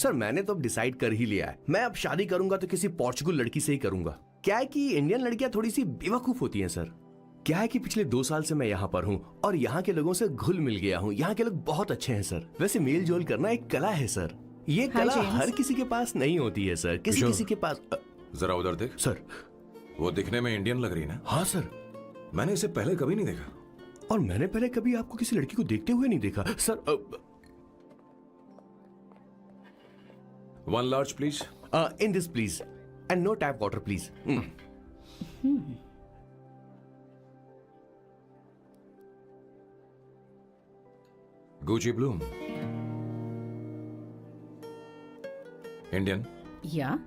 Sir मैंने तो अब डिसाइड कर ही लिया है, मैं अब शादी करूंगा तो किसी पोर्चुगल लड़की से ही करूंगा। क्या है कि इंडियन लड़कियां थोड़ी सी बेवकूफ होती हैं सर। क्या है कि पिछले 2 साल से मैं यहाँ पर हूँ और यहाँ के लोगों से घुल मिल गया हूँ। यहाँ के लोग बहुत अच्छे हैं सर। वैसे मेल जोल करना एक कला है सर। ये कला हर किसी के पास नहीं होती है सर। किसी किसी के पास। जरा उधर देख। सर वो दिखने में इंडियन लग रही ना? हाँ सर। मैंने इसे पहले कभी नहीं देखा। और मैंने पहले कभी आपको किसी लड़की को देखते हुए नहीं देखा sir. 1 large please. In this please and no tap water please. Gucci Bloom. Indian. या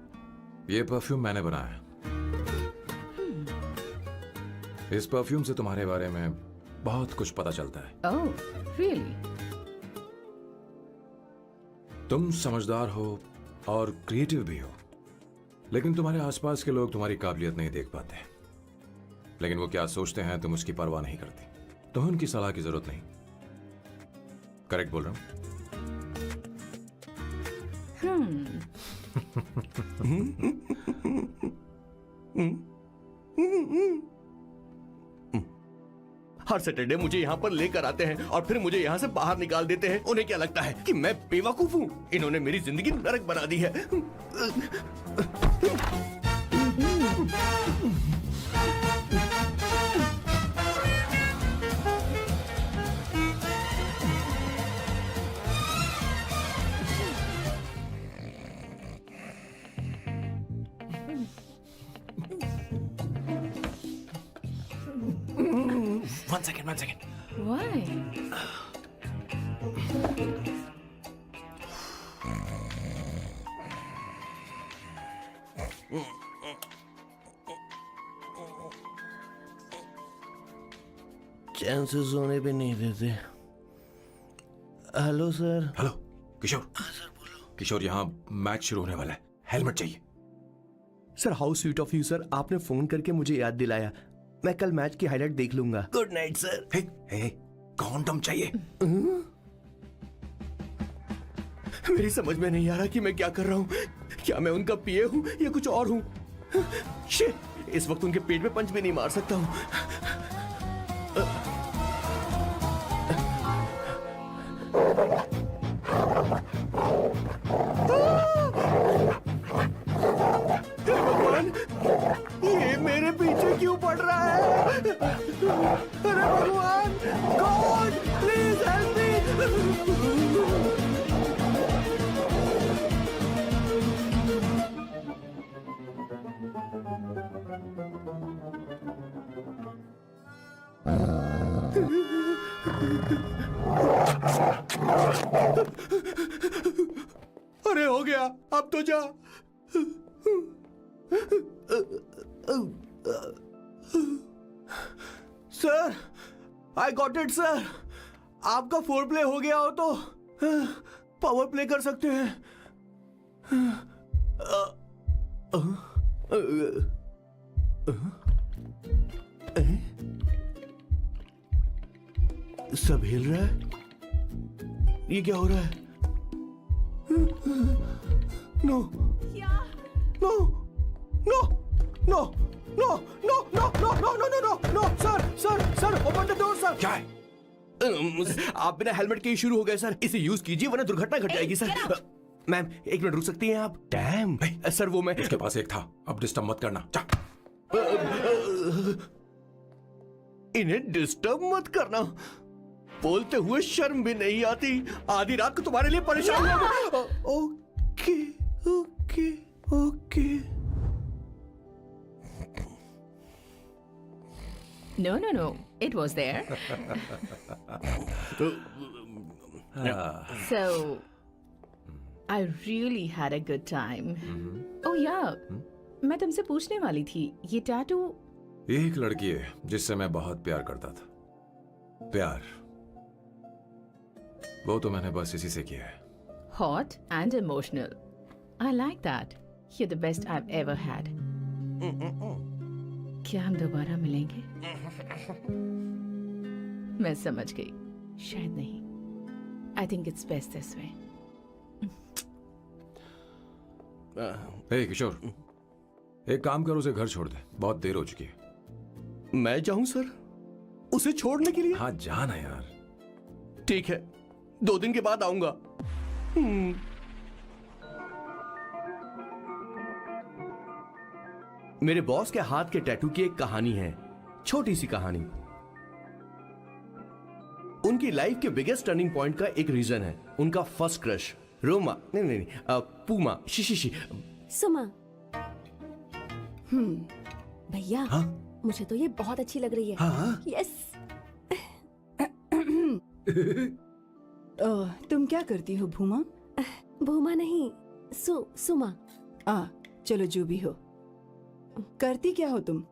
ये परफ्यूम मैंने बनाया। इस परफ्यूम से तुम्हारे बारे में बहुत कुछ पता चलता है। Oh really? तुम समझदार हो और क्रिएटिव भी हो, लेकिन तुम्हारे आसपास के लोग तुम्हारी काबिलियत नहीं देख पाते। लेकिन वो क्या सोचते हैं तुम उसकी परवाह नहीं करती। तुम्हें उनकी सलाह की जरूरत नहीं। करेक्ट बोल रहा हूं? हर सैटरडे मुझे यहाँ पर लेकर आते हैं और फिर मुझे यहाँ से बाहर निकाल देते हैं। उन्हें क्या लगता है कि मैं बेवकूफ हूँ? इन्होंने मेरी जिंदगी नरक बना दी है। One second. Why? चैन से सोने पे नहीं देते। Hello sir. हेलो किशोर। सर बोलो। किशोर, यहाँ मैच शुरू होने वाला है, हेलमेट चाहिए। Sir how sweet of you sir, आपने फोन करके मुझे याद दिलाया। मैं कल मैच की हाईलाइट देख लूंगा। Good night sir. Hey, condom चाहिए। मेरी समझ में नहीं आ रहा कि मैं क्या कर रहा हूँ। क्या मैं उनका पीए हूँ या कुछ और हूँ? शिट, इस वक्त उनके पेट में पंच भी नहीं मार सकता हूँ। भगवान, ये मेरे पीछे क्यों पड़ रहा है? अरे भगवान, गॉड प्लीज हेल्प मी। अरे हो गया, अब तो जा। Sir, I got it sir. आपका फोर प्ले हो गया हो तो पावर प्ले कर सकते हैं। सब हिल रहा है। ये क्या हो रहा है? No no no no no no no no no no no no no sir open the door sir. क्या है? आप बिना हेलमेट के ही शुरू हो गए सर। इसे यूज कीजिए वरना दुर्घटना घट जाएगी सर। मैम 1 मिनट रुक सकती हैं आप? डैम सर, वो मैं उसके पास एक था, अब डिस्टर्ब मत करना। जा। इन्हें डिस्टर्ब मत करना। बोलते हुए शर्म भी नहीं आती। आधी रात को तुम्हारे लिए परेशान हुआ। Okay okay okay. No. It was there. So, I really had a good time. Oh yeah, मैं तुमसे पूछने वाली थी, ये टैटू? एक लड़की है जिससे मैं बहुत प्यार करता था। प्यार, वो तो मैंने बस इसी से किया है। Hot and emotional. I like that. You're the best I've ever had. क्या हम दोबारा मिलेंगे? मैं समझ गई, शायद नहीं। I think it's best this way. हे किशोर, एक काम कर, उसे घर छोड़ दे, बहुत देर हो चुकी है। मैं जाऊं सर उसे छोड़ने के लिए? हाँ जा ना यार। ठीक है, 2 दिन के बाद आऊंगा। मेरे बॉस के हाथ के टैटू की एक कहानी है, छोटी सी कहानी। उनकी लाइफ के बिगेस्ट टर्निंग पॉइंट का एक रीजन है उनका फर्स्ट क्रश रोमा, नहीं, पूमा, शिशिशी। सुमा। भैया, हाँ? मुझे तो ये बहुत अच्छी लग रही है। हाँ? यस। तुम क्या करती हो भूमा? भूमा नहीं, सुमा। चलो जो भी हो। करती क्या हो तुम?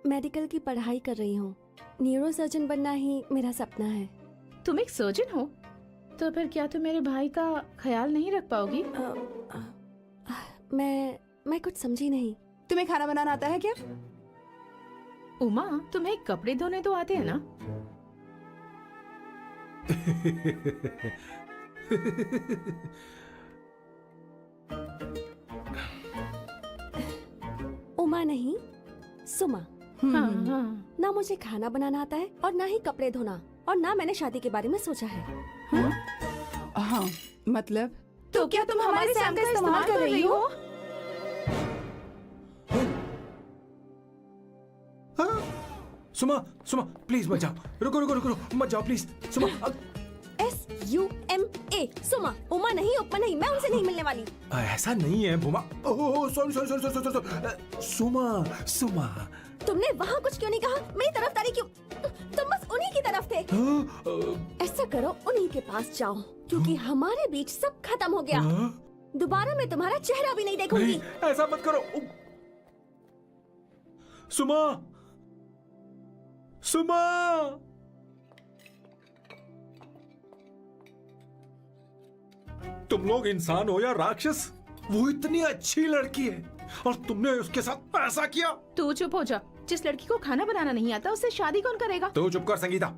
मेडिकल की पढ़ाई कर रही हूँ। न्यूरो सर्जन बनना ही मेरा सपना है। तुम एक सर्जन हो तो फिर क्या तुम मेरे भाई का ख्याल नहीं रख पाओगी? मैं कुछ समझी नहीं। तुम्हें खाना बनाना आता है क्या? उमा, तुम्हें कपड़े धोने तो आते हैं ना? उमा नहीं, सुमा। हाँ। ना मुझे खाना बनाना आता है और ना ही कपड़े धोना, और ना मैंने शादी के बारे में सोचा है। हाँ, मतलब? तो क्या तुम हमारे सैम का इस्तेमाल कर रही हो? सुमा, सुमा प्लीज मत जाओ, रुको, मत जाओ प्लीज। सुमा, SUMA, सुमा। उमा नहीं, उपमा नहीं, मैं उनसे नहीं मिलने वाली। ऐसा नहीं है भूमा। Oh sorry. सुमा। तुमने वहाँ कुछ क्यों नहीं कहा? मेरी तरफदारी क्यों? तुम बस उन्हीं की तरफ थे। ऐसा करो, उन्हीं के पास जाओ, क्योंकि हमारे बीच सब खत्म हो गया। दोबारा मैं तुम्हारा चेहरा भी नहीं देखूंगी। नहीं, ऐसा मत करो। सुमा। तुम लोग इंसान हो या राक्षस? वो इतनी अच्छी लड़की है और तुमने उसके साथ ऐसा किया। तू चुप हो जा। जिस लड़की को खाना बनाना नहीं आता उससे शादी कौन करेगा? तो चुप कर संगीता।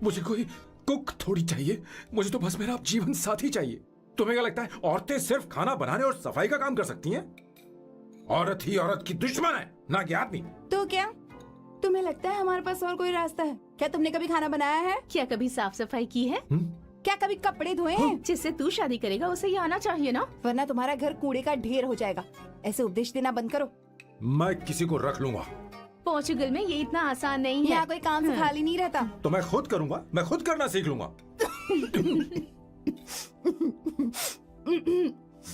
मुझे कोई कुक थोड़ी चाहिए, मुझे तो बस मेरा जीवन साथी चाहिए। तुम्हें क्या लगता है औरतें सिर्फ खाना बनाने और सफाई का काम कर सकती हैं? औरत ही औरत की दुश्मन है, ना कि आदमी। तो क्या तुम्हें लगता है हमारे पास और कोई रास्ता है? क्या तुमने कभी खाना बनाया है? क्या कभी साफ सफाई की है? क्या कभी कपड़े धोए हैं? जिससे तू शादी करेगा उसे ये आना चाहिए ना? वरना तुम्हारा घर कूड़े का ढेर हो जाएगा। ऐसे उपदेश देना बंद करो। मैं किसी को रख लूंगा। पोर्चुगल में ये इतना आसान नहीं है। यहाँ कोई काम से खाली नहीं रहता। तो मैं खुद करूंगा, मैं खुद करना सीख लूंगा।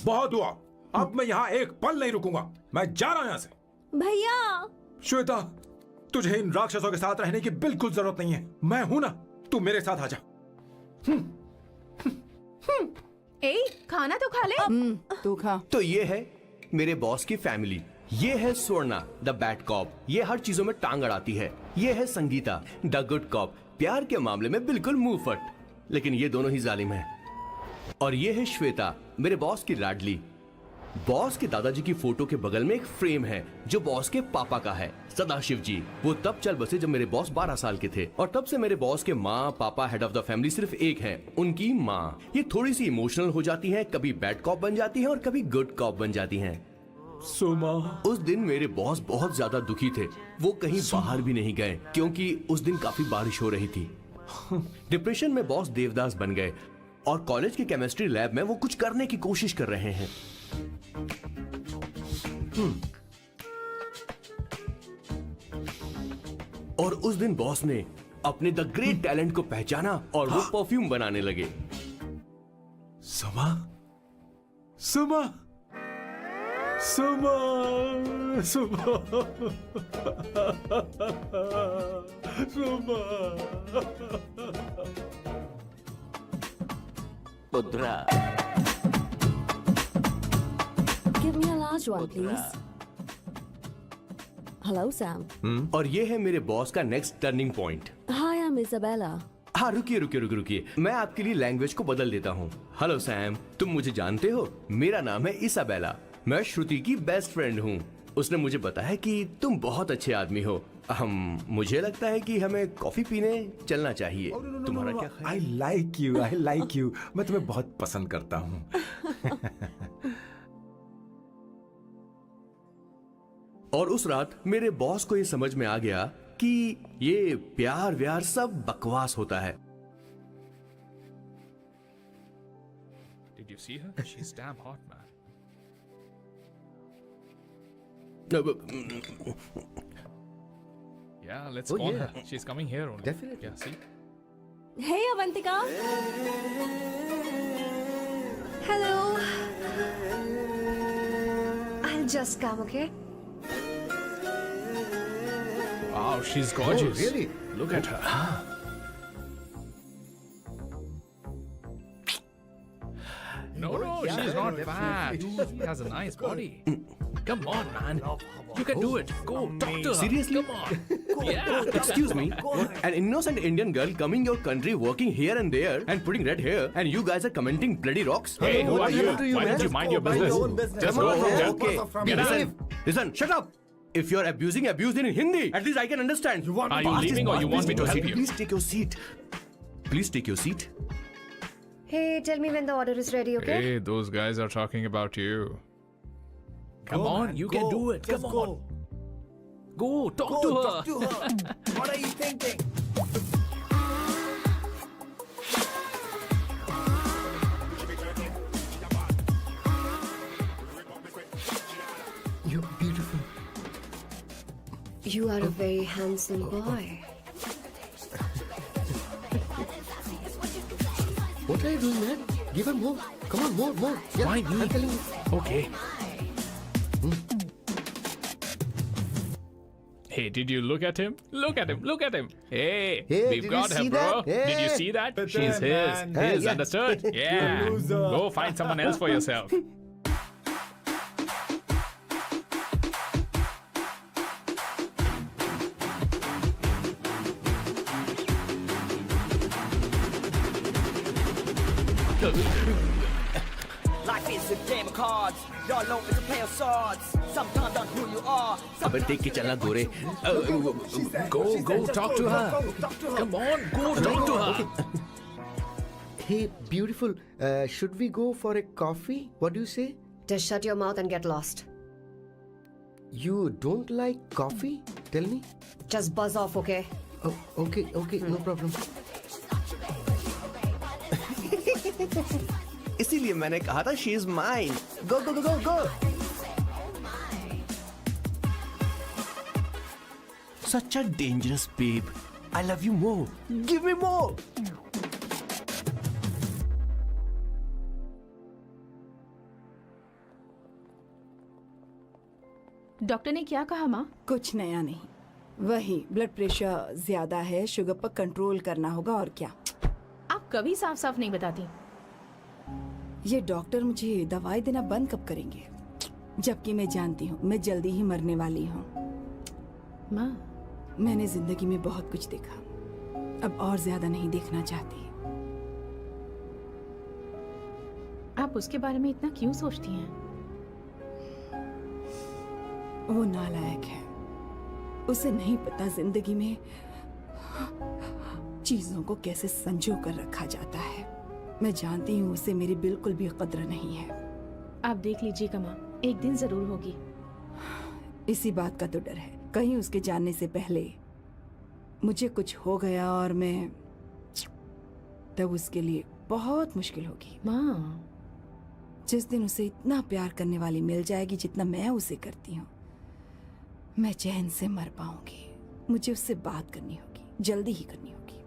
बहुत हुआ, अब मैं यहाँ एक पल नहीं रुकूंगा। मैं जा रहा हूँ यहाँ से। भैया। श्वेता, तुझे इन राक्षसों के साथ रहने की बिल्कुल जरूरत नहीं है। मैं हूं ना, तू मेरे साथ आ जा। ए, खाना तो खा ले। तू खा। तो ये है मेरे बॉस की फैमिली। ये है स्वर्णा द बैड कॉप, ये हर चीजों में टांग अड़ाती है। ये है संगीता द गुड कॉप, प्यार के मामले में बिल्कुल मुंह फट, लेकिन ये दोनों ही जालिम हैं। और ये है श्वेता, मेरे बॉस की लाडली। बॉस के दादाजी की फोटो के बगल में एक फ्रेम है जो बॉस के पापा का है, सदाशिव जी। वो तब चल बसे जब मेरे बॉस 12 साल के थे, और तब से मेरे बॉस के माँ पापा हेड ऑफ द फैमिली सिर्फ एक है, उनकी माँ। ये थोड़ी सी इमोशनल हो जाती हैं, कभी बैड कॉप बन जाती हैं और कभी गुड कॉप बन जाती हैं। सुमा। उस दिन मेरे बॉस बहुत ज्यादा दुखी थे। वो कहीं बाहर भी नहीं गए क्योंकि उस दिन काफी बारिश हो रही थी। डिप्रेशन में बॉस देवदास बन गए और कॉलेज के केमिस्ट्री लैब में वो कुछ करने की कोशिश कर रहे हैं। और उस दिन बॉस ने अपने द ग्रेट टैलेंट को पहचाना और वो परफ्यूम बनाने लगे। सुमा, सुमा, सुमा, सुमा, सुमा। पुत्रा, Give me a large one, please. Hello, Sam. और ये है मेरे बॉस का next turning point. Hi, I'm Isabella. हाँ, रुकिए, मैं आपके लिए लैंग्वेज को बदल देता हूँ। हेलो सैम, तुम मुझे जानते हो? मेरा नाम है इसाबेला। मैं श्रुति की बेस्ट फ्रेंड हूँ। उसने मुझे बताया कि तुम बहुत अच्छे आदमी हो। मुझे लगता है कि हमें कॉफी पीने चलना चाहिए। तुम्हारा क्या ख्याल? I like you. मैं तुम्हें बहुत पसंद करता हूँ। और उस रात मेरे बॉस को ये समझ में आ गया कि ये प्यार व्यार सब बकवास होता है। Did you see her? She's damn hot, man. Yeah, let's call her. She's coming here only. Definitely. Yeah, see? Hey, Avantika. Hello. I'll just come, okay? Wow, she's gorgeous. Oh, really? Look at her. No, she's not fat. She has a nice body. Come on, man. You can do it. Go, talk to her. Seriously? Come on. Yeah. Excuse me, an innocent Indian girl coming your country, working here and there, and putting red hair, and you guys are commenting bloody rocks? Hey, who are you? happened to you, Why man? don't you mind your Mind business? your own business. Just Come go on, from man. there. Okay, Behave. listen, shut up. If you're abusing in Hindi. At least I can understand. Are you leaving or you want me to help you? Please take your seat. Please take your seat. Hey, tell me when the order is ready, okay? Hey, those guys are talking about you. Come on, you can do it. Come on. Go, talk to her. What are you thinking? You're beautiful. You are a very handsome boy. What are you doing, man? Give her more. Come on, more. Yeah, Why me? I'm telling you. Okay. Hey, did you look at him? Look at him. Hey, Hey, we've did got you her, see bro. that? Hey. Did you see that? But She's then, his. man. His, Yeah. understood? Yeah. Go find someone else for yourself. Life is a game of cards. Y'all know it's a play of swords. Sometimes on who you are. अबे देख के चलना गोरे. Go, talk to her. Come on, go, talk to her. Hey, beautiful. Should we go for a coffee? What do you say? Just shut your mouth and get lost. You don't like coffee? Tell me. Just buzz off, okay? Oh, okay, no problem. इसीलिए मैंने कहा था she is mine. Go. Such a dangerous babe. I love you more. Give me more. Doctor ने क्या कहा माँ? कुछ नया नहीं, वही ब्लड प्रेशर ज्यादा है, शुगर पर कंट्रोल करना होगा और क्या। आप कभी साफ साफ नहीं बताती। ये डॉक्टर मुझे दवाई देना बंद कब करेंगे, जबकि मैं जानती हूँ मैं जल्दी ही मरने वाली हूँ। माँ, मैंने जिंदगी में बहुत कुछ देखा, अब और ज्यादा नहीं देखना चाहती। आप उसके बारे में इतना क्यों सोचती हैं? वो नालायक है, उसे नहीं पता जिंदगी में चीजों को कैसे संजो कर रखा जाता है। मैं जानती हूँ उसे मेरी बिल्कुल भी कद्र नहीं है। आप देख लीजिएगा माँ, एक दिन जरूर होगी। इसी बात का तो डर है, कहीं उसके जानने से पहले मुझे कुछ हो गया और मैं तब उसके लिए बहुत मुश्किल होगी। माँ, जिस दिन उसे इतना प्यार करने वाली मिल जाएगी जितना मैं उसे करती हूँ, मैं चैन से मर पाऊंगी। मुझे उससे बात करनी होगी, जल्दी ही करनी होगी।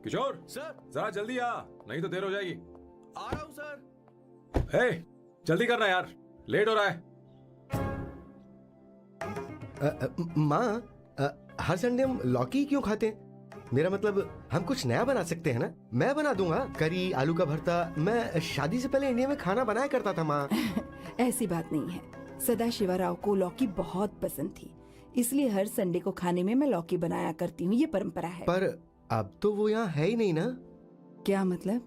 किशोर सर, जरा जल्दी आ, नहीं तो देर हो जाएगी। आ रहा हूँ सर. हे, जल्दी करना यार, लेट हो रहा है। माँ, हर संडे हम लौकी क्यों खाते हैं? मेरा मतलब हम कुछ नया बना सकते हैं ना? मैं बना दूंगा करी, आलू का भरता। मैं शादी से पहले इंडिया में खाना बनाया करता था माँ। ऐसी बात नहीं है, सदाशिवराव को लौकी बहुत पसंद थी, इसलिए हर संडे को खाने में मैं लौकी बनाया करती हूँ। ये परंपरा है। पर अब तो वो यहाँ है ही नहीं ना। क्या मतलब?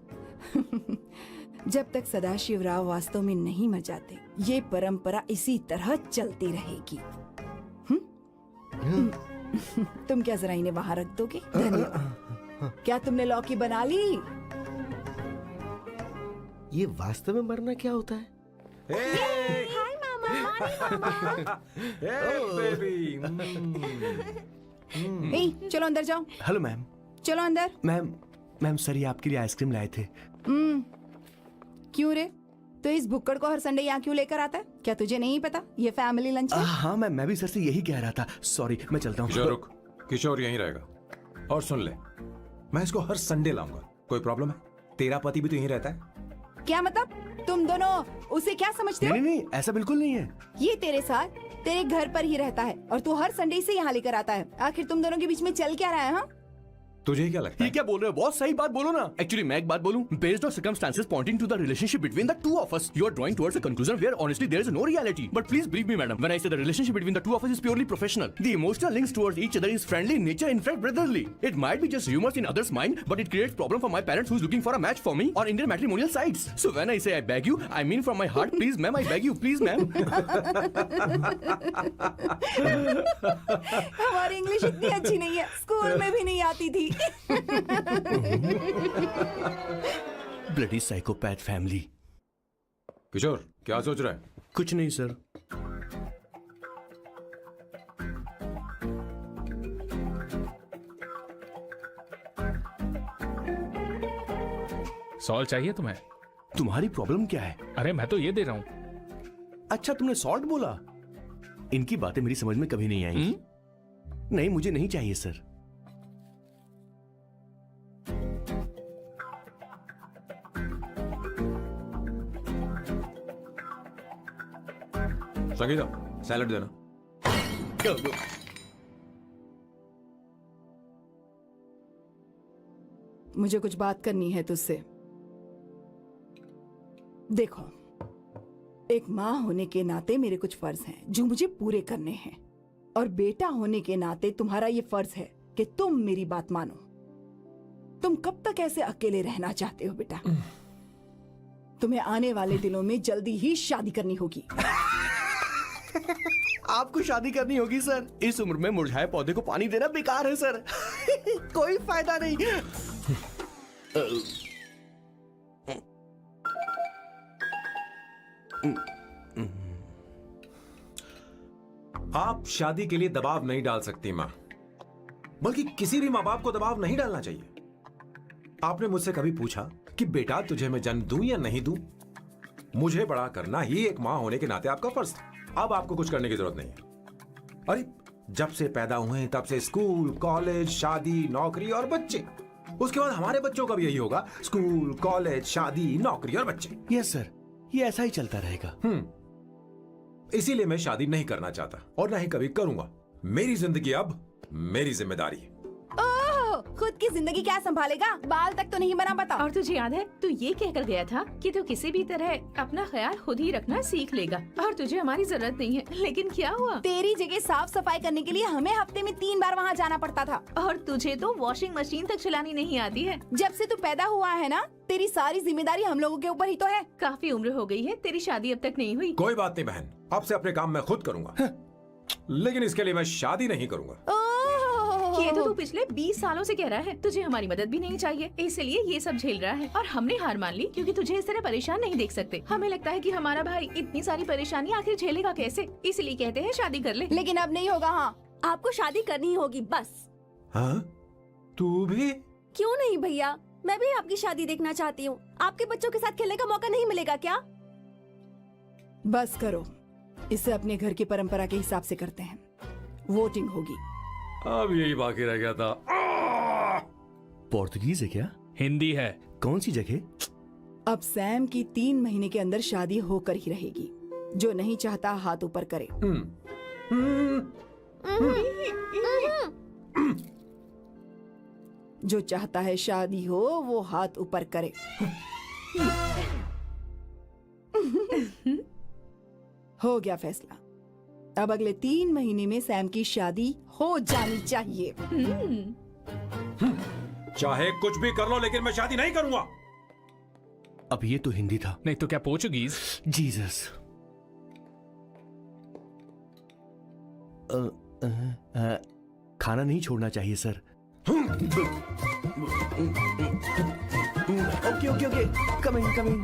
जब तक सदाशिवराव वास्तव में नहीं मर जाते, ये परंपरा इसी तरह चलती रहेगी। तुम क्या जरा इन्हें वहां रख दोगे? धन्यवाद। क्या तुमने लौकी बना ली? ये वास्तव में मरना क्या होता है? हाय मामा। बेबी। ए, चलो अंदर जाओ, हेलो मैम। चलो अंदर। मैम सर ये आपके लिए आइसक्रीम लाए थे। क्यों रे? तो इस भुक्कड़ को हर संडे यहाँ क्यों लेकर आता है? क्या तुझे नहीं पता ये फैमिली लंच है? हाँ मैम, मैं भी सर से यही कह रहा था। सॉरी, मैं चलता हूँ। किशोर रुक, किशोर यहीं रहेगा। और सुन ले, मैं इसको हर संडे लाऊंगा। कोई प्रॉब्लम है? तेरा पति भी तो यहीं रहता है। क्या मतलब? तुम दोनों उसे क्या समझते हो? नहीं, ऐसा बिल्कुल नहीं है। ये तेरे साथ तेरे घर पर ही रहता है और तू हर संडे से यहाँ लेकर आता है। आखिर तुम दोनों के बीच में चल क्या रहा है? हाँ, तुझे क्या लगता ये है? क्या बोल रहे हो बॉस? सही बात बोलो ना। एक्चुअली मैं एक बात बोलूं, based on circumstances pointing to the relationship between the two of us, you are drawing towards a conclusion where honestly there is no reality. But please believe me madam, when I say the relationship between the two of us is purely professional. The emotional links towards each other is friendly in nature, in fact brotherly. It might be just humours in others mind, but it creates problem for my parents who is looking for a match for me on Indian matrimonial sites. So when I say I beg you, I mean from my heart, please ma'am, I beg you, please ma'am. हमारी English इतनी अच्छी नहीं है, school में भी नहीं आती थी। Bloody psychopath family. किशोर क्या सोच रहा है? कुछ नहीं सर। सॉल्ट चाहिए तुम्हें? तुम्हारी प्रॉब्लम क्या है? अरे मैं तो ये दे रहा हूँ। अच्छा तुमने सॉल्ट बोला? इनकी बातें मेरी समझ में कभी नहीं आई। नहीं, मुझे नहीं चाहिए सर। संगीता सैलड देना। मुझे कुछ बात करनी है तुझसे। देखो, एक माँ होने के नाते मेरे कुछ फर्ज हैं जो मुझे पूरे करने हैं, और बेटा होने के नाते तुम्हारा ये फर्ज है कि तुम मेरी बात मानो। तुम कब तक ऐसे अकेले रहना चाहते हो बेटा? तुम्हें आने वाले दिनों में जल्दी ही शादी करनी होगी। आपको शादी करनी होगी सर? इस उम्र में मुरझाए पौधे को पानी देना बेकार है सर। कोई फायदा नहीं। आप शादी के लिए दबाव नहीं डाल सकती मां, बल्कि किसी भी मां बाप को दबाव नहीं डालना चाहिए। आपने मुझसे कभी पूछा कि बेटा तुझे मैं जन्म दूं या नहीं दूं? मुझे बड़ा करना ही एक मां होने के नाते आपका फर्ज था। अब आपको कुछ करने की जरूरत नहीं है। अरे जब से पैदा हुए तब से स्कूल, कॉलेज, शादी, नौकरी और बच्चे। उसके बाद हमारे बच्चों का भी यही होगा, स्कूल, कॉलेज, शादी, नौकरी और बच्चे। यस सर, ये ऐसा ही चलता रहेगा। इसीलिए मैं शादी नहीं करना चाहता और ना ही कभी करूंगा। मेरी जिंदगी अब मेरी जिम्मेदारी है। ओह, खुद की जिंदगी क्या संभालेगा? बाल तक तो नहीं बना पता। और तुझे याद है तू ये कहकर गया था कि तू किसी भी तरह अपना ख्याल खुद ही रखना सीख लेगा और तुझे हमारी जरूरत नहीं है। लेकिन क्या हुआ? तेरी जगह साफ सफाई करने के लिए हमें हफ्ते में 3 बार वहाँ जाना पड़ता था। और तुझे तो वॉशिंग मशीन तक चलानी नहीं आती है। जब से तू पैदा हुआ है ना, तेरी सारी जिम्मेदारी हम लोगों के ऊपर ही तो है। काफी उम्र हो गई है, तेरी शादी अब तक नहीं हुई। कोई बात नहीं बहन, अब से अपने काम मैं खुद करूंगा। लेकिन इसके लिए मैं शादी नहीं करूंगा। ये तो तू पिछले 20 सालों से कह रहा है। तुझे हमारी मदद भी नहीं चाहिए, इसलिए ये सब झेल रहा है। और हमने हार मान ली क्योंकि तुझे इस तरह परेशान नहीं देख सकते। हमें लगता है कि हमारा भाई इतनी सारी परेशानी आखिर झेलेगा कैसे, इसलिए कहते हैं शादी कर ले। लेकिन अब नहीं होगा। हाँ, आपको शादी करनी होगी बस। हाँ? तू भी? क्यों नहीं भैया, मैं भी आपकी शादी देखना चाहती हूँ। आपके बच्चों के साथ खेलने का मौका नहीं मिलेगा क्या? बस करो, इसे अपने घर की परंपरा के हिसाब से करते हैं। वोटिंग होगी। अब यही बाकी रह गया था। पोर्तुगीज है क्या? हिंदी है। कौन सी जगह? अब सैम की 3 महीने के अंदर शादी होकर ही रहेगी। जो नहीं चाहता हाथ ऊपर करे। जो चाहता है शादी हो वो हाथ ऊपर करे। हो गया फैसला। अब अगले 3 महीने में सैम की शादी हो जानी चाहिए। चाहे कुछ भी कर लो, लेकिन मैं शादी नहीं करूंगा। अब ये तो हिंदी था। नहीं तो क्या पोर्चुगीज? जीसस। खाना नहीं छोड़ना चाहिए sir. Okay okay okay, coming coming.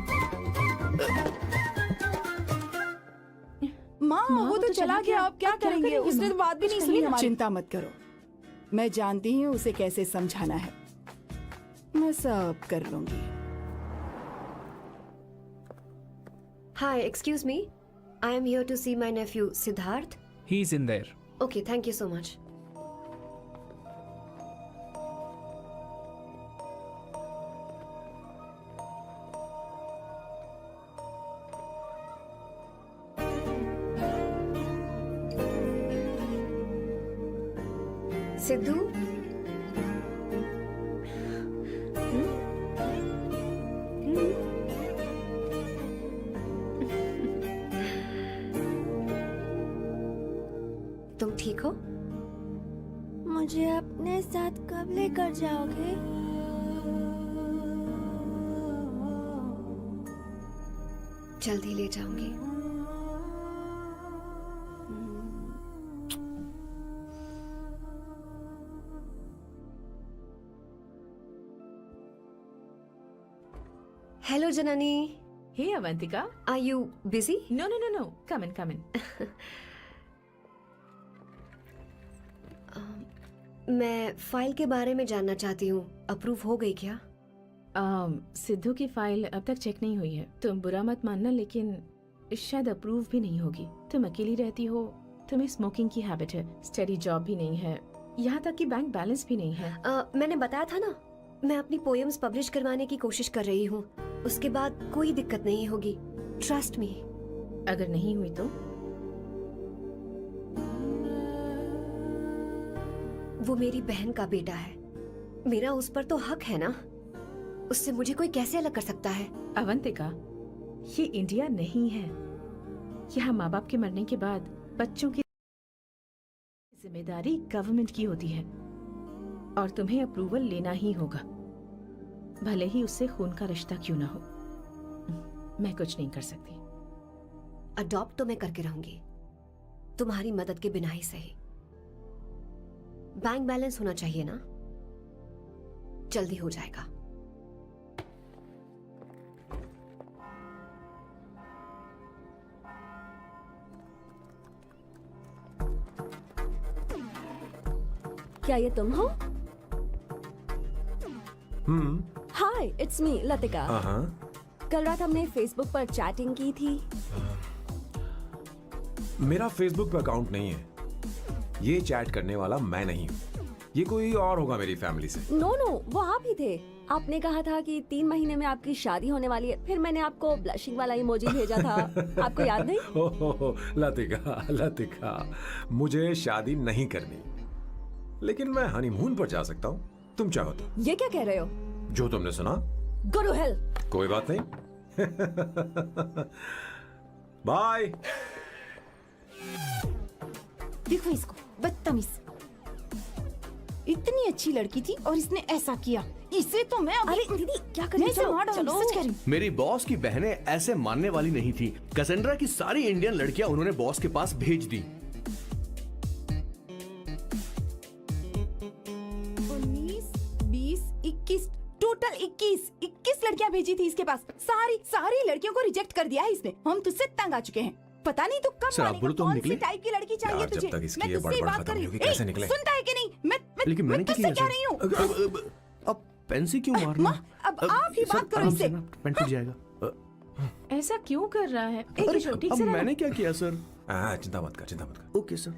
माँ, माँ वो तो चला गया, अब क्या करेंगे? करेंगे, उसने माँ? तो बात भी नहीं कुछ सुनी कहिए ना। हमारी। चिंता मत करो, मैं जानती हूँ उसे कैसे समझाना है, मैं सब कर लूंगी। Hi, excuse me. I am here to see my nephew Siddharth. He's in there. Okay, thank you so much. Sidhu, तुम ठीक हो? मुझे अपने साथ कब लेकर जाओगे? जल्दी ले जाऊंगी। Hello Janani, hey Avantika, are you busy? No no no no, come in come in. मैं फाइल के बारे में जानना चाहती हूँ, अप्रूव हो गई क्या? सिद्धू की फाइल अब तक चेक नहीं हुई है। तुम बुरा मत मानना, लेकिन शायद अप्रूव भी नहीं होगी। तुम अकेली रहती हो, तुम्हें स्मोकिंग की हैबिट है, स्टडी जॉब भी नहीं है, यहाँ तक कि बैंक बैलेंस भी नहीं है। मैंने बताया था ना, मैं अपनी पोएम्स पब्लिश करवाने की कोशिश कर रही हूँ। उसके बाद कोई दिक्कत नहीं होगी, ट्रस्ट मी। अगर नहीं हुई तो? वो मेरी बहन का बेटा है, मेरा उस पर तो हक है ना। उससे मुझे कोई कैसे अलग कर सकता है? अवंतिका, ये इंडिया नहीं है। यहाँ माँ बाप के मरने के बाद बच्चों की जिम्मेदारी गवर्नमेंट की होती है और तुम्हें अप्रूवल लेना ही होगा, भले ही उससे खून का रिश्ता क्यों ना हो। मैं कुछ नहीं कर सकती। अडॉप्ट तो मैं करके रहूंगी, तुम्हारी मदद के बिना ही सही। बैंक बैलेंस होना चाहिए ना, जल्दी हो जाएगा। क्या ये तुम हो? हाय, इट्स मी लतिका। कल रात हमने फेसबुक पर चैटिंग की थी। मेरा फेसबुक पे अकाउंट नहीं है, ये चैट करने वाला मैं नहीं हूँ, ये कोई और होगा मेरी फैमिली से। नो नो, वो आप ही थे। आपने कहा था कि 3 महीने में आपकी शादी होने वाली है, फिर मैंने आपको ब्लशिंग वाला इमोजी भेजा था। आपको याद नहीं? हो, लतिका, मुझे शादी नहीं करनी, लेकिन मैं हनीमून पर जा सकता हूँ, तुम चाहो तो। ये क्या कह रहे हो? जो तुमने सुना। Go to hell. कोई बात नहीं। बाय। देखो इसको, बदतमीज। इतनी अच्छी लड़की थी और इसने ऐसा किया। इसे तो मैं अभी... अरे दीदी, क्या कर मैं रही इसे हो? मार डालूंगी, सच कह रही हूँ। मेरी बॉस की बहनें ऐसे मानने वाली नहीं थी। कैसेंड्रा की सारी इंडियन लड़कियां उन्होंने बॉस के पास भेज दी। 19, 20, 21, टोटल 21 लड़कियां भेजी थी इसके पास। सारी लड़कियों को रिजेक्ट कर दिया है इसने। हम तुझसे तंग आ चुके हैं। पता नहीं तू कब सर, आप मानेगा, बोलो तो हम कौन निकले? सी टाइप की लड़की चाहिए यार, जब तुझे? तक इसकी मैं ये तुझसे ही बड़बड़ बात खत्म कर रही नहीं हूँ। होगी, कैसे ए, निकले? सुनता है कि नहीं? लेकिन मैंने क्या तुझसे किया कह रही हूँ। सर? अब पेंसी क्यों मारना? माँ, अब आप ही सर, बात करो आराम इससे। से ना, पेंट टूट जाएगा। ऐसा क्यों कर रहा है? एक अरे, मिनट, ठीक अब से रहना। मैंने क्या किया सर? चिंता मत कर। Okay sir.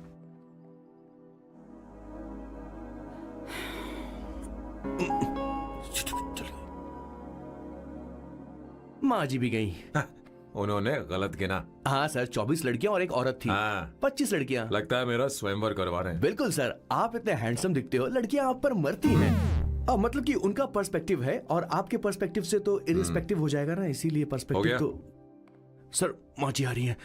चलिए। माँ जी भी गई। उन्होंने गलत गिना। हाँ सर, 24 लड़कियां और एक औरत थी। हाँ। 25 लड़कियां। लगता है मेरा स्वयंवर करवा रहे हैं। बिल्कुल सर, आप इतने हैंडसम दिखते हो, लड़कियां आप पर मरती हैं। मतलब कि उनका पर्सपेक्टिव है और आपके पर्सपेक्टिव से तो इरिस्पेक्टिव हो जाएगा ना, इसीलिए हो पर्सपेक्टिव गया? तो। सर, माँ जी आ रही हैं।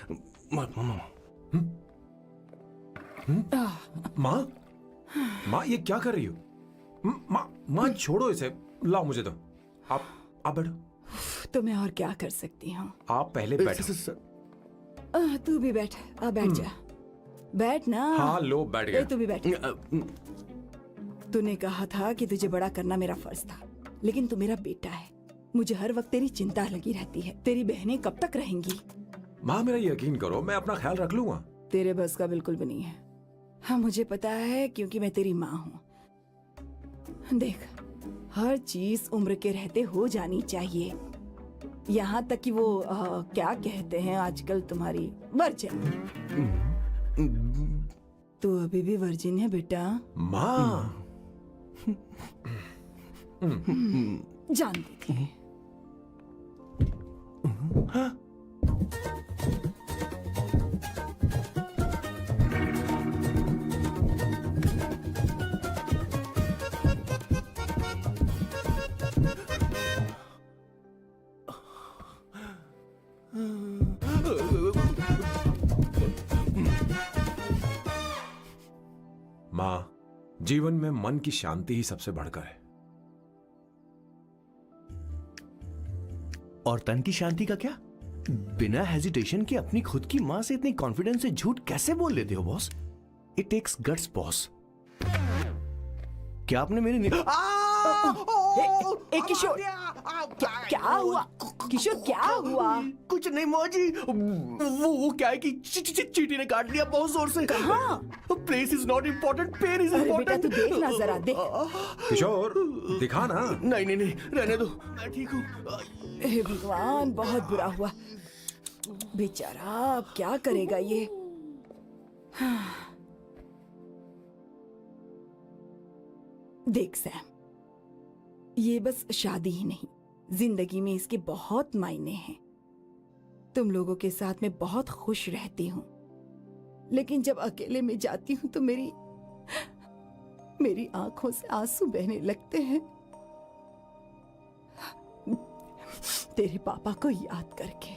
माँ ये क्या कर रही हो? माँ छोड़ो इसे, लाओ मुझे दो। आप बैठो। तो मैं और क्या कर सकती हूँ? आप पहले बैठो। सर, तू भी बैठ। बैठ जा, बैठ ना। हाँ लो, बैठ गया। तू भी बैठ। तूने कहा था कि तुझे बड़ा करना मेरा फर्ज था, लेकिन तू मेरा बेटा है। मुझे हर वक्त तेरी चिंता लगी रहती है। तेरी बहनें कब तक रहेंगी? माँ मेरा यकीन करो, मैं अपना ख्याल रख लूंगा। तेरे बस का बिल्कुल भी नहीं है। हाँ मुझे पता है, क्योंकि मैं तेरी माँ हूँ। देख, हर चीज उम्र के रहते हो जानी चाहिए, यहाँ तक कि वो क्या कहते हैं आजकल तुम्हारी वर्जिन। तू अभी भी वर्जिन है बेटा? माँ जानती थी। माँ, जीवन में मन की शांति ही सबसे बढ़कर है। और तन की शांति का क्या? बिना हेजिटेशन के अपनी खुद की मां से इतनी कॉन्फिडेंस से झूठ कैसे बोल लेते हो boss? It takes guts boss. क्या आपने मेरी किशोर, क्या हुआ? किशोर क्या हुआ? कुछ नहीं मौजी, वो क्या है कि चींटी ने काट लिया बहुत जोर से। कहाँ? Place is not important, pen is अरे बेटा इम्पोर्टेंट। तू देख ना जरा, देख। किशोर दिखा ना। नहीं नहीं नहीं, रहने दो, मैं ठीक हूँ। हे भगवान, बहुत बुरा हुआ बेचारा। अब क्या करेगा ये? देख सैम, ये बस शादी ही नहीं, जिंदगी में इसके बहुत मायने हैं। तुम लोगों के साथ मैं बहुत खुश रहती हूँ, लेकिन जब अकेले में जाती हूँ तो मेरी आंखों से आंसू बहने लगते हैं, तेरे पापा को याद करके।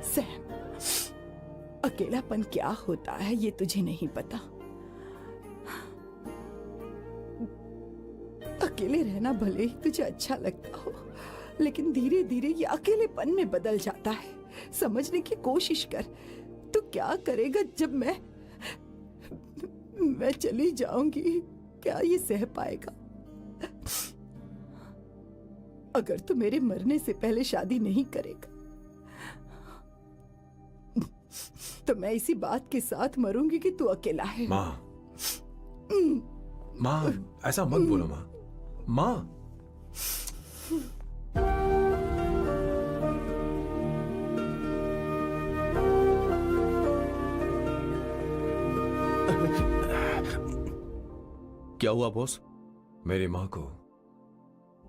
सैम, अकेलापन क्या होता है ये तुझे नहीं पता। अकेले रहना भले ही तुझे अच्छा लगता हो, लेकिन धीरे धीरे ये अकेलेपन में बदल जाता है। समझने की कोशिश कर। तू क्या करेगा जब मैं चली जाऊंगी? क्या ये सह पाएगा? अगर तू मेरे मरने से पहले शादी नहीं करेगा तो मैं इसी बात के साथ मरूंगी कि तू अकेला है। माँ, माँ ऐसा मत बोलो माँ। माँ, क्या हुआ बॉस? मेरी माँ को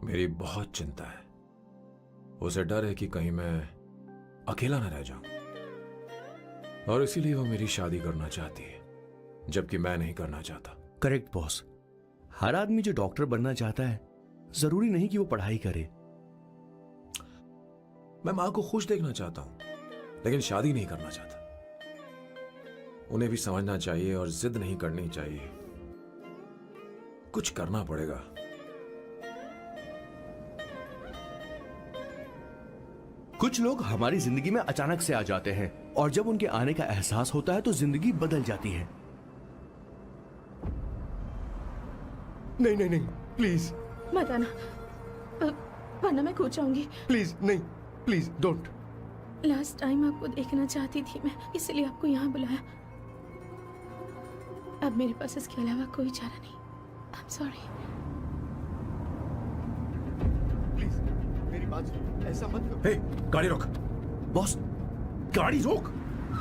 मेरी बहुत चिंता है। उसे डर है कि कहीं मैं अकेला न रह जाऊं, और इसीलिए वो मेरी शादी करना चाहती है, जबकि मैं नहीं करना चाहता। Correct boss. हर आदमी जो डॉक्टर बनना चाहता है, जरूरी नहीं कि वो पढ़ाई करे। मैं माँ को खुश देखना चाहता हूं, लेकिन शादी नहीं करना चाहता। उन्हें भी समझना चाहिए और जिद नहीं करनी चाहिए। कुछ करना पड़ेगा। कुछ लोग हमारी जिंदगी में अचानक से आ जाते हैं, और जब उनके आने का एहसास होता है तो जिंदगी बदल जाती है। नहीं नहीं नहीं, प्लीज मत आना, वरना मैं खो जाऊंगी। प्लीज नहीं, प्लीज डोंट। लास्ट टाइम आपको देखना चाहती थी मैं, इसलिए आपको यहाँ बुलाया। अब मेरे पास इसके अलावा कोई चारा नहीं। आई एम सॉरी। प्लीज मेरी बात सुनो, ऐसा मत करो। हे, गाड़ी रोक। बॉस, गाड़ी रोक।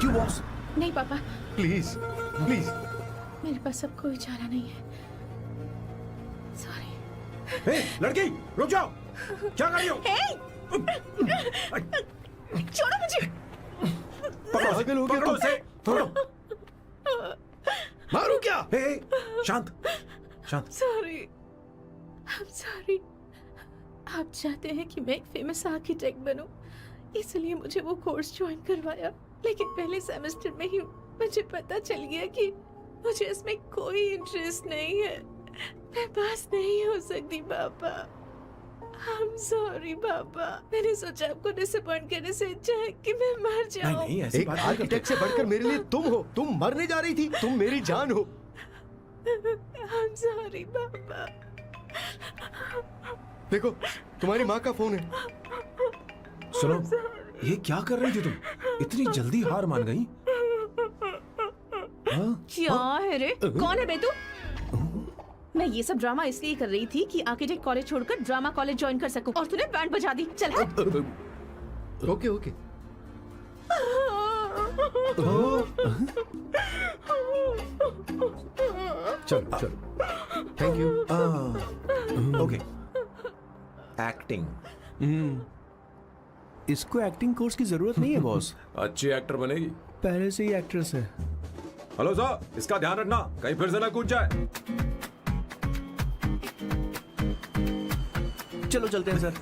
क्यों बॉस? नहीं पापा, प्लीज प्लीज। मेरे पास अब कोई चारा नहीं है। सॉरी। हे, लड़की रुक जाओ। क्या कर रही हो? छोड़ो मुझे। पागल हो गया, पकड़ो उसे, पकड़ो। मारू क्या? हे, शांत शांत। Sorry, I am sorry. आप चाहते हैं कि मैं एक फेमस आर्किटेक्ट बनूं, इसलिए मुझे वो कोर्स ज्वाइन करवाया, लेकिन पहले सेमेस्टर में ही मुझे पता चल गया कि मुझे इसमें कोई इंटरेस्ट नहीं है। मैं पास नहीं हो सकती पापा। आई एम सॉरी पापा। मैंने सोचा आपको डिसअपॉइंट करने से अच्छा है कि मैं मर जाऊं। नहीं, ऐसी एक बात नहीं आर्किटेक्ट से बढ़कर मेरे लिए तुम हो। तुम मरने जा रही थी, तुम मेरी जान हो। आई एम सॉरी पापा। देखो, तुम्हारी माँ का फोन है। सुनो, ये क्या कर रही थी तुम? इतनी जल्दी हार मान गई? हाँ? क्या है रे? कौन है बे तू? मैं ये सब ड्रामा इसलिए कर रही थी कि आर्किटेक्ट कॉलेज छोड़कर ड्रामा कॉलेज ज्वाइन कर सकूं, और तूने बैंड बजा दी। चल हट। Okay okay. चलो चलो, थैंक यू। ओके। एक्टिंग। इसको एक्टिंग कोर्स की जरूरत नहीं है बॉस। अच्छी एक्टर बनेगी। पहले से ही एक्ट्रेस है। हेलो सर, इसका ध्यान रखना कहीं फिर से ना कूद जाए। चलो चलते हैं सर।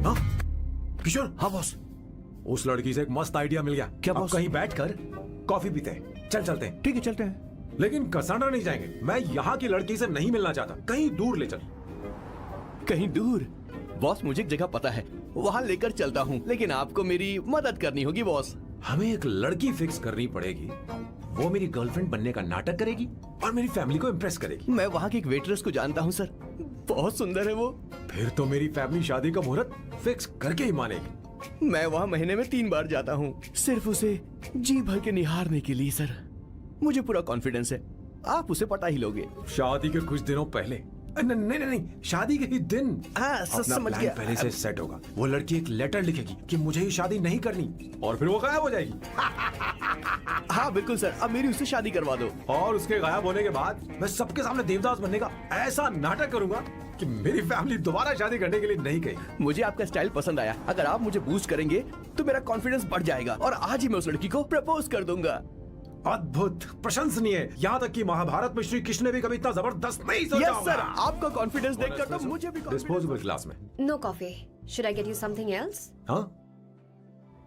हाँ? किशोर, हाँ बॉस। उस लड़की से एक मस्त आइडिया मिल गया। क्या अब बॉस? कहीं बैठकर कॉफी पीते हैं। चल चलते हैं। ठीक है चलते हैं। लेकिन कसांड्रा नहीं जाएंगे। मैं यहाँ की लड़की से नहीं मिलना चाहता। कहीं दूर ले चल। कहीं दूर? बॉस मुझे एक जगह पता है, वहाँ लेकर चलता हूँ, लेकिन आपको मेरी मदद करनी होगी बॉस। हमें एक लड़की फिक्स करनी पड़ेगी। वो मेरी गर्लफ्रेंड बनने का नाटक करेगी और मेरी फैमिली को इम्प्रेस करेगी। मैं वहाँ की एक वेट्रेस को जानता हूँ सर, बहुत सुंदर है वो। फिर तो मेरी फैमिली शादी का मुहूर्त फिक्स करके ही मानेगी। मैं वहाँ महीने में 3 बार जाता हूँ, सिर्फ उसे जी भर के निहारने के लिए सर। मुझे पूरा कॉन्फिडेंस है आप उसे पटा ही लोगे। शादी के कुछ दिनों पहले। नहीं, शादी के ही दिन। हाँ, अपना समझ प्लान गया। पहले से सेट होगा। वो लड़की एक लेटर लिखेगी कि मुझे ही शादी नहीं करनी, और फिर वो गायब हो जाएगी। हाँ बिल्कुल सर, अब मेरी उससे शादी करवा दो। और उसके गायब होने के बाद मैं सबके सामने देवदास बनने का ऐसा नाटक करूंगा कि मेरी फैमिली दोबारा शादी करने के लिए नहीं कहेगी। मुझे आपका स्टाइल पसंद आया। अगर आप मुझे बूस्ट करेंगे तो मेरा कॉन्फिडेंस बढ़ जाएगा और आज ही मैं उस लड़की को प्रपोज कर दूंगा। अद्भुत, प्रशंसनीय। यहाँ तक कि महाभारत में श्री कृष्ण ने भी कभी इतना जबरदस्त नहीं सोचा यस होगा। सर, आपका कॉन्फिडेंस देखकर तो मुझे भी डिस्पोजेबल ग्लास में। No coffee. Should I get you something else? हाँ?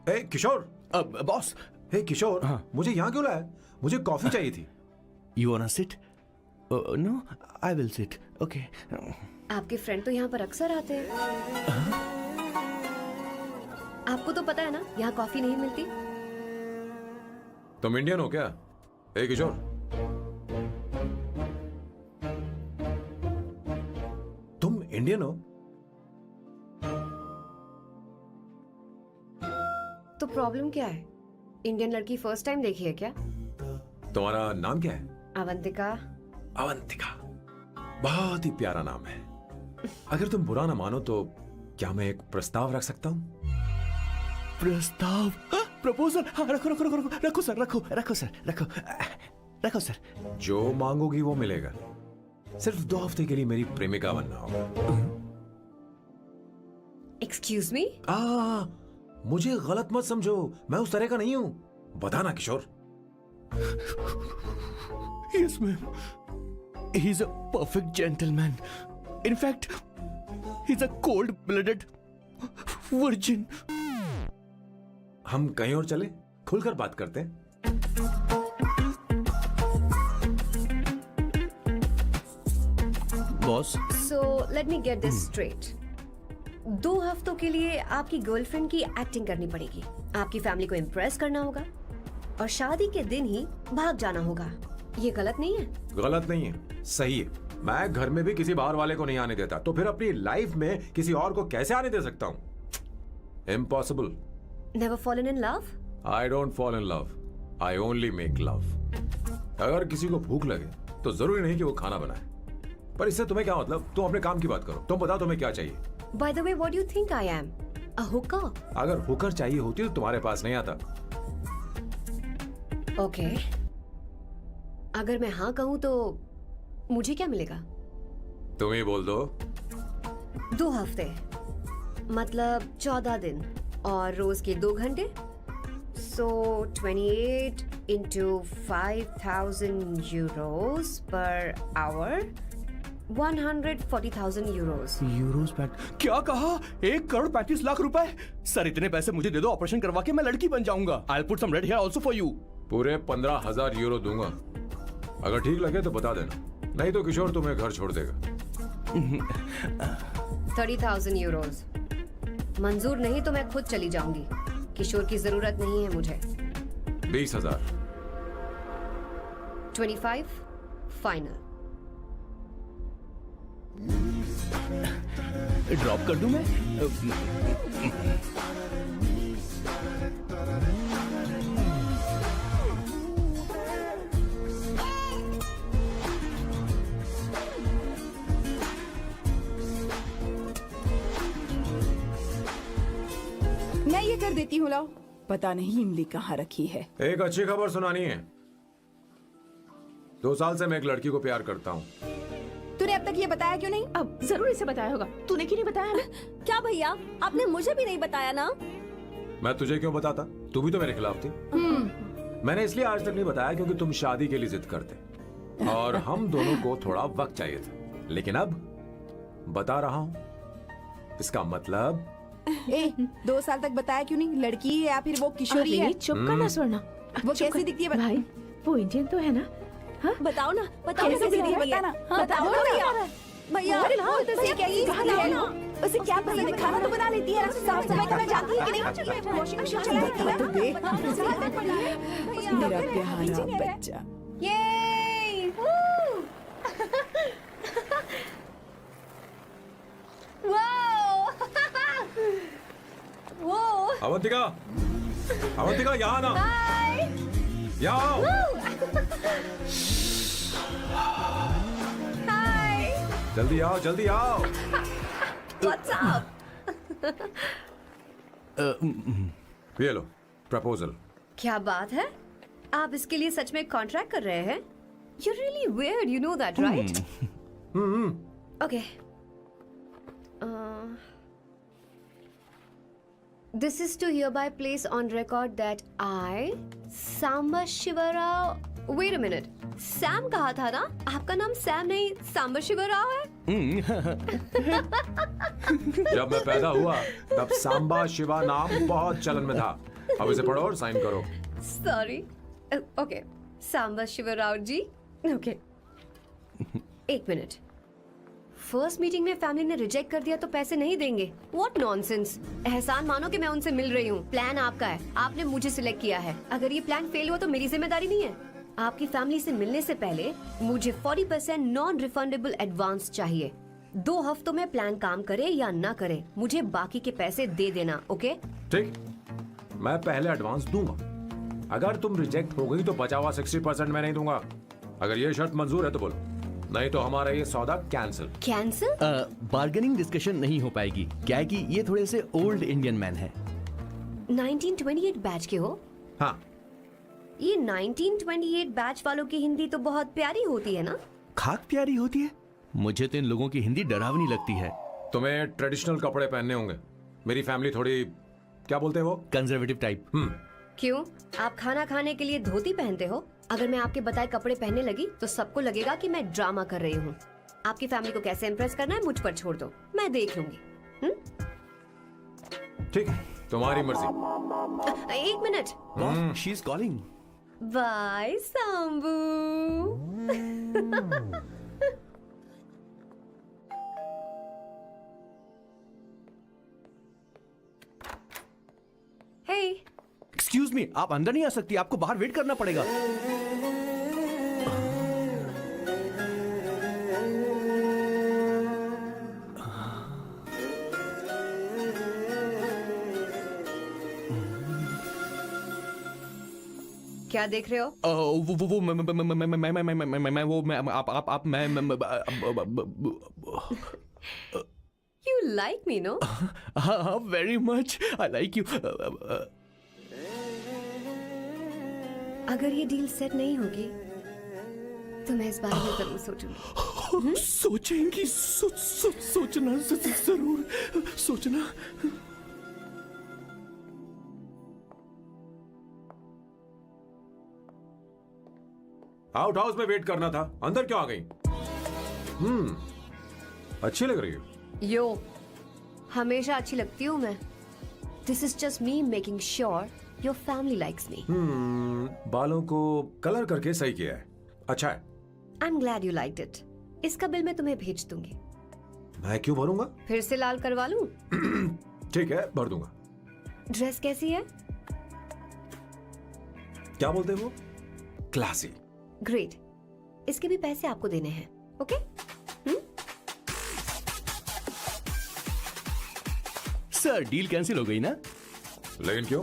ए किशोर। अब बॉस। हे किशोर, हाँ। मुझे यहाँ क्यों लाया? मुझे कॉफी चाहिए थी। You want to sit? No, I will sit. Okay. आपके फ्रेंड तो यहाँ पर अक्सर आते हैं। आपको तो पता है ना, यहाँ कॉफी नहीं मिलती। तुम इंडियन हो क्या? ए किशोर, तुम इंडियन हो? तो प्रॉब्लम क्या है? इंडियन लड़की फर्स्ट टाइम देखी है क्या? तुम्हारा नाम क्या है? अवंतिका। अवंतिका, बहुत ही प्यारा नाम है। अगर तुम बुरा ना मानो तो क्या मैं एक प्रस्ताव रख सकता हूँ? प्रस्ताव? प्रपोजल? हाँ, रखो रखो रखो रखो रखो सर, रखो रखो सर, रखो रखो सर। जो मांगोगी वो मिलेगा। सिर्फ 2 हफ्ते के लिए मेरी प्रेमिका बनना होगा। Excuse me? मुझे गलत मत समझो, मैं उस तरह का नहीं हूं। बताना किशोर। Yes, ma'am. He's a perfect gentleman. In fact, he's a cold-blooded virgin. हम कहीं और चले, खुलकर बात करते हैं। Boss, so let me get this straight. 2 हफ्तों के लिए आपकी गर्लफ्रेंड की एक्टिंग करनी पड़ेगी, आपकी फैमिली को इम्प्रेस करना होगा, और शादी के दिन ही भाग जाना होगा। ये गलत नहीं है? गलत नहीं है, सही है। मैं घर में भी किसी बाहर वाले को नहीं आने देता, तो फिर अपनी लाइफ में किसी और को कैसे आने दे सकता हूँ? Impossible. Never fallen in love? I don't fall in love, I only make love. अगर किसी को भूख लगे तो जरूरी नहीं कि वो खाना बनाए, पर इससे तुम्हें क्या मतलब? तुम अपने काम की बात करो। तुम बताओ तुम्हें क्या चाहिए? By the way, what do you think I am? A hooker? अगर हुकर चाहिए होती तो तुम्हारे पास नहीं आता। Okay. अगर मैं हाँ कहूँ तो मुझे क्या मिलेगा? तुम ही बोल दो। 2 हफ्ते मतलब 14 दिन और रोज के 2 घंटे। So 28 into 5,000 euros per hour, 140,000 euros. Euros pack? क्या कहा? 1,35 लाख रुपए? सर इतने पैसे मुझे दे दो, ऑपरेशन करवा के मैं लड़की बन जाऊंगा। I'll put some red hair also for you. पूरे 15,000 यूरो दूंगा। अगर ठीक लगे तो बता देना, नहीं तो किशोर तुम्हें घर छोड़ देगा। 30,000 euros। मंजूर नहीं तो मैं खुद चली जाऊंगी। किशोर की जरूरत नहीं है मुझे। 20,000। 25 फाइनल। ड्रॉप कर दूं मैं? मैं ये कर देती हूँ, लाओ। पता नहीं इमली कहाँ रखी है। एक अच्छी खबर सुनानी है। 2 साल से मैं एक लड़की को प्यार करता हूँ। तूने अब तक ये बताया क्यों नहीं? अब जरूर इसे बताया होगा। तूने क्यों नहीं बताया हमें? क्या भैया, आपने मुझे भी नहीं बताया ना? मैं तुझे क्यों बताता? तू भी तो मेरे खिलाफ थी। मैंने इसलिए आज तक नहीं बताया क्योंकि तुम शादी के लिए जिद करते और हम दोनों को थोड़ा वक्त चाहिए था। लेकिन अब बता रहा हूँ। इसका मतलब 2 साल तक बताया क्यों नहीं? लड़की है या फिर वो किशोरी है? अरे चुप करना स्वर्णा। वो चुप कैसी कर। दिखती है? भाई वो इंडियन तो है ना? हाँ? बताओ ना, बताओ ना कैसी कैसी दिखती है? भैया? बताना। हाँ, बताओ ना भैया। भैया, अरे वो तो उसे क्या कैसी दिखती है? ना? उसे क्या पसंद है? खाना तो बना लेती है, साफ सफाई करना जानती है कि नहीं? वॉशिंग मशीन चलाती है? बता तो दे। मेरा प्यारा बच्चा। ये वो अवंतिका, अवंतिका यहाँ ना। यहाँ आओ। जल्दी आओ, जल्दी आओ। What's up? ये लो प्रपोजल। क्या बात है? आप इसके लिए सच में कॉन्ट्रैक्ट कर रहे हैं? You're really weird, you know that, right? Okay. This is to hereby place on record that I, Samba Shivarao. Wait a minute. Sam कहा था ना? आपका नाम सैम नहीं सांबा शिवराव है? जब मैं पैदा हुआ तब सांबा शिवा नाम बहुत चलन में था। अब इसे पढ़ो और साइन करो। Sorry. Okay. सांबा शिवराव जी. Okay. 1 मिनट। फर्स्ट मीटिंग में फैमिली ने रिजेक्ट कर दिया तो पैसे नहीं देंगे? What nonsense! एहसान मानो कि मैं उनसे मिल रही हूँ। प्लान आपका है, आपने मुझे सिलेक्ट किया है। अगर ये प्लान फेल हुआ तो मेरी जिम्मेदारी नहीं है। आपकी फैमिली से मिलने से पहले मुझे 40% नॉन रिफंडेबल एडवांस चाहिए। 2 हफ्तों में प्लान काम करे या ना करे, मुझे बाकी के पैसे दे देना। ओके? ठीक, मैं पहले एडवांस दूंगा। अगर तुम रिजेक्ट हो गई तो बचा हुआ 60% मैं नहीं दूंगा। अगर ये शर्त मंजूर है तो बोलो, नहीं तो हमारा ये सौदा कैंसिल। कैंसिल? बार्गेनिंग डिस्कशन नहीं हो पाएगी। क्या है कि ये थोड़े से ओल्ड इंडियन मैन है। 1928 बैच के हो? हाँ। ये 1928 बैच वालों की हिंदी तो बहुत प्यारी होती है ना? खाक प्यारी होती है। मुझे तो इन लोगों की हिंदी डरावनी लगती है। तुम्हें ट्रेडिशनल कपड़े पहनने होंगे। मेरी फैमिली थोड़ी, क्या बोलते हैं वो, कंजर्वेटिव टाइप। क्यों? आप खाना खाने के लिए धोती पहनते हो? अगर मैं आपके बताए कपड़े पहनने लगी तो सबको लगेगा कि मैं ड्रामा कर रही हूँ। आपकी फैमिली को कैसे इम्प्रेस करना है मुझ पर छोड़ दो, मैं देख लूंगी। ठीक, तुम्हारी मर्जी। 1 minute. She is calling. Bye Sambu. Hey, excuse me, आप अंदर नहीं आ सकती, आपको बाहर वेट करना पड़ेगा। क्या देख रहे हो? वो मैं आप मैं यू लाइक मी नो? हाँ, very much I like you. अगर ये डील सेट नहीं होगी तो मैं इस बारे में जरूर सोचूंगी। सोचेंगी, सोचना जरूर सोचना। आउट हाउस में वेट करना था, अंदर क्यों आ गई? अच्छी लग रही हो। यो, हमेशा अच्छी लगती हूँ मैं। This is just me making sure your family likes me. बालों को कलर करके सही किया है, अच्छा है। I am glad you liked it. इसका बिल मैं तुम्हें भेज दूंगी। मैं क्यों भरूंगा? फिर से लाल करवा लूं? ठीक है, भर दूंगा। ड्रेस कैसी है? क्या बोलते हो? क्लासी। ग्रेट, इसके भी पैसे आपको देने हैं, ओके? सर डील कैंसिल हो गई ना? लेकिन क्यों?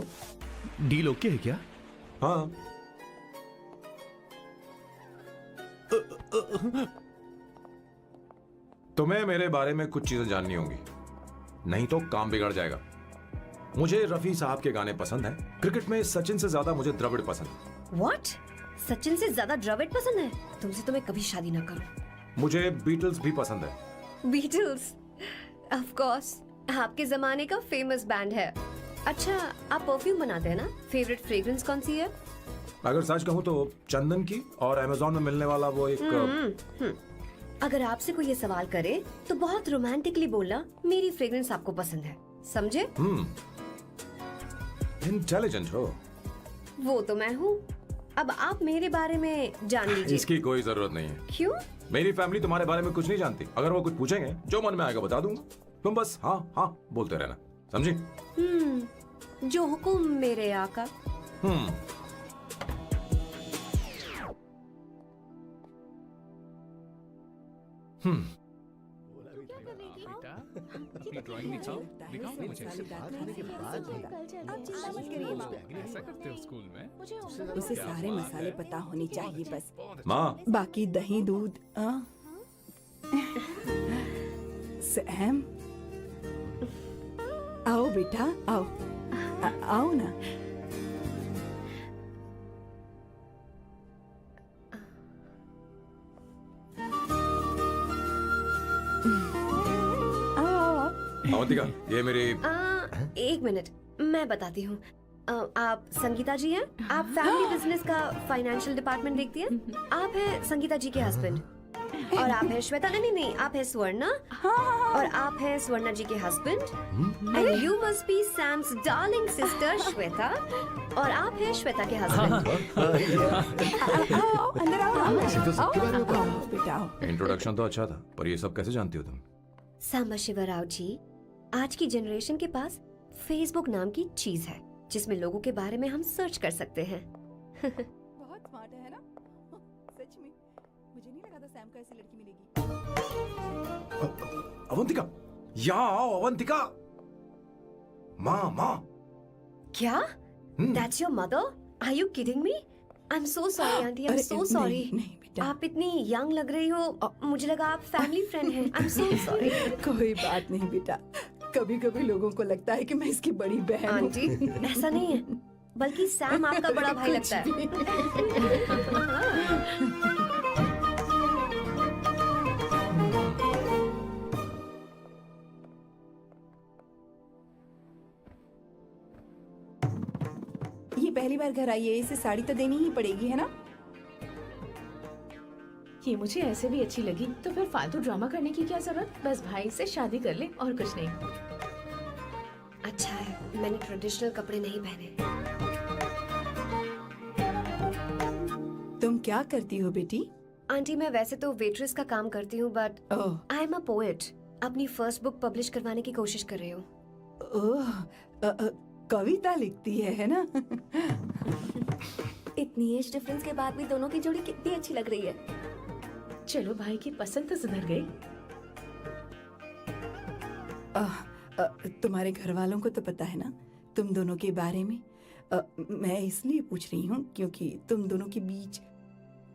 डील ओके है क्या? हाँ। तुम्हें मेरे बारे में कुछ चीजें जाननी होंगी, नहीं तो काम बिगड़ जाएगा। मुझे रफी साहब के गाने पसंद हैं। क्रिकेट में सचिन से ज्यादा मुझे द्रविड़ पसंद है। व्हाट? सचिन से ज्यादा द्रविड़ पसंद है? तुमसे तो मैं कभी शादी ना करूं। मुझे बीटल्स भी पसंद है। बीटल्स? ऑफ कोर्स, आपके जमाने का फेमस बैंड है। अच्छा, आप परफ्यूम बनाते हैं ना? फेवरेट फ्रेग्रेंस कौन सी है? अगर सच कहूं तो चंदन की, और अमेज़न में मिलने वाला वो एक अगर आपसे कोई ये सवाल करे तो बहुत रोमांटिकली बोलना मेरी फ्रेग्रेंस आपको पसंद है, समझे? इंटेलिजेंट हो। वो तो मैं हूँ। अब आप मेरे बारे में जान लीजिए। इसकी कोई जरूरत नहीं है। क्यों? मेरी फैमिली तुम्हारे बारे में कुछ नहीं जानती। अगर वो कुछ पूछेंगे, जो मन में आएगा बता दूंगा। तुम बस हाँ हाँ बोलते रहना, समझी? जो हुकुम मेरे आका। बेटा अपनी ड्राइंग दिखाओ मुझे। ऐसा करते हो स्कूल में? उसे सारे मसाले पता होने चाहिए बस। माँ, बाकी दही दूध सैम, आओ बेटा आओ। आओ ना। अवंतिका, ये मेरी एक मिनट, मैं बताती हूँ। आप संगीता जी हैं? आप फैमिली बिजनेस का फाइनेंशियल डिपार्टमेंट देखती हैं? आप हैं संगीता जी के हस्बैंड। और आप हैं श्वेता, नहीं, आप हैं स्वर्णा। और आप हैं स्वर्णा जी के husband. And you must be Sam's darling sister Shweta. और आप हैं श्वेता के हस्बैंड। आओ अंदर आओ। ऐसे तो सबके बारे में पता है। बेटा आओ। इंट्रोडक्शन तो अच्छा था, पर ये सब कैसे जानती हो तुम? सांबा शिवराव जी, आज की जनरेशन के पास फेसबुक नाम की चीज है जिसमें लोगों के बारे में हम सर्च कर सकते हैं। बहुत स्मार्ट है ना? सच में मुझे नहीं लगा था सैम को ऐसी लड़की मिलेगी। अवंतिका, यहाँ आओ अवंतिका। माँ। क्या? That's your mother? Are you kidding me? I'm so sorry, auntie. I'm so sorry. नहीं बेटा, आप इतनी यंग लग रही हो, मुझे लगा आप फैमिली फ्रेंड हैं। I'm so sorry. कोई बात नहीं बेटा। कभी कभी लोगों को लगता है कि मैं इसकी बड़ी बहन हूँ। आंटी, ऐसा नहीं है, बल्कि सैम आपका बड़ा भाई लगता है। ये पहली बार घर आई है, इसे साड़ी तो देनी ही पड़ेगी, है ना? ये मुझे ऐसे भी अच्छी लगी, तो फिर फालतू ड्रामा करने की क्या जरूरत? बस भाई से शादी कर ले और कुछ नहीं। अच्छा है, मैंने ट्रेडिशनल कपड़े नहीं पहने। तुम क्या करती हो बेटी? आंटी, मैं वैसे तो वेट्रेस का काम करती हूँ, but oh I am a poet. अपनी फर्स्ट बुक पब्लिश करवाने की कोशिश कर रही हूँ। ओह, कविता लिखती है ना? इतनी एज डिफरेंस के बाद भी दोनों की जोड़ी कितनी अच्छी लग रही है। चलो भाई की पसंद तो सुधर गई। तुम्हारे घर वालों को तो पता है ना तुम दोनों के बारे में? मैं इसलिए पूछ रही हूँ क्योंकि तुम दोनों के बीच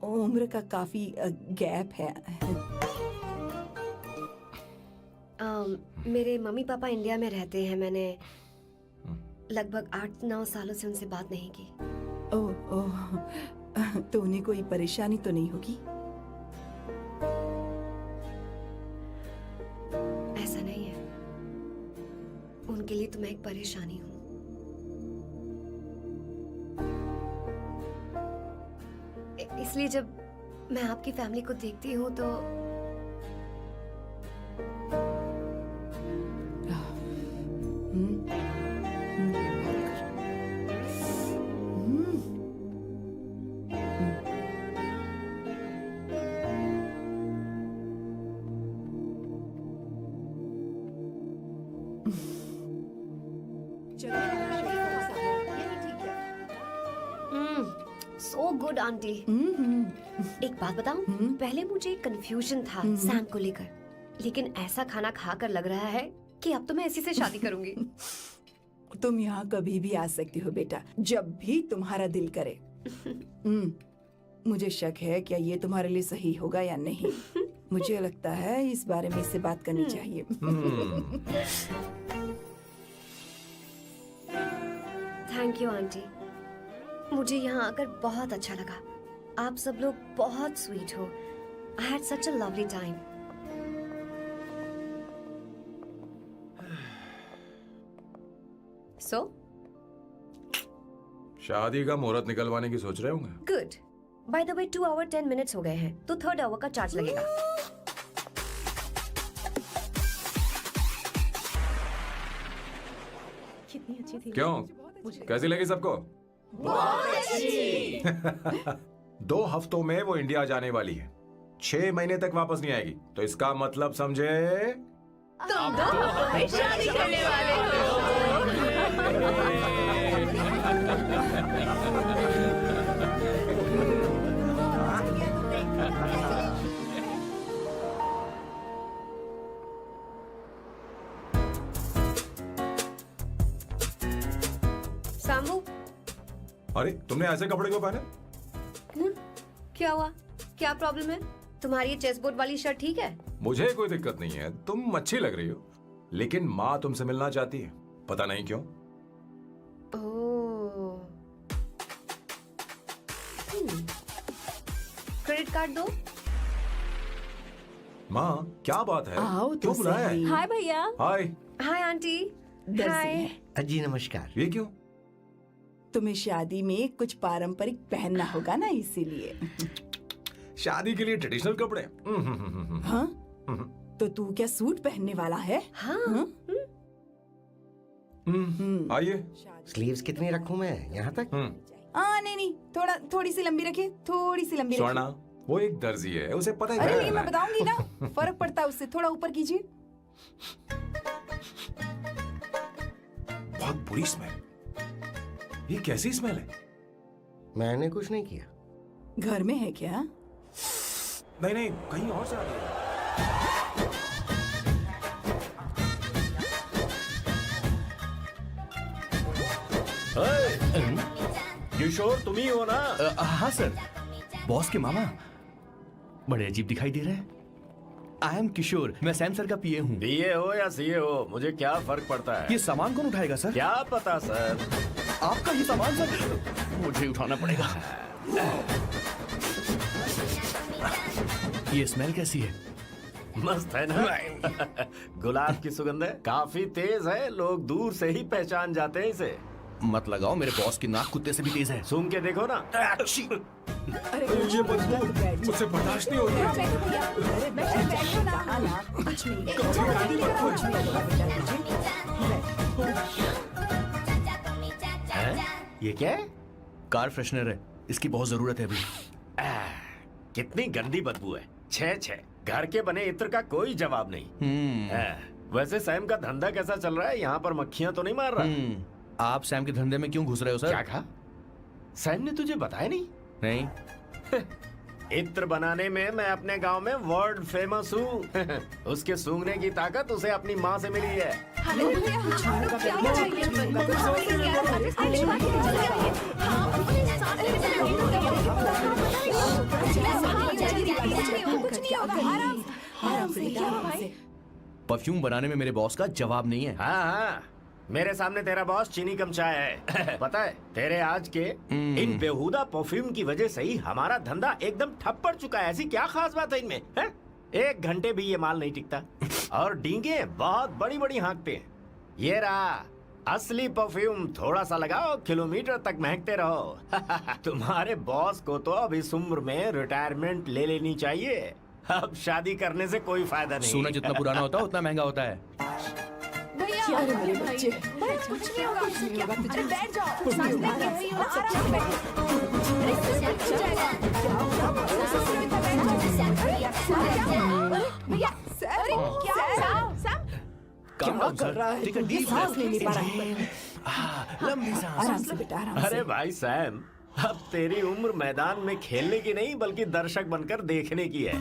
उम्र का काफी गैप है। मेरे मम्मी पापा इंडिया में रहते हैं। मैंने लगभग 8-9 सालों से उनसे बात नहीं की। ओह, तो उन्हें कोई परेशानी तो नहीं होगी? ऐसा नहीं है, उनके लिए तो मैं एक परेशानी हूँ। इसलिए जब मैं आपकी फैमिली को देखती हूँ तो सो गुड आंटी। एक बात बताऊं, पहले मुझे कंफ्यूजन था सैम को लेकर, लेकिन ऐसा खाना खाकर लग रहा है कि अब तो मैं इसी से शादी करूंगी। तुम यहाँ कभी भी आ सकती हो बेटा, जब भी तुम्हारा दिल करे। मुझे शक है क्या ये तुम्हारे लिए सही होगा या नहीं। मुझे लगता है इस बारे में इससे बात करनी चाहिए। थैंक यू आंटी, मुझे यहाँ आकर बहुत अच्छा लगा। आप सब लोग बहुत स्वीट हो। I had such a lovely time. So शादी का मुहूर्त निकलवाने की सोच रहे होंगे। Good. By the way 2 hour 10 minutes हो गए हैं, तो 3rd आवर का चार्ज लगेगा। कितनी अच्छी थी। क्यों, कैसी लगी सबको? बहुत अच्छी। 2 हफ्तों में वो इंडिया जाने वाली है, 6 महीने तक वापस नहीं आएगी। तो इसका मतलब समझे, तुम दोनों शादी करने वाले हो। सामू, अरे तुमने ऐसे कपड़े क्यों पहने? क्या हुआ? क्या प्रॉब्लम है? तुम्हारी ये चेस्ट वाली शर्ट ठीक है? मुझे कोई दिक्कत नहीं है, तुम अच्छी लग रही हो, लेकिन माँ तुमसे मिलना चाहती है, पता नहीं क्यों। ओह। क्रेडिट कार्ड दो। माँ क्या बात है, आओ तो क्यों बुलाया है? सही। हाय भैया। हाय। हाय आंटी। दर्जी हाय। है। जी नमस्कार। ये क्यों? तुम्हें शादी में कुछ पारंपरिक पहनना होगा ना, इसीलिए। शादी के लिए ट्रेडिशनल कपड़े? हाँ, तो तू क्या सूट पहनने वाला है? हाँ। आइए। स्लीव्स कितनी रखूं मैं, यहाँ तक? नहीं, थोड़ी सी लंबी रखिए, थोड़ी सी लंबी स्वर्णा, रखिए। वो एक दर्जी है, उसे पता ही अरे क्या नहीं, करना मैं है। बताऊंगी ना, फर्क पड़ता है उससे। थोड़ा ऊपर कीजिए। बहुत बुरी स्मेल। ये कैसी स्मेल है? मैंने कुछ नहीं किया। घर में है क्या? नहीं नहीं, कहीं और से आ रही है। किशोर तुम ही हो ना? हाँ सर, बॉस के मामा। बड़े अजीब दिखाई दे रहे हैं। आई एम किशोर, मैं सैम सर का पीए हूँ। बीए हो या सीए हो, मुझे क्या फर्क पड़ता है? ये सामान कौन उठाएगा सर? क्या पता सर। आपका ये सामान सर मुझे उठाना पड़ेगा। ये स्मेल कैसी है? मस्त है ना? गुलाब की सुगंध है, काफी तेज है, लोग दूर से ही पहचान जाते हैं इसे। मत लगाओ, मेरे बॉस की नाक कुत्ते से भी तेज है। सूंघ के देखो ना। अरे ये बदबू मुझसे बर्दाश्त नहीं हो रही है। अरे बैठो ना। कुछ नहीं, कुछ नहीं होगा बेटा, ये क्या है? कार फ्रेशनर है, इसकी बहुत जरूरत है अभी। कितनी गंदी बदबू है। छे घर के बने इत्र का कोई जवाब नहीं। वैसे सैम का धंधा कैसा चल रहा है? यहाँ पर मक्खियाँ तो नहीं मार रहा? आप सैम के धंधे में क्यों घुस रहे हो सर? क्या कहा? सैम ने तुझे बताया नहीं? नहीं। इत्र बनाने में मैं अपने गांव में वर्ल्ड फेमस हूँ। उसके सूंघने की ताकत उसे अपनी माँ से मिली है। परफ्यूम बनाने में मेरे बॉस का जवाब नहीं है। हाँ, मेरे सामने तेरा बॉस चीनी कम चाय है। पता है, तेरे आज के इन बेहुदा परफ्यूम की वजह से ही हमारा धंधा एकदम ठप पड़ चुका है। ऐसी क्या खास बात है इनमें? है? 1 घंटे भी ये माल नहीं टिकता और डींगे बहुत बड़ी बड़ी हाँकते हैं। ये रहा असली परफ्यूम, थोड़ा सा लगाओ, किलोमीटर तक महकते रहो। तुम्हारे बॉस को तो अब इस उम्र में रिटायरमेंट ले लेनी चाहिए। अब शादी करने से कोई फायदा नहीं। सोना जितना पुराना होता है उतना महंगा होता है। क्या रे मेरे बच्चे, कुछ नहीं होगा, कुछ नहीं होगा, तुझे बैठ जाओ, कुछ नहीं होगा, आराम से बैठो। भैया, अरे क्या कर रहा है? सांस नहीं ले पा रहा है। लंबी सांस। आराम से बेटा, आराम से। अरे भाई सैम, अब तेरी उम्र मैदान में खेलने की नहीं बल्कि दर्शक बनकर देखने की है।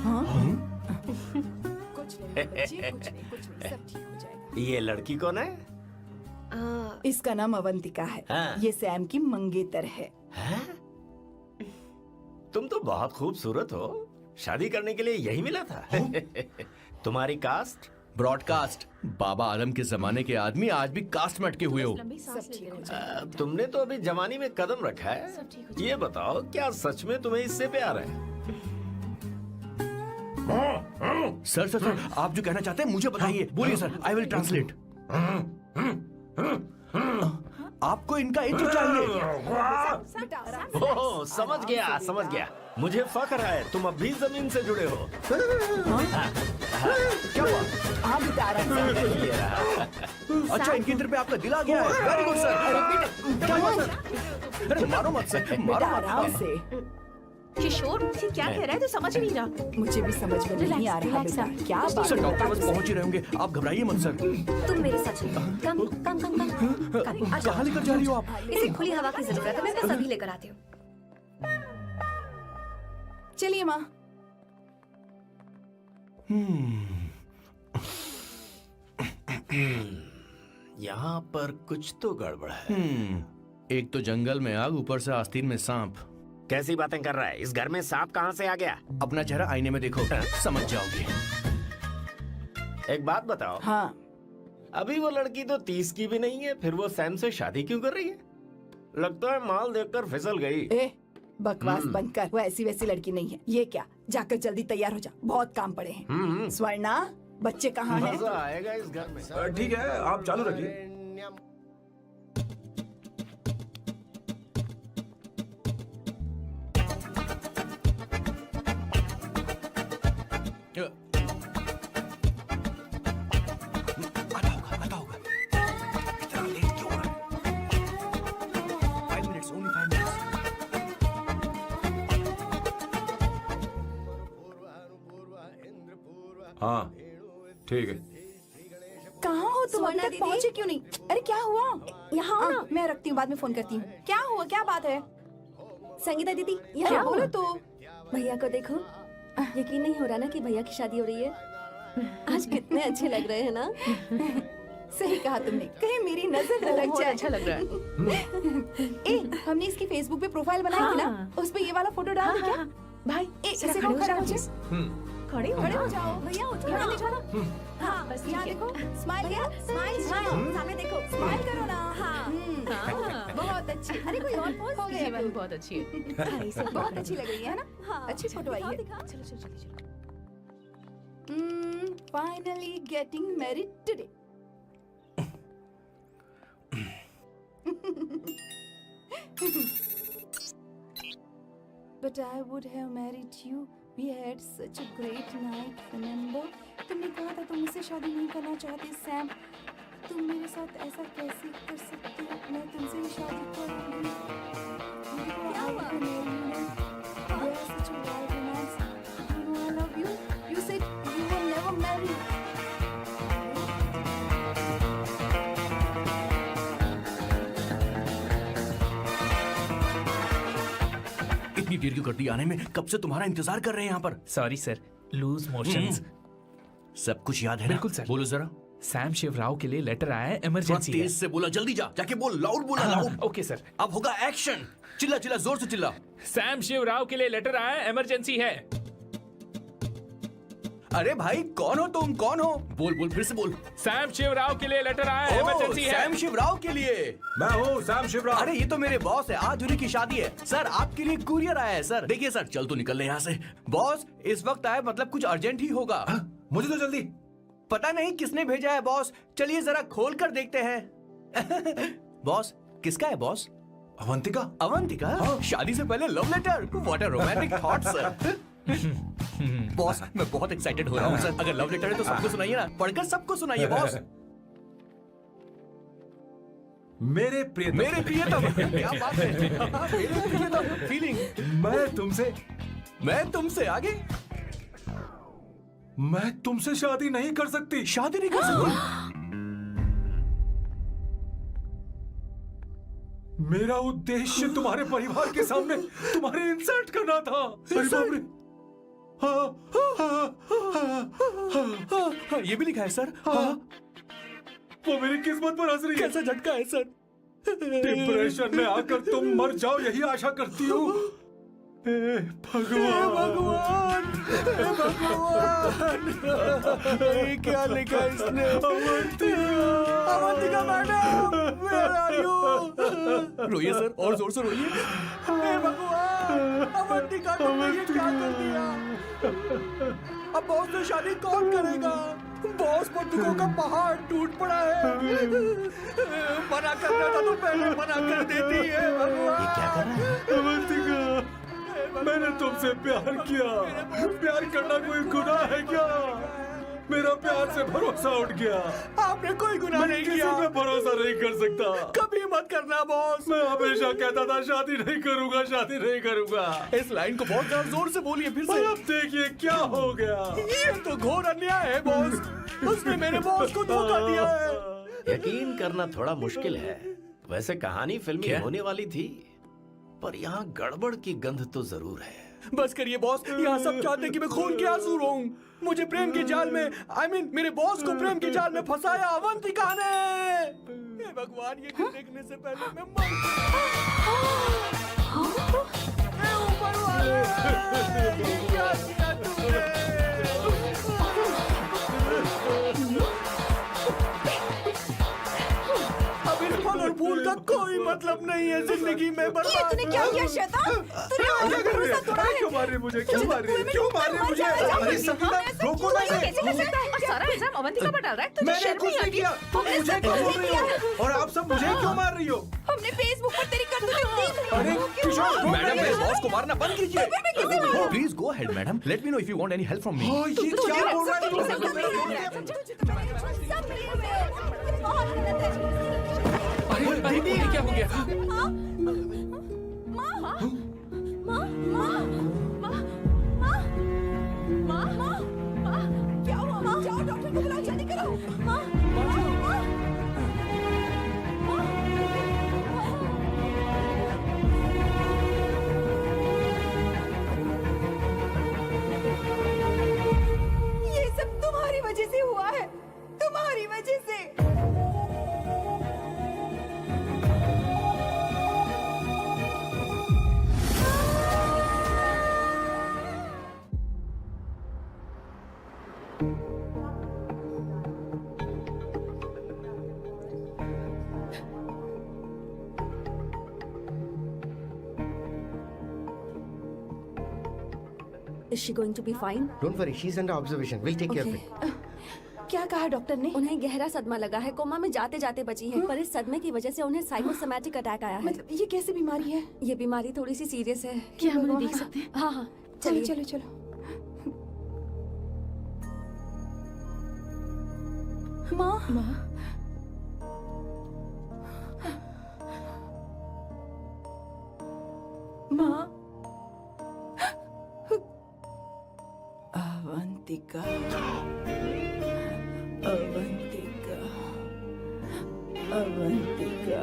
कुछ नहीं बच्चे, कुछ नहीं, सब ठीक हो जाएगा। ये लड़की कौन है? इसका नाम अवंतिका है। हाँ। ये सैम की मंगेतर है। हैं? तुम तो बहुत खूबसूरत हो। शादी करने के लिए यही मिला था। तुम्हारी कास्ट? ब्रॉडकास्ट। बाबा आदम के जमाने के आदमी आज भी कास्ट में अटके हुए हो। लंबी सांस सब ठीक लेते हो रहो। जाएगा। तुमने तो अभी जवानी में कदम रखा है। सब ठीक हो ये बताओ क्या सच में तुम्हें इससे प्यार है? सर सर सर, आप जो कहना चाहते हैं मुझे बताइए। बोलिए सर, आई विल ट्रांसलेट। आपको इनका इंट्रो चाहिए। बेटा, आराम से। ओह, समझ गया समझ गया। मुझे फख्र है तुम अब भी जमीन से जुड़े हो। क्या हुआ? हाँ बेटा, आराम से। ये रहा। अच्छा, इनके इंद्र पे आपका दिल आ गया है। Very good sir. क्या हुआ सर? अरे मारो मत सर, बेटा, मारो मत। आराम से। किशोर, ये क्या कह रहा है? तो समझ ही नहीं रहा। मुझे भी समझ में नहीं आ रहा रिलैक्स, बेटा। क्या बात सर है? डॉक्टर बस पहुंच ही रहे होंगे, आप घबराइए मत सर। तुम मेरे साथ चलो। कम कम कम कम कम। आ जाओ। कहाँ लेकर जा रही हो आप? इसे खुली हवा की जरूरत है, मैं बस अभी लेकर आती हूँ। चलिए माँ। यहाँ पर कुछ तो गड़बड़ है। एक तो जंगल में आग, ऊपर से आस्तीन में सांप। कैसी बातें कर रहा है? इस घर में सांप कहाँ से आ गया? अपना चेहरा आईने में देखो, समझ जाओगे। एक बात बताओ, हाँ, अभी वो लड़की तो 30 की भी नहीं है, फिर वो सैम से शादी क्यों कर रही है? लगता है माल देखकर फिसल गई। ए बकवास बंद कर। वो ऐसी वैसी लड़की नहीं है। ये क्या, जाकर जल्दी तैयार हो जा, बहुत काम पड़े हैं। स्वर्णा, बच्चे कहाँ हैं? मजा आएगा इस घर में। ठीक है, आप चालू रखिए। आता होगा। इतना लेट क्यों हो रहा है? 5 minutes, only 5 minutes. हाँ, ठीक है। कहाँ हो तुम? अभी स्वर्णा तक दीदी। पहुँचे क्यों नहीं? अरे क्या हुआ? यहाँ आओ ना। मैं रखती हूँ, बाद में फोन करती हूँ। क्या हुआ, क्या बात है? संगीता दीदी, क्या यहाँ बोलो तो? भैया को देखो। यकीन नहीं हो रहा ना कि भैया की शादी हो रही है। आज कितने अच्छे लग रहे हैं ना। सही कहा तुमने, कहीं मेरी नजर न लग बहुत जाए। अच्छा लग रहा है। ए, हमने इसकी फेसबुक पे प्रोफाइल बनाई थी ना, हाँ। उस पे ये वाला फोटो डाल दे क्या? भाई, ए, जरा इसे खड़े हो खड़ा जाओ हो please। खड़े हो खड़े हो जाओ। जाओ। भैया उठो, यहाँ देखो ना। हाँ, बस यहाँ देखो। स्माइल भैया, स्माइल सामने देखो। स्माइल करो ना। हाँ। बहुत अच्छी। अरे कोई और पोज हो गई, ये दीजिए। वाली बहुत अच्छी है। बहुत अच्छी लग रही है ना? हाँ, अच्छी फोटो आई है। दिखाओ। चलो चलो जल्दी चलो। Finally getting married today. But I would have married you. We had such a great night, remember? तुमने कहा था तुम मुझसे शादी नहीं करना चाहते, सैम। तुम मेरे साथ ऐसा कैसे कर सकते हो? मैं तुमसे ही शादी करूंगी। क्या हुआ? We are such a wild romance. You know I love you. You said you will never marry. इतनी देर क्यों कर दी आने में? कब से तुम्हारा इंतजार कर रहे हैं यहाँ पर। Sorry sir, loose motions. सब कुछ याद है ना? बिल्कुल सर। बोलो जरा। सैम शिवराव के लिए लेटर आया है, थोड़ा इमरजेंसी है। तेज से बोला, जल्दी जा, जाके बोल, लाउड बोला, लाउड। Okay sir. अब होगा एक्शन। चिल्ला चिल्ला, जोर से चिल्ला। सैम शिवराव के लिए लेटर आया है, इमरजेंसी है। अरे भाई, कौन हो तुम? कौन हो? बोल बोल, फिर से बोल। सैम शिवराव के लिए लेटर आया है, ओह, इमरजेंसी है। सैम शिवराव के लिए। मैं हूँ सैम शिवराव। अरे ये तो मेरे बॉस है, आज उन्हीं की शादी है। सर आपके लिए कुरियर आया है सर। देखिए सर, चल तो निकल ले यहाँ से। बॉस इस वक्त आए, मतलब कुछ अर्जेंट ही होगा। मुझे तो जल्दी। पता नहीं किसने भेजा है बॉस, चलिए जरा खोल कर देखते हैं। बॉस, किसका है बॉस? अवंतिका। अवंतिका? शादी से पहले love letter? What a romantic thought sir. Boss, मैं बहुत एक्साइटेड हो रहा हूँ सर। अगर लव लेटर है तो सबको सुनाइए ना, पढ़कर सबको सुनाइए बॉस। मेरे प्रियतम। मेरे प्रियतम, क्या बात है। मेरे प्रियतम, फीलिंग। मैं तुमसे आगे मैं तुमसे शादी नहीं कर सकती। शादी नहीं कर सकती? मेरा उद्देश्य तुम्हारे परिवार के सामने तुम्हारे इंसल्ट करना था। अरे बाप रे। हाँ, ये भी लिखा है सर। हाँ, वो मेरी किस्मत पर हंस रही है। कैसा झटका है सर। डिप्रेशन में आकर तुम मर जाओ यही आशा करती हो। हे भगवान, हे भगवान, ये क्या लिखा है इसने। Avantika madam, where are you? रोइए सर, और जोर से रोइए। हे भगवान, अवंतिका तुमने ये क्या कर दिया? अब बॉस से शादी कौन करेगा? बॉस बंदूकों का पहाड़ टूट पड़ा है। मना करना था तो पहले मना कर देती है। भगवान, ये क्या कर रहा है? अवंतिका, मैंने तुमसे प्यार किया। प्यार करना कोई गुनाह है क्या? मेरा प्यार से भरोसा उठ गया। आपने कोई गुनाह नहीं किसी किया। पे भरोसा नहीं कर सकता। कभी मत करना बॉस। मैं हमेशा कहता था शादी नहीं करूंगा, शादी नहीं करूंगा। इस लाइन को बहुत ज्यादा जोर से बोलिए फिर और से। अब देखिए क्या हो गया। ये तो घोर अन्याय है बॉस। उसने मेरे बॉस को धोखा दिया है। यकीन करना थोड़ा मुश्किल है। वैसे कहानी फिल्मी होने वाली थी, पर यहाँ गड़बड़ की गंध तो जरूर है। बस करिए बॉस, यहाँ सब चाहते हैं कि मैं खून के आंसू रोऊं। मुझे प्रेम के जाल में, मेरे बॉस को प्रेम के जाल में फंसाया अवंतिका ने। हे भगवान, ये देखने से पहले मैं मर। हे ऊपर वाले, ये क्या किया तुमने? अब इस फल और फूल का कोई मतलब नहीं है जिंदगी में। ये तूने क्या किया शैतान? तूने हमारा भरोसा तोड़ा है। क्यों मार रही मुझे? क्यों मार रही? क्यों मार रही मुझे? अरे संगीता, रोको ना इसे। कैसे कर सकता है? और सारा इल्जाम अवंतिका पर डाल रहा है। तुझे मैंने शर्म कुछ नहीं नहीं आती? किया। तुम हमने मुझे सब क्यों कुछ बोल रही किया। हो? और आप सब मुझे क्यों मार रही हो? हमने फेसबुक पर तेरी करतूतें देख ली। अरे किशोर, मैडम, मेरे बॉस को मारना बंद कीजिए। कैसे मारूं? Please go ahead madam, let me know if you want any help from me. ये क्या बोल रहा है तू? सब मिले हुए हैं। बहुत गलत है। अरे ये क्या हो गया? माँ, माँ, माँ, माँ, माँ, माँ, माँ, माँ, माँ, क्या हुआ? माँ, जाओ डॉक्टर को बुलाओ, जल्दी करो। माँ, माँ, माँ, ये सब तुम्हारी वजह से हुआ है, तुम्हारी वजह से। Is she going to be fine? Don't worry, she's under observation. We'll take care of it. क्या कहा डॉक्टर ने? उन्हें गहरा सदमा लगा है, कोमा में जाते जाते बची है, पर इस सदमे की वजह से उन्हें साइकोसोमैटिक अटैक आया है। मतलब ये कैसी बीमारी है? ये बीमारी थोड़ी सी सीरियस है। क्या हम उन्हें देख सकते हैं? हाँ हाँ, चलिए चलो चलो। माँ, माँ, माँ, अवंतिका, अवंतिका, अवंतिका,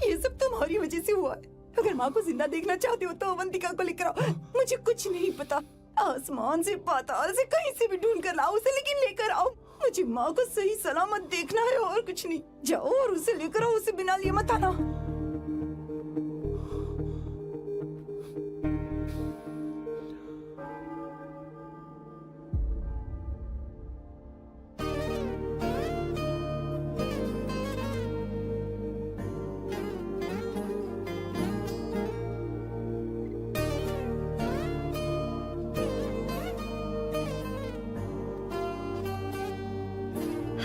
ये सब तुम्हारी वजह से हुआ है। अगर माँ को जिंदा देखना चाहते हो तो अवंतिका को लेकर आओ। मुझे कुछ नहीं पता, आसमान से पाताल से कहीं से भी ढूंढ कर लाओ उसे, लेकिन लेकर आओ। मुझे माँ को सही सलामत देखना है और कुछ नहीं। जाओ और उसे लेकर आओ, उसे बिना लिए मत आना।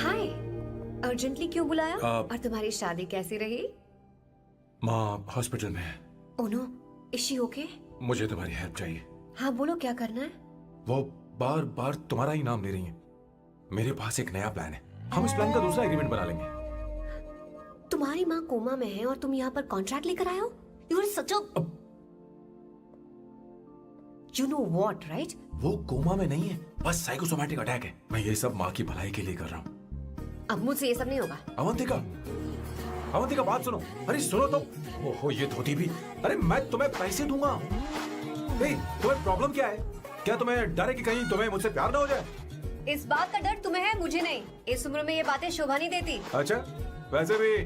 हाय, अर्जेंटली क्यों बुलाया? आप- और तुम्हारी शादी कैसी रही? माँ हॉस्पिटल में है। Oh no, is she okay? मुझे तुम्हारी हेल्प चाहिए। हाँ बोलो, क्या करना है? वो बार बार तुम्हारा ही नाम ले रही हैं। मेरे पास एक नया प्लान है, हम इस प्लान का दूसरा एग्रीमेंट बना लेंगे। तुम्हारी माँ कोमा में है और तुम यहाँ पर कॉन्ट्रैक्ट लेकर आए हो? You are such a you know what, right? वो कोमा में नहीं है, बस साइकोसोमैटिक अटैक है। मैं ये सब माँ की भलाई के लिए कर रहा हूँ। अब मुझसे ये सब नहीं होगा। अवंतिका, अवंतिका बात सुनो। अरे सुनो तो। ओहो ये धोती भी। अरे मैं तुम्हें पैसे दूंगा। तुम्हें प्रॉब्लम क्या है? क्या तुम्हें डर है कि कहीं तुम्हें मुझसे प्यार ना हो जाए? इस बात का डर तुम्हें है, मुझे नहीं। इस उम्र में ये बातें शोभा नहीं देती। अच्छा, वैसे भी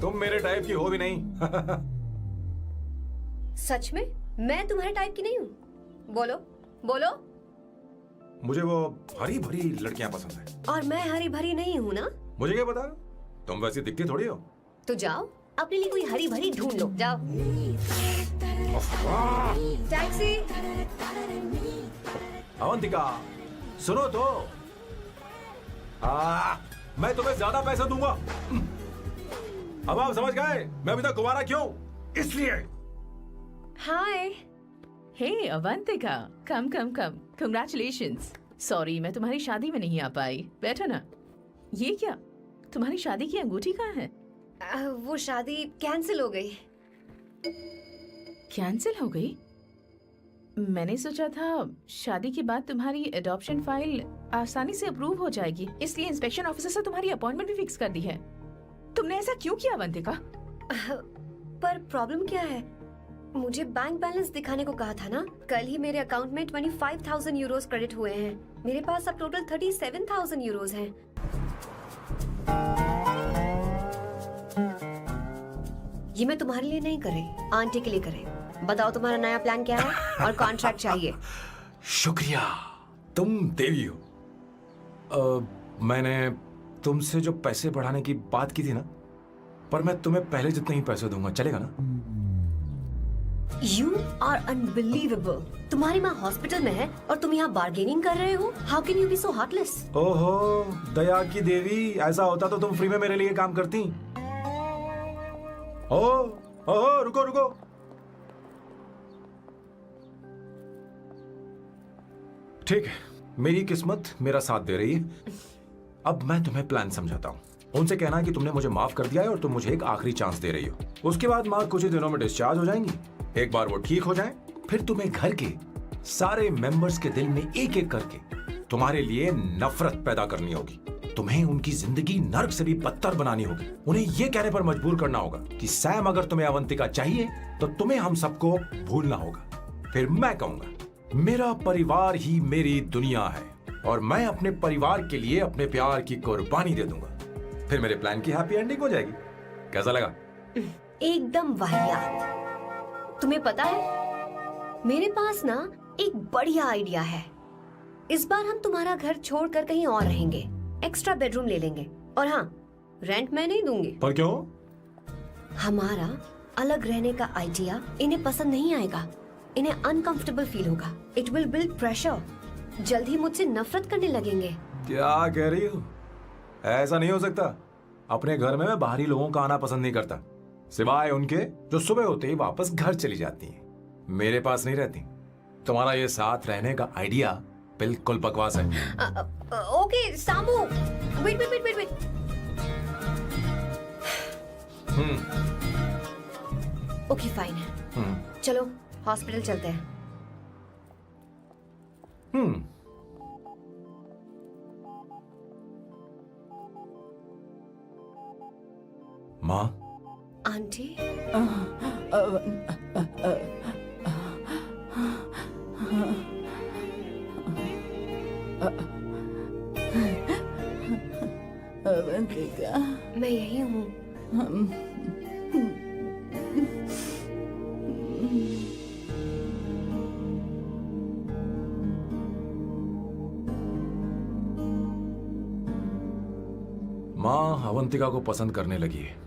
तुम मेरे टाइप की हो भी नहीं। सच में मैं तुम्हारे टाइप की नहीं हूँ? बोलो बोलो। मुझे वो हरी भरी लड़कियां पसंद है। और मैं हरी भरी नहीं हूँ ना? मुझे क्या पता, तुम वैसी दिखती थोड़ी हो। तो जाओ अपने लिए कोई हरी भरी ढूंढ लो, जाओ। टैक्सी। अवंतिका सुनो तो। मैं तुम्हें ज्यादा पैसा दूंगा। अब आप समझ गए मैं अभी तक कुंवारा क्यों? इसलिए। हाय। हे अवंतिका, कम कम कम, कंग्रेचुलेशंस। सॉरी मैं तुम्हारी शादी में नहीं आ पाई। बैठो ना। ये क्या, तुम्हारी शादी की अंगूठी कहाँ है? वो शादी कैंसिल हो गई। कैंसिल हो गई? मैंने सोचा था शादी के बाद तुम्हारी एडॉप्शन फाइल आसानी से अप्रूव हो जाएगी, इसलिए इंस्पेक्शन ऑफिसर से तुम्हारी अपॉइंटमेंट भी फिक्स कर दी है। तुमने ऐसा क्यों किया अवंतिका? पर प्रॉब्लम क्या है? मुझे बैंक बैलेंस दिखाने को कहा था ना। कल ही मेरे अकाउंट में 25,000 यूरोस क्रेडिट हुए हैं। मेरे पास अब टोटल 37,000 यूरोस हैं। ये मैं तुम्हारे लिए नहीं कर रही, आंटी के लिए कर रही। बताओ तुम्हारा नया प्लान क्या है और कॉन्ट्रैक्ट चाहिए। शुक्रिया, तुम देवी हो। मैंने तुमसे जो पैसे बढ़ाने की बात की थी ना, पर मैं तुम्हें पहले जितने ही पैसे दूंगा, चलेगा ना? You are unbelievable. तुम्हारी माँ हॉस्पिटल में है और तुम यहाँ बार्गेनिंग कर रहे हो? How can you be so heartless? ओहो दया की देवी, ऐसा होता तो तुम फ्री में मेरे लिए काम करती। ओहो रुको रुको। ठीक है, मेरी किस्मत मेरा साथ दे रही है। अब मैं तुम्हें प्लान समझाता हूँ। उनसे कहना कि तुमने मुझे माफ कर दिया है और तुम मुझे एक आखिरी चांस दे रही हो। उसके बाद माँ कुछ ही दिनों में डिस्चार्ज हो जाएंगी। एक बार वो ठीक हो जाए, फिर तुम्हें घर के सारे मेंबर्स के दिल में एक एक करके तुम्हारे लिए नफरत पैदा करनी होगी। तुम्हें उनकी जिंदगी नर्क से भी बदतर बनानी होगी। उन्हें यह कहने पर मजबूर करना होगा कि सैम अगर तुम्हें अवंतिका चाहिए तो तुम्हें हम सबको भूलना होगा। फिर मैं कहूंगा मेरा परिवार ही मेरी दुनिया है और मैं अपने परिवार के लिए अपने प्यार की कुर्बानी दे दूंगा। फिर मेरे प्लान की हैप्पी एंडिंग हो जाएगी। कैसा लगा? एकदम वाहियात। तुम्हें पता है मेरे पास ना एक बढ़िया आइडिया है। इस बार हम तुम्हारा घर छोड़कर कहीं और रहेंगे, एक्स्ट्रा बेडरूम ले लेंगे। और हाँ, रेंट मैं नहीं दूंगी। पर क्यों? हमारा अलग रहने का आइडिया इन्हें पसंद नहीं आएगा। इन्हें अनकंफर्टेबल फील होगा। It will build pressure. जल्द ही मुझसे नफरत करने लगेंगे। क्या कह रही हो? ऐसा नहीं हो सकता। अपने घर में मैं बाहरी लोगों का आना पसंद नहीं करता, सिवाय उनके जो सुबह होते ही वापस घर चली जाती हैं, मेरे पास नहीं रहती। तुम्हारा ये साथ रहने का आइडिया बिल्कुल बकवास है। Okay Samu, wait wait wait wait wait. Okay fine है। चलो हॉस्पिटल चलते हैं। माँ, आंटी, अवंतिका, मैं यही हूँ। माँ अवंतिका को पसंद करने लगी है।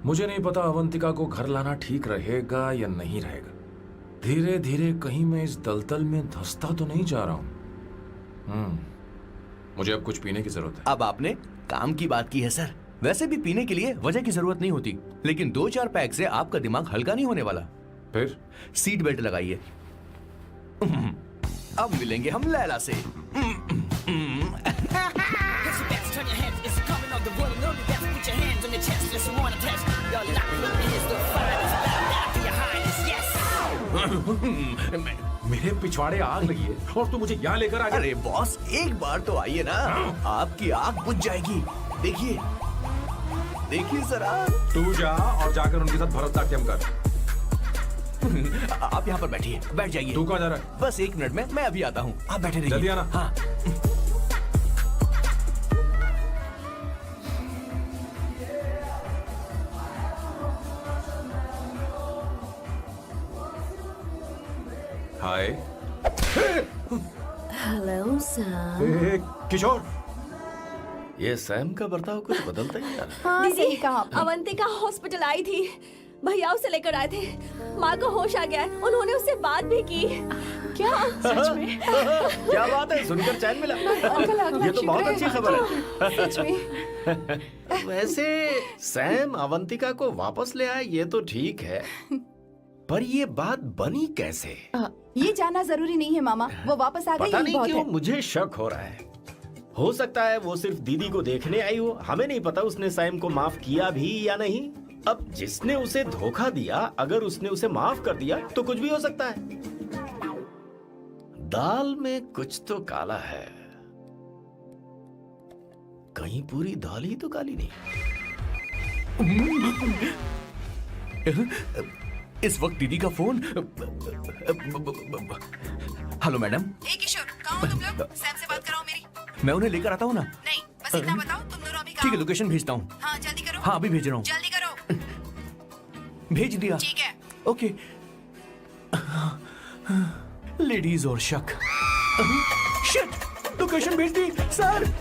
मुझे नहीं पता अवंतिका को घर लाना ठीक रहेगा या नहीं रहेगा। धीरे धीरे कहीं मैं इस दलदल में धंसता तो नहीं जा रहा हूं। मुझे अब कुछ पीने की जरूरत है। अब आपने काम की बात की है सर। वैसे भी पीने के लिए वजह की जरूरत नहीं होती, लेकिन 2-4 पैक से आपका दिमाग हल्का नहीं होने वाला। फिर सीट बेल्ट लगाइए। अब मिलेंगे हम लैला से। मेरे पिछवाड़े आग लगी है और तू मुझे यहाँ लेकर आ गया। अरे बॉस, एक बार तो आइए ना, आपकी आग बुझ जाएगी। देखिए देखिए जरा। तू जा और जाकर उनके साथ भरतनाट्यम कर। आप यहाँ पर बैठिए, बैठ जाइए। तू कहाँ जा रहा है? बस 1 मिनट में मैं अभी आता हूँ, आप बैठे रहिए। जल्दी आना। हाँ। हाय। Hello sir. ए, किशोर। ये सैम का बर्ताव कुछ बदलता ही यार। हाँ सही कहा आपने। अवंतिका हॉस्पिटल आई थी, भैया उसे लेकर आए थे। माँ को होश आ गया है, उन्होंने उससे बात भी की। क्या सच में? क्या बात है, सुनकर चैन मिला। ये तो बहुत अच्छी खबर है। सच में। वैसे सैम अवंतिका को वापस ले आए ये तो ठीक है, पर ये बात बनी कैसे? ये जानना जरूरी नहीं है मामा, वो वापस आ गई पता यही नहीं बहुत क्यों है। मुझे शक हो रहा है। हो सकता है वो सिर्फ दीदी को देखने आई हो, हमें नहीं पता उसने सैम को माफ किया भी या नहीं। अब जिसने उसे धोखा दिया, अगर उसने उसे माफ कर दिया तो कुछ भी हो सकता है। दाल में कुछ तो काला है, कहीं पूरी दाल ही तो काली नहीं। इस वक्त दीदी का फोन। Hello madam. ए किशोर, कहाँ हो तुम लोग? सैम से बात कराओ मेरी। मैं उन्हें लेकर आता हूँ ना। नहीं, बस इतना बताओ तुम दोनों अभी ठीक कहाँ है, लोकेशन भेजता हूँ। हो? हाँ जल्दी करो। हाँ अभी भेज रहा हूँ। जल्दी करो। भेज दिया। ठीक है। ओके। लेडीज और शक। शिट, लोकेशन भेज दी सर।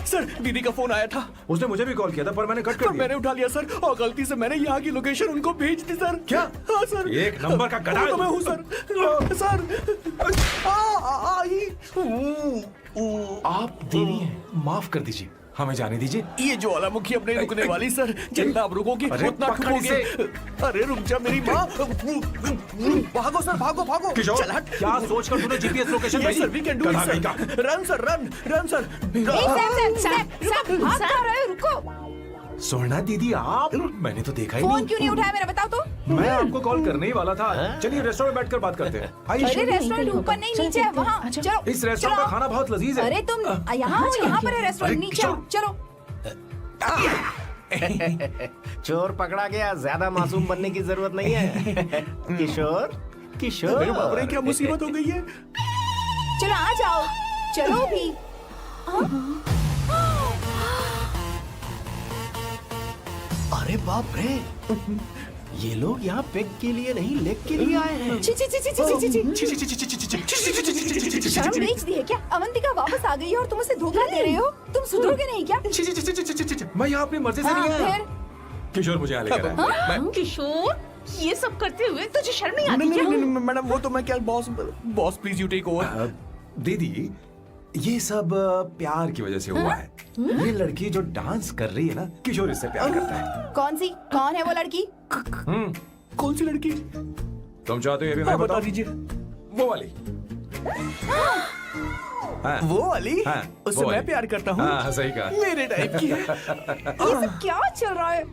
सर दीदी का फोन आया था। उसने मुझे भी कॉल किया था पर मैंने कट कर तो दिया। मैंने उठा लिया सर, और गलती से मैंने यहाँ की लोकेशन उनको भेज दी सर। क्या? हाँ सर। एक नंबर का गधा है तो मैं हूँ सर। सर आप देवी हैं, माफ कर दीजिए, हमें जाने दीजिए। ये ज्वालामुखी अपने रुकने वाली सर, जितना आप रुकोगे अरे उतना पकड़ ठुकोगे। अरे रुक जा मेरी माँ। भागो सर, भागो भागो। किशोर, चल हट। क्या सोचकर तूने जीपीएस लोकेशन Yes भेजी? sir, we can do it, गधा sir. कहीं का। Run sir, run, run sir. Sam, भाग कहाँ रहे हो? रुको। सोना दीदी आप, मैंने तो देखा ही फोन नहीं। क्यों नहीं उठाया मेरा, बताओ तो। मैं आपको कॉल करने ही वाला था। चलिए रेस्टोरेंट में बैठकर बात करते हैं। अरे आइए। रेस्टोरेंट ऊपर नहीं, नीचे है, वहाँ। चलो। इस रेस्टोरेंट का खाना बहुत लजीज है। अरे तुम यहाँ हो, यहाँ पर है रेस्टोरेंट, अरे नीचे आओ, चलो। चोर पकड़ा गया, ज्यादा मासूम बनने की जरूरत नहीं है। किशोर, किशोर। अरे बाप रे, क्या मुसीबत हो गई है। चलो आ जाओ, चलो भी। अरे बाप रे, ये लोग यहाँ पेग के लिए नहीं लेग के लिए आए हैं। ची ची ची ची ची ची। शर्म बेच दी है क्या? अवंतिका वापस आ गई है और तुम उसे धोखा दे रहे हो? तुम सुधरोगे नहीं क्या? मैं यहाँ अपनी मर्जी से नहीं आया। फिर किशोर मुझे यहाँ लेकर आया। किशोर, ये सब करते हुए तुझे शर्म नहीं आती नहीं क्या? नहीं नहीं मैडम, वो तो मैं क्या, boss please you take over. दीदी, ये सब प्यार की वजह से हुआ है। ये लड़की जो डांस कर रही है ना, किशोर इससे प्यार करता है। कौन सी? कौन है वो लड़की? कौन सी लड़की? तुम चाहते हो ये भी मैं बता बताऊं? दीजिए। वो वाली। हाँ, वो वाली? हाँ, उससे वो मैं वाली। प्यार करता हूँ। हाँ, सही कहा। मेरे टाइप की है। ये सब क्या चल रहा है?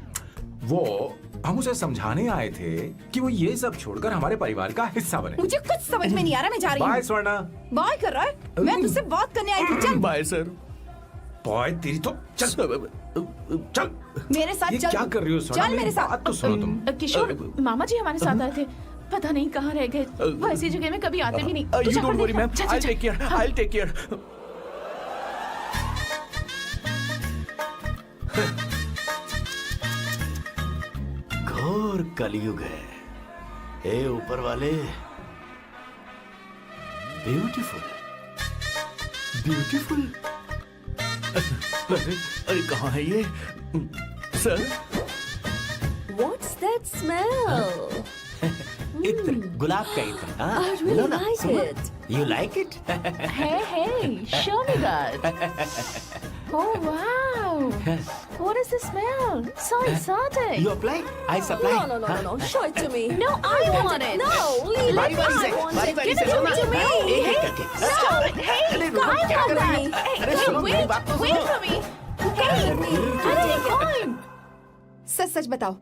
वो हम उसे समझाने आए थे कि वो ये सब छोड़कर हमारे परिवार का हिस्सा बने। मुझे कुछ समझ में नहीं आ रहा, मैं जा रही बाय हूँ। स्वर्णा। बाय कर रहा है? मैं तुझसे बात करने आई थी, चल। Bye sir. बॉय तेरी तो चल चल। मेरे साथ ये चल। क्या कर रही हो स्वर्णा? चल मेरे साथ। बात तो सुनो तुम। किशोर, मामा जी हमारे साथ आए थे, पता नहीं कहाँ रह गए। वो ऐसी जगह में कभी आते भी नहीं। तू यू जा कर डोंट वरी देख। मैम, जा, जा, आई जा। Take care, I take care. घोर कलयुग है। हे ऊपर वाले, ब्यूटीफुल, ब्यूटीफुल। अरे कहाँ है ये सर? What's that smell? इत्र, गुलाब का इत्र। हाँ, I really लो ना, like सुनो। it. You like it? Hey, show me that. Oh wow! What is the smell? So exotic. You apply, I supply. No. Show it to me. No, I want it. No, leave it. बारी बारी से, I want बारी it. बारी Give से, it सुनो to ना। me. एक एक करके। Stop it. Hey, अरे रुको, I क्या want कर रही that. है? Hey, अरे सुनो, मेरी wait, बात तो wait सुनो। for me. सच सच बताओ,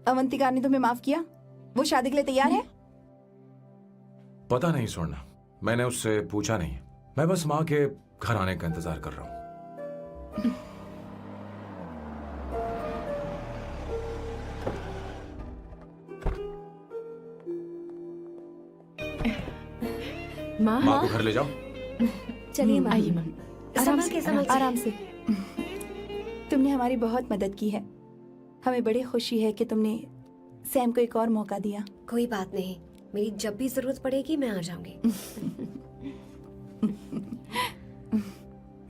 अवंतिका ने तुम्हें माफ किया? वो शादी के लिए तैयार है? पता नहीं सुनना, मैंने उससे पूछा नहीं। मैं बस माँ के घर आने का इंतजार कर रहा हूँ। माँ माँ को घर ले जाओ। चलिए माँ, आइए माँ। आराम से। तुमने हमारी बहुत मदद की है। हमें बड़ी खुशी है कि तुमने सैम को एक और मौका दिया। कोई बात नहीं, मेरी जब भी जरूरत पड़ेगी मैं आ जाऊंगी।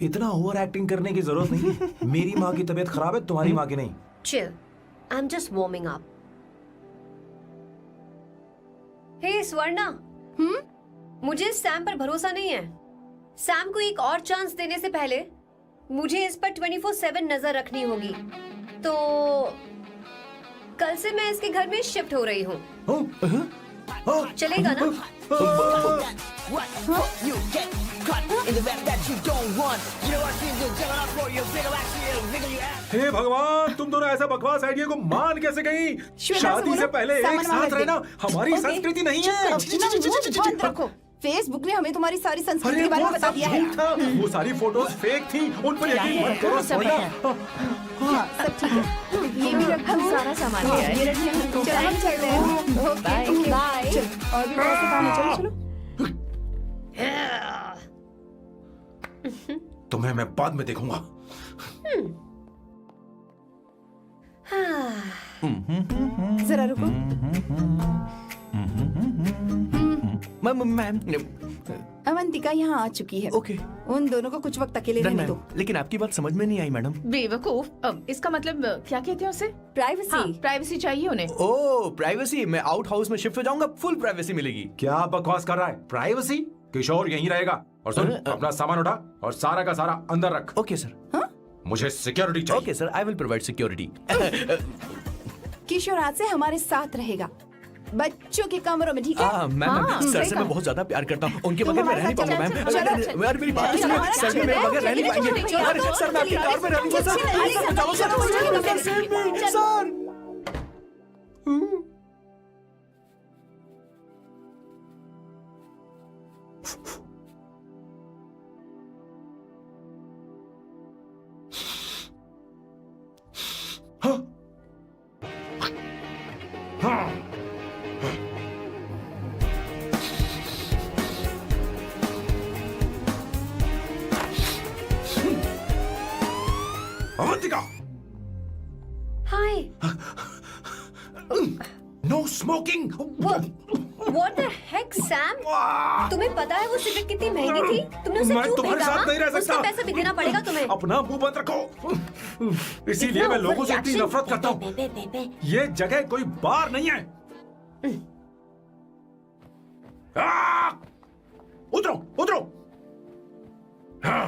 इतना ओवर एक्टिंग करने की जरूरत नहीं। मेरी माँ की तबीयत खराब है, तुम्हारी माँ की नहीं। Chill, I am just warming up. Hey Swarna, मुझे सैम पर भरोसा नहीं है। सैम को एक और चांस देने से पहले मुझे इस पर 24/7 नजर रखनी होगी। तो कल से मैं इसके घर में शिफ्ट हो रही हूँ। चलेगा ना? What? You get caught in the rap that you don't want. You know what you do? Jump out for your bigger action, bigger your ass. हे भगवान, तुम दोनों ऐसा बकवास आइडिया को मान कैसे गई? श्वेता से शादी बोलो, से पहले एक सामान साथ वापस दे। रहना हमारी ओके। संस्कृति नहीं है। अपना मुंह बंद रखो। फेसबुक ने हमें तुम्हारी सारी संस्कृति अरे के बारे वो में बता सब दिया है। झूठ था, वो सारी फोटोज फेक थी, उन पर यकीन मत करो। सब स्वर्णा। हाँ, सब ठीक है। ये भी रखो। हम सारा सामान ले आए। ये रखिए। चलो हम चलते हैं। Okay, bye. चलो, और भी बहुत से काम है। चलो चलो। तुम्हें मैं बाद में देखूंगा। जरा रुको। मैम अवंतिका यहाँ आ चुकी है। ओके उन दोनों को कुछ वक्त अकेले डन रहने मैम, दो। लेकिन आपकी बात समझ में नहीं आई मैडम। बेवकूफ, इसका मतलब क्या कहते हैं उसे? प्राइवेसी। हाँ, प्राइवेसी चाहिए उन्हें। ओह प्राइवेसी, मैं आउट हाउस में शिफ्ट हो जाऊंगा, फुल प्राइवेसी मिलेगी। क्या बकवास कर रहा है? प्राइवेसी? किशोर यहीं रहेगा। और सुन, अपना सामान उठा और सारा का सारा अंदर रख। Okay sir. मुझे सिक्योरिटी चाहिए। Okay sir, I will provide security. Kishore आज से हमारे साथ रहेगा, बच्चों के कमरों में, ठीक है? मैम सर सही से कहा। मैं बहुत ज्यादा प्यार करता हूँ, उनके तुम बगैर मैं रह हमारे नहीं साथ पाऊंगा चलो, मैम। चलो, चलो। यार मेरी बात चलो, सुनिए, हमारा सर चलो, मेरे बगैर रह नहीं चलो, पाएंगे। चलो, अरे सर मैं आपकी कार में रहूंगा सर। बचाओ sir, sir. Avantika, hi. No smoking. What the heck, Sam? तुम्हें पता है वो सिगरेट कितनी महंगी थी? तुमने उसे मैं क्यों तुम्हारे फेंका? साथ नहीं रह उसका सकता। पैसा भी देना पड़ेगा तुम्हें। अपना मुंह बंद रखो। इसीलिए मैं लोगों से इतनी नफरत करता हूँ। ये जगह कोई बार नहीं है। उतरो उतरो। हाँ।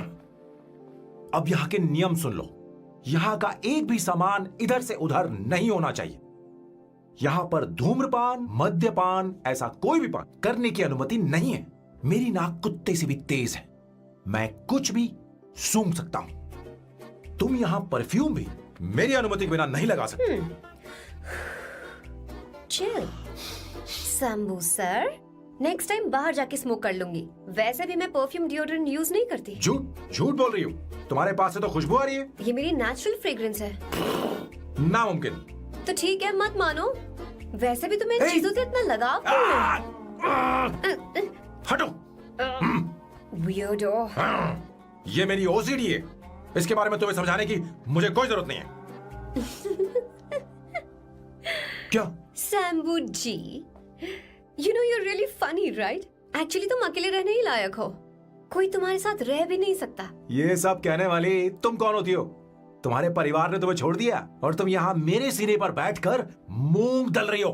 अब यहाँ के नियम सुन लो। यहाँ का एक भी सामान इधर से उधर नहीं होना चाहिए। यहाँ पर धूम्रपान, मद्यपान, ऐसा कोई भी पान करने की अनुमति नहीं है। मेरी नाक कुत्ते से भी तेज है, मैं कुछ भी सूंघ सकता हूं। तुम यहाँ परफ्यूम भी मेरी अनुमति के बिना नहीं लगा सकते। Chill Shambhu sir, next time बाहर जाके स्मोक कर लूंगी। वैसे भी मैं परफ्यूम डिओड्रेंट यूज नहीं करती। झूठ झूठ बोल रही हो। तुम्हारे पास से तो खुशबू आ रही है। ये मेरी नेचुरल फ्रेग्रेंस है। नामुमकिन। तो ठीक है, मत मानो। वैसे भी तुम्हें इन Hey! चीजों से इतना लगाव क्यों है? हटो। Weirdo। ये मेरी ओसीडी है, इसके बारे में तुम्हें समझाने की मुझे कोई जरूरत नहीं है। क्या? शंभू जी, you know you're really funny, right? Actually तुम अकेले रहने ही लायक हो। कोई तुम्हारे साथ रह भी नहीं सकता। ये सब कहने वाली तुम कौन होती हो? तुम्हारे परिवार ने तुम्हें छोड़ दिया और तुम यहाँ मेरे सीने पर बैठकर मूंग दल रही हो।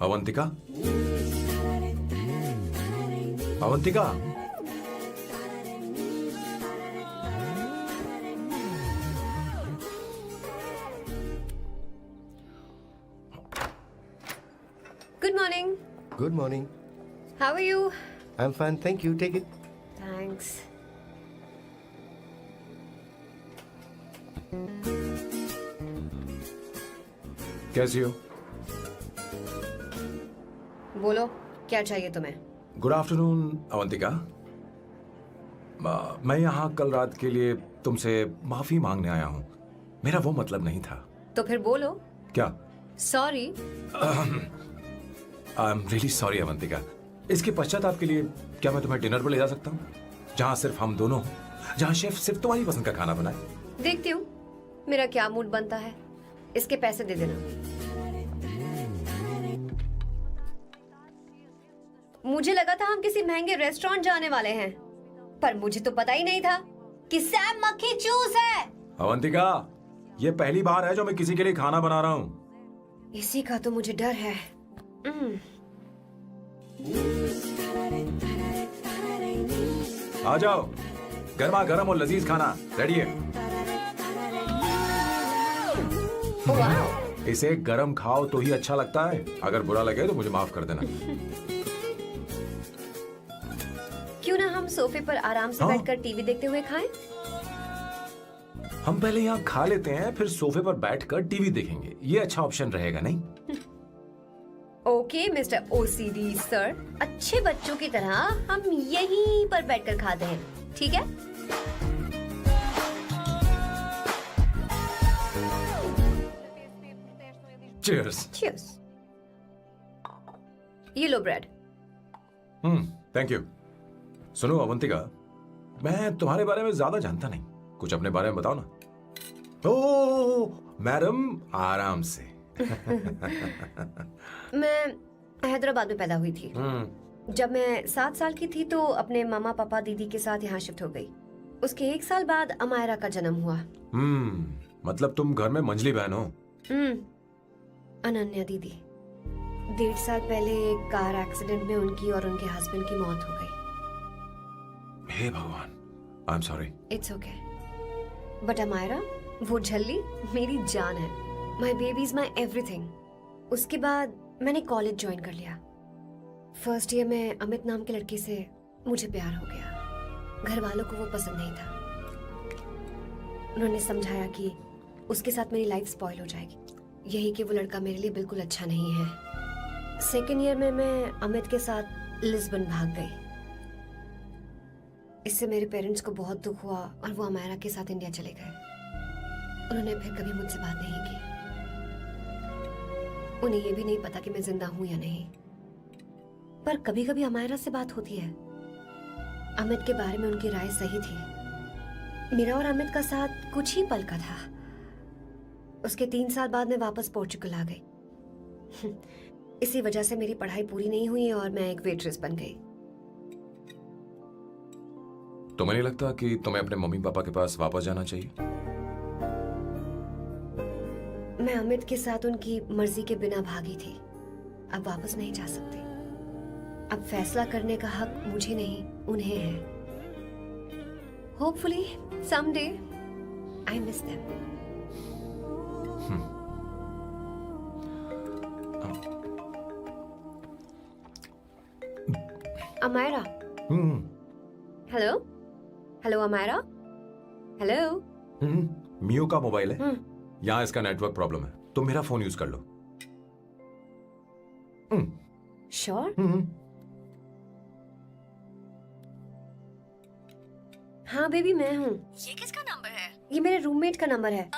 Avantika, Avantika, good morning. Good morning. How are you? I am fine, thank you, take it. Thanks. कैसी हो? बोलो, क्या चाहिए तुम्हें? Good afternoon Avantika. मैं यहाँ कल रात के लिए तुमसे माफी मांगने आया हूँ। मेरा वो मतलब नहीं था। तो फिर बोलो। क्या? Sorry. I am really sorry Avantika. इसके पश्चाताप के लिए क्या मैं तुम्हें डिनर पर ले जा सकता हूँ, जहाँ सिर्फ हम दोनों हों, जहाँ शेफ सिर्फ तुम्हारी पसंद का खाना बनाए? देखती हूँ मेरा क्या मूड बनता है। इसके पैसे दे देना। मुझे लगा था हम किसी महंगे रेस्टोरेंट जाने वाले हैं, पर मुझे तो पता ही नहीं था कि सैम मक्खी चूस है। अवंतिका, ये पहली बार है जो मैं किसी के लिए खाना बना रहा हूँ। इसी का तो मुझे डर है। आ जाओ, गर्मा गर्म और लजीज खाना रेडी है। वाह। इसे गरम खाओ तो ही अच्छा लगता है। अगर बुरा लगे तो मुझे माफ कर देना। क्यों ना हम सोफे पर आराम से बैठकर टीवी देखते हुए खाएं? हम पहले यहाँ खा लेते हैं, फिर सोफे पर बैठकर टीवी देखेंगे। ये अच्छा ऑप्शन रहेगा नहीं? ओके मिस्टर ओसीडी सर, अच्छे बच्चों की तरह हम यहीं पर बैठकर खाते हैं, ठीक है? Cheers. Cheers. ये लो ब्रेड। Thank you. सुनो अवंतिका, मैं तुम्हारे बारे में ज्यादा जानता नहीं, कुछ अपने बारे में बताओ ना। ओ मैडम, आराम से। मैं हैदराबाद में पैदा हुई थी। जब मैं 7 साल की थी तो अपने मामा पापा दीदी के साथ यहाँ शिफ्ट हो गई। उसके 1 साल बाद अमायरा का जन्म हुआ। मतलब तुम घर में मंझली बहन हो? अनन्या दीदी। 1.5 साल पहले एक कार एक्सीडेंट में उनकी और उनके हस्बैंड की मौत हो गई। हे भगवान, I am sorry. It's okay. But Amaira, वो झल्ली मेरी जान है। My baby is my everything. उसके बाद मैंने कॉलेज ज्वाइन कर लिया। फर्स्ट ईयर में अमित नाम के लड़के से मुझे प्यार हो गया। घर वालों को वो पसंद नहीं था। उन्होंने समझाया कि उसके साथ मेरी लाइफ स्पॉइल हो जाएगी, यही कि वो लड़का मेरे लिए बिल्कुल अच्छा नहीं है। सेकेंड ईयर में मैं अमित के साथ लिस्बन भाग गई। इससे मेरे पेरेंट्स को बहुत दुख हुआ और वो अमायरा के साथ इंडिया चले गए। उन्होंने फिर कभी मुझसे बात नहीं की। उन्हें ये भी नहीं पता कि मैं जिंदा हूं या नहीं। पर कभी कभी अमायरा से बात होती है। अमित के बारे में उनकी राय सही थी। मेरा और अमित का साथ कुछ ही पल का था। उसके 3 साल बाद मैं वापस पोर्चुगल आ गई। इसी वजह से मेरी पढ़ाई पूरी नहीं हुई और मैं एक वेट्रेस बन गई। तुम्हें नहीं लगता कि तुम्हें अपने मम्मी पापा के पास वापस जाना चाहिए? मैं अमित के साथ उनकी मर्जी के बिना भागी थी। अब वापस नहीं जा सकती। अब फैसला करने का हक मुझे नहीं, उन्हें है। Hopefully someday I miss them. Amayra. Hello hello Amayra. Hello. मियो का मोबाइल है। यहाँ इसका नेटवर्क प्रॉब्लम है। तुम मेरा फोन यूज कर लो। श्योर? हाँ बेबी, मैं हूँ। ये किसका नंबर है? ये मेरे रूममेट का नंबर है।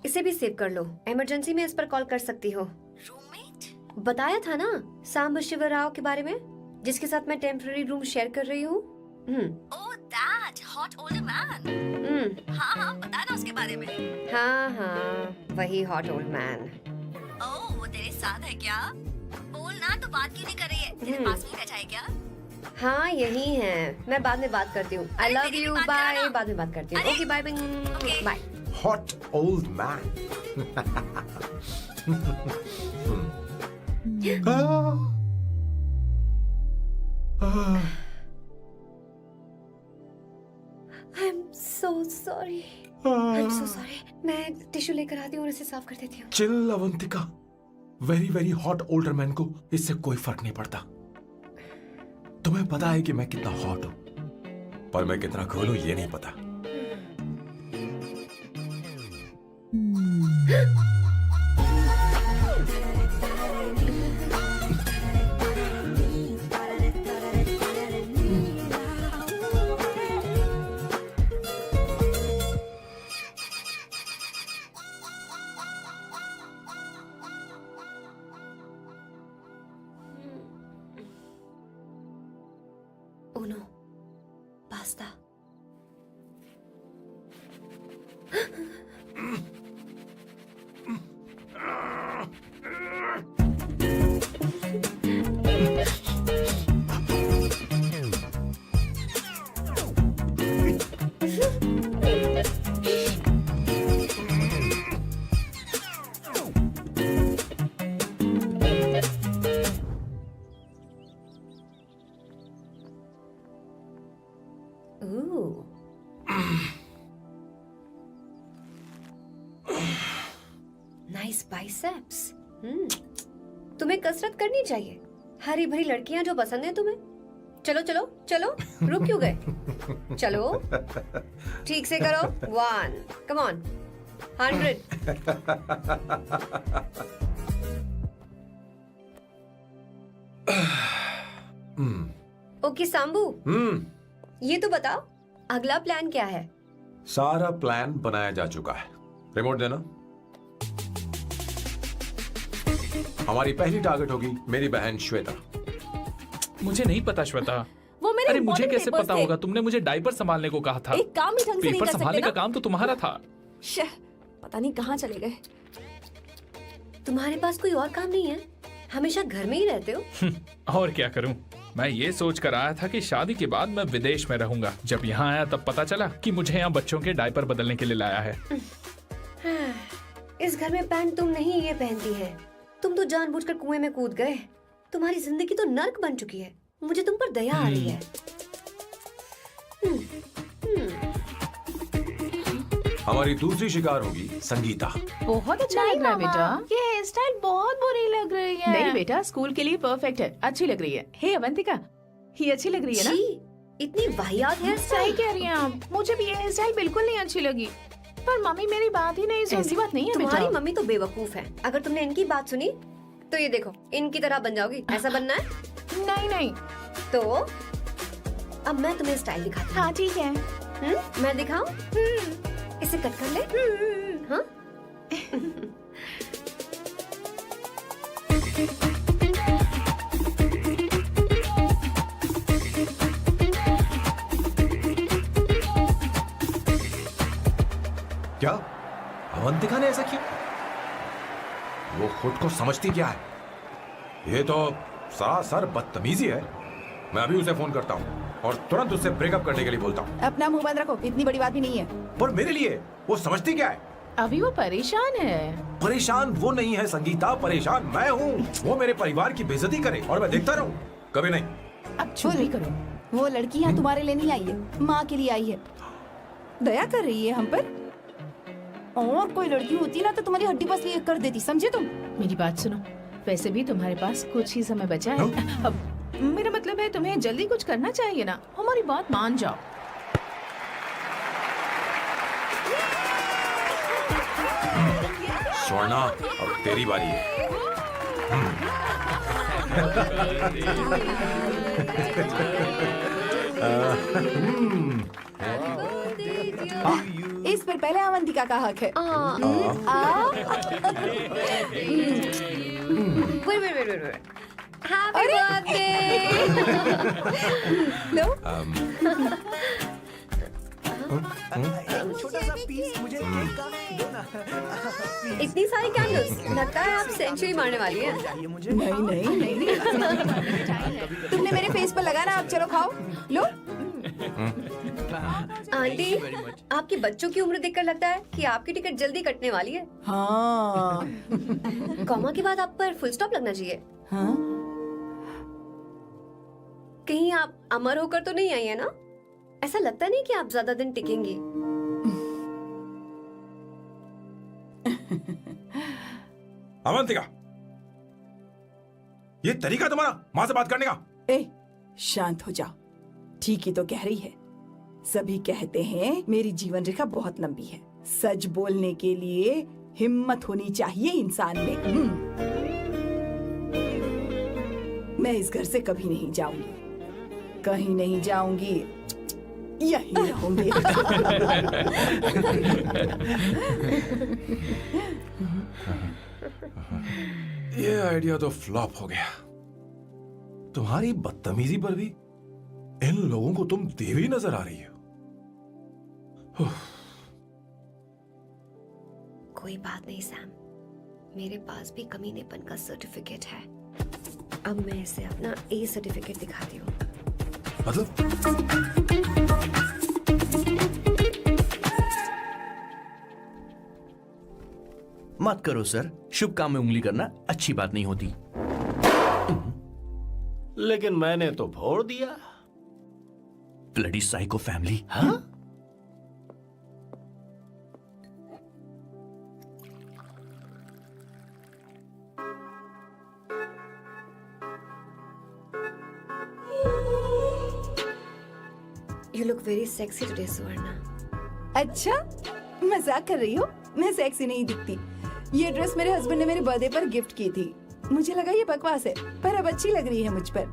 इसे भी सेव कर लो। इमरजेंसी में इस पर कॉल कर सकती हो। रूममेट? बताया था ना सांब शिवराव के बारे में, जिसके साथ मैं टेम्पररी रूम शेयर कर रही हूँ। Oh that hot old man. हाँ, बताना उसके बारे में। हाँ, वही हॉट ओल्ड मैन। ओह, वो तेरे साथ है क्या? बोल ना, तो बात क्यों नहीं कर रही है? तेरे पास में बैठा है क्या? हाँ, यही है। मैं बाद में बात करती हूँ। I love you, bye. बाद में बात करती हूँ। Okay, bye bye. Hot old man. I am so sorry, I am so sorry. मैं टिश्यू लेकर आती हूँ और इसे साफ कर देती हूँ। Chill Avantika, very very hot older man को इससे कोई फर्क नहीं पड़ता। तुम्हें पता है कि मैं कितना हॉट हूं, पर मैं कितना कूल हूं ये नहीं पता। ओनो, पास्ता। Ooh. Nice biceps. तुम्हें कसरत करनी चाहिए। हरी भरी लड़कियां जो पसंद है तुम्हें। चलो चलो चलो, रुक क्यों गए? चलो, ठीक से करो। 1, come on, 100. ओके सांबू, ये तो बताओ अगला प्लान क्या है? सारा प्लान बनाया जा चुका है। रिमोट देना। हमारी पहली टारगेट होगी मेरी बहन श्वेता। मुझे नहीं पता श्वेता। वो मेरे अरे मुझे morning कैसे papers पता थे। होगा? तुमने मुझे डायपर संभालने को कहा था। एक काम ही ढंग से नहीं पेपर कर संभालने सकते का ना? काम तो तुम्हारा था। शह, पता नहीं कहाँ चले गए। तुम्हारे पास कोई और काम नहीं है? हमेशा घर में ही रहते हो? और क्या करूं? मैं ये सोच कर आया था कि शादी के बाद मैं विदेश में रहूंगा। जब यहाँ आया तब पता चला कि मुझे यहाँ बच्चों के डायपर बदलने के लिए लाया है। इस घर में पैंट तुम नहीं ये पहनती है। तुम तो जानबूझकर कुएं में कूद गए। तुम्हारी जिंदगी तो नर्क बन चुकी है। मुझे तुम पर दया आ रही है। हमारी दूसरी शिकार होगी संगीता। बहुत अच्छा लग रहा है बेटा। ये हेयर स्टाइल बहुत बुरी लग रही है। नहीं बेटा, स्कूल के लिए परफेक्ट है, अच्छी लग रही है। हे अवंतिका, ये अच्छी लग रही है ना? छी, इतनी वाहियात हेयर सही स्टाइल। कह रही हैं आप। मुझे भी ये हेयर स्टाइल बिल्कुल नहीं अच्छी लगी। पर मम्मी मेरी बात ही नहीं सुनती। ऐसी बात नहीं है तुम्हारी बेटा। मम्मी तो बेवकूफ है। अगर तुमने इनकी बात सुनी तो ये देखो, इनकी तरह बन जाओगी। ऐसा बनना है नहीं नहीं। तो अब मैं तुम्हें स्टाइल दिखाती हूँ। हाँ ठीक है। मैं दिखाऊं? इसे कट कर ले। हाँ? क्या अवंतिका ने ऐसा किया? वो खुद को समझती क्या है? ये तो सरासर बदतमीजी है। मैं अभी उसे फोन करता हूँ और तुरंत उससे ब्रेकअप करने के लिए बोलता हूँ। अपना मुंह बंद रखो, इतनी बड़ी बात भी नहीं है। पर मेरे लिए वो समझती क्या है? अभी वो परेशान है। परेशान वो नहीं है संगीता, परेशान मैं हूँ। वो मेरे परिवार की बेइज्जती करे और मैं देखता रहूँ? कभी नहीं। अब चुप भी करो। वो लड़की यहाँ तुम्हारे लिए नहीं आई है, माँ के लिए आई है। दया कर रही है हम पर। और कोई लड़की होती ना तो तुम्हारी हड्डी बस लिए कर देती, समझे तुम? मेरी बात सुनो, वैसे भी तुम्हारे पास कुछ ही समय बचा है। अब मेरा मतलब है तुम्हें जल्दी कुछ करना चाहिए ना। हमारी बात मान जाओ। स्वर्णा, अब तेरी बारी है। इस पर पहले अवंतिका का हक है। Wait. Happy birthday! लो, छोटा सा पीस मुझे केक का दो ना। इतनी सारी कैंडल्स, लगता है आप सेंचुरी मारने वाली हैं। चाहिए मुझे। नहीं। तुमने मेरे फेस पर लगाना, अब चलो खाओ। लो। आंटी, आपके बच्चों की उम्र देखकर लगता है कि आपकी टिकट जल्दी कटने वाली है। हाँ कॉमा के बाद आप पर फुल स्टॉप लगना चाहिए। हाँ कहीं आप अमर होकर तो नहीं आई है ना? ऐसा लगता नहीं कि आप ज्यादा दिन टिकेंगी। अवंतिका, ये तरीका तुम्हारा माँ से बात करने का? ए शांत हो जाओ। ठीक ही तो कह रही है। सभी कहते हैं मेरी जीवन रेखा बहुत लंबी है। सच बोलने के लिए हिम्मत होनी चाहिए इंसान में। मैं इस घर से कभी नहीं जाऊंगी, कहीं नहीं जाऊंगी, यहीं रहूंगी। ये आइडिया तो फ्लॉप हो गया। तुम्हारी बदतमीजी पर भी इन लोगों को तुम देवी नजर आ रही हो। कोई बात नहीं सैम, मेरे पास भी कमीनेपन का सर्टिफिकेट है। अब मैं इसे अपना ए सर्टिफिकेट दिखाती हूँ। मतलब मत करो सर, शुभ काम में उंगली करना अच्छी बात नहीं होती। लेकिन मैंने तो भोड़ दिया। Bloody psycho family. हाँ? You look very sexy today, सुवर्णा। अच्छा मजाक कर रही हो? मैं सेक्सी नहीं दिखती। ये ड्रेस मेरे हस्बैंड ने मेरे बर्थडे पर गिफ्ट की थी। मुझे लगा ये बकवास है, पर अब अच्छी लग रही है मुझ पर।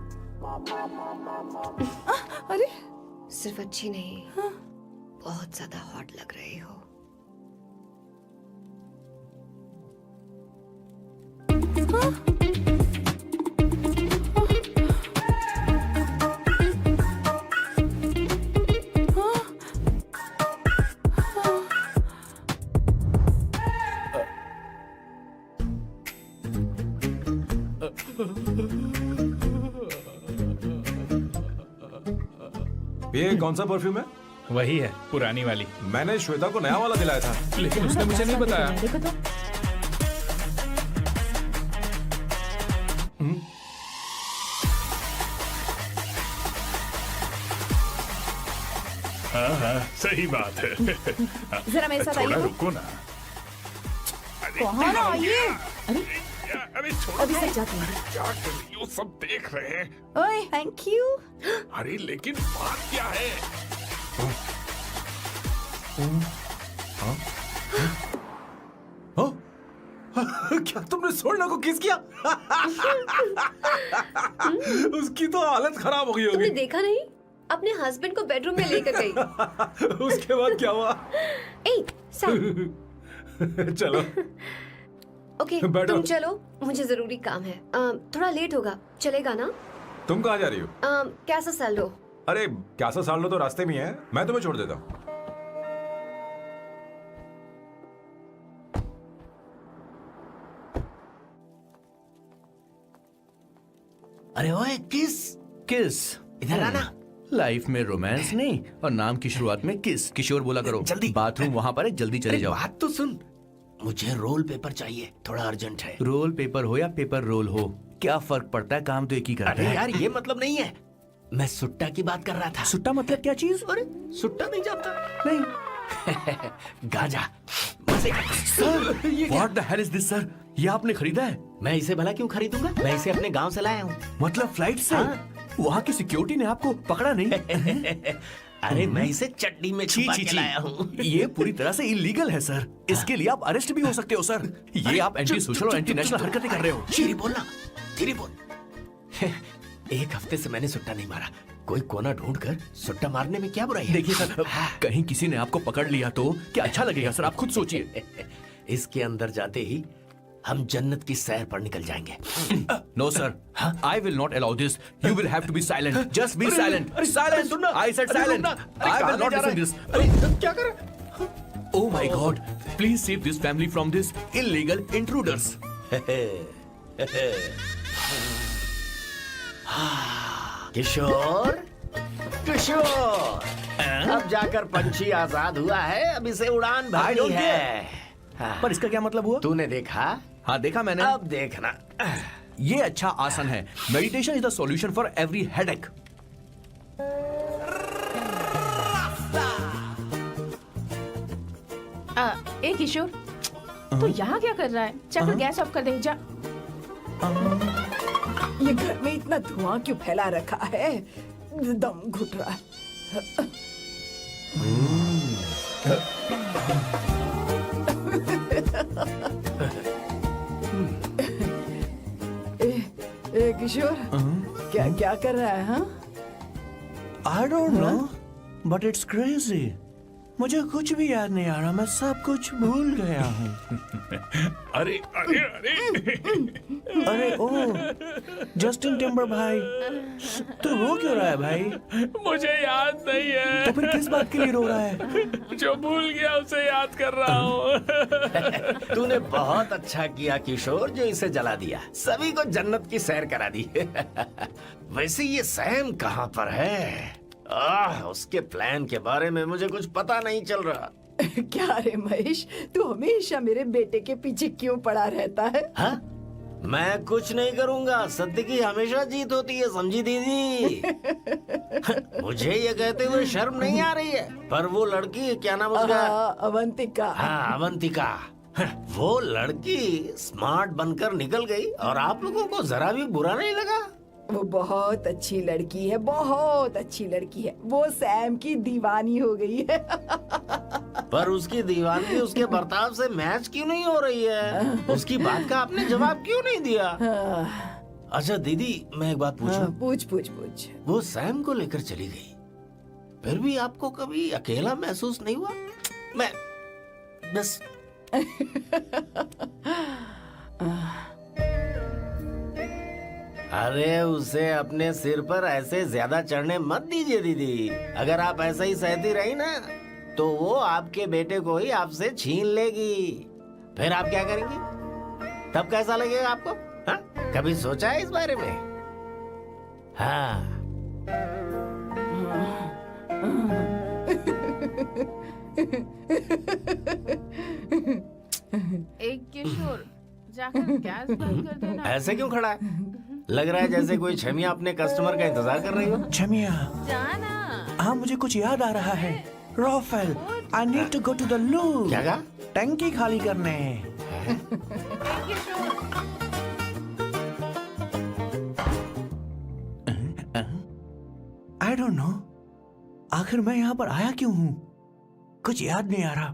अरे सिर्फ अच्छी नहीं, बहुत ज्यादा हॉट लग रही हो। ये कौन सा परफ्यूम है? वही है, पुरानी वाली। मैंने श्वेता को नया वाला दिलाया था। लेकिन उसने मुझे नहीं बताया। देखो तो। हाँ हाँ, सही बात है। जरा मेरे साथ थोड़ा आइए। रुको ना। कहाँ आइए? अरे छोड़ो, अभी तक जाती हूँ। क्या कर रही हो? सब देख रहे हैं। ओए थैंक यू। अरे लेकिन बात क्या है? क्या तुमने स्वर्णा को किस किया? उसकी तो हालत खराब हो गई तुमने होगी। देखा नहीं? अपने हस्बैंड को बेडरूम में लेकर गई। उसके बाद क्या हुआ? ए सैम, चलो ओके बैठो। तुम चलो, मुझे जरूरी काम है। थोड़ा लेट होगा, चलेगा ना? तुम कहाँ जा रही हो? कैसा सैल्डो? अरे कैसा साल लो तो रास्ते में ही है, मैं तुम्हें छोड़ देता हूँ। अरे ओए किस किस इधर आना। लाइफ में रोमांस नहीं और नाम की शुरुआत में किस। किशोर बोला करो। जल्दी। बाथरूम वहाँ पर है, जल्दी चले अरे जाओ। बात तो सुन, मुझे रोल पेपर चाहिए, थोड़ा अर्जेंट है। रोल पेपर हो या पेपर रोल हो, क्या फर्क पड़ता है, काम तो एक ही करता अरे है। यार ये मतलब नहीं है, मैं सुट्टा की बात कर रहा था। सुट्टा मतलब क्या चीज? अरे सुट्टा नहीं जानता? नहीं। गांजा मजे का। Sir what the hell is this sir? ये आपने खरीदा है? मैं इसे भला क्यों खरीदूंगा? मैं इसे अपने गांव से लाया हूँ। मतलब फ्लाइट से? हाँ। वहाँ की सिक्योरिटी ने आपको पकड़ा नहीं? अरे मैं इसे चटनी में छुपा के लाया हूँ। ये पूरी तरह से इलीगल है सर। इसके लिए आप अरेस्ट भी हो सकते हो सर। ये आप एंटी सोशल और एंटी नेशनल हरकतें कर रहे हो। धीरे बोलना, धीरे बोल। एक हफ्ते से मैंने सुट्टा नहीं मारा। कोई कोना ढूंढ कर सुट्टा मारने में क्या बुराई है? देखिए सर, कहीं किसी ने आपको पकड़ लिया तो क्या अच्छा लगेगा सर? आप खुद सोचिए। इसके अंदर जाते ही हम जन्नत की सैर पर निकल जाएंगे। No sir, I will not allow this. You will have to be silent. Just be silent. Silent. I said silent. I will not listen this. क्या कर रहा है? Oh my God! Please save this family from this illegal intruders. किशोर, किशोर, अब जाकर पंछी आजाद हुआ है, अब इसे उड़ान I भरनी don't है। हाँ। पर इसका क्या मतलब हुआ? तूने देखा? हाँ देखा मैंने। अब देखना। ये अच्छा आसन है। Meditation is the solution for every headache. ए किशोर, तू यहाँ क्या कर रहा है? जाकर गैस ऑफ कर दे जा। ये घर में इतना धुआं क्यों फैला रखा है? दम घुट रहा है। ए किशोर, क्या क्या कर रहा है? हाँ, I don't know, but it's crazy. मुझे कुछ भी याद नहीं आ रहा, मैं सब कुछ भूल गया हूँ। अरे अरे अरे अरे ओ, जस्टिन टिम्बर भाई, तू रो क्यों रहा है भाई? मुझे याद नहीं है। तो फिर किस बात के लिए रो रहा है? जो भूल गया उसे याद कर रहा हूँ। तूने बहुत अच्छा किया किशोर, जो इसे जला दिया। सभी को जन्नत की सैर करा दी। वैसे ये सैम कहाँ पर है? उसके प्लान के बारे में मुझे कुछ पता नहीं चल रहा। क्या रे महेश, तू हमेशा मेरे बेटे के पीछे क्यों पड़ा रहता है? हाँ? मैं कुछ नहीं करूंगा, सत्य की हमेशा जीत होती है, समझी दीदी? मुझे ये कहते हुए शर्म नहीं आ रही है, पर वो लड़की, क्या नाम उसका? अवंतिका। हाँ, अवंतिका। वो लड़की स्मार्ट बनकर निकल गई और आप लोगों को जरा भी बुरा नहीं लगा? वो बहुत अच्छी लड़की है, बहुत अच्छी लड़की है। वो सैम की दीवानी हो गई है। पर उसकी दीवानगी उसके बर्ताव से मैच क्यों नहीं हो रही है? उसकी बात का आपने जवाब क्यों नहीं दिया? अच्छा दीदी, मैं एक बात पूछूं? पूछ पूछ पूछ। वो सैम को लेकर चली गई, फिर भी आपको कभी अकेला महसूस नहीं हुआ? मैं बस अरे उसे अपने सिर पर ऐसे ज्यादा चढ़ने मत दीजिए दीदी। अगर आप ऐसा ही सहती रही ना, तो वो आपके बेटे को ही आपसे छीन लेगी। फिर आप क्या करेंगी? तब कैसा लगेगा आपको? हाँ? कभी सोचा है इस बारे में? हाँ। एक किशोर, जाकर गैस बंद कर देना। ऐसे क्यों खड़ा है? लग रहा है जैसे कोई छमिया अपने कस्टमर का इंतजार कर रही हो। छमिया, जाना। हाँ मुझे कुछ याद आ रहा है। Rafael, I need to go to the loo। क्या कहा? टंकी खाली करने। I don't know, आखिर मैं यहाँ पर आया क्यों हूँ? कुछ याद नहीं आ रहा।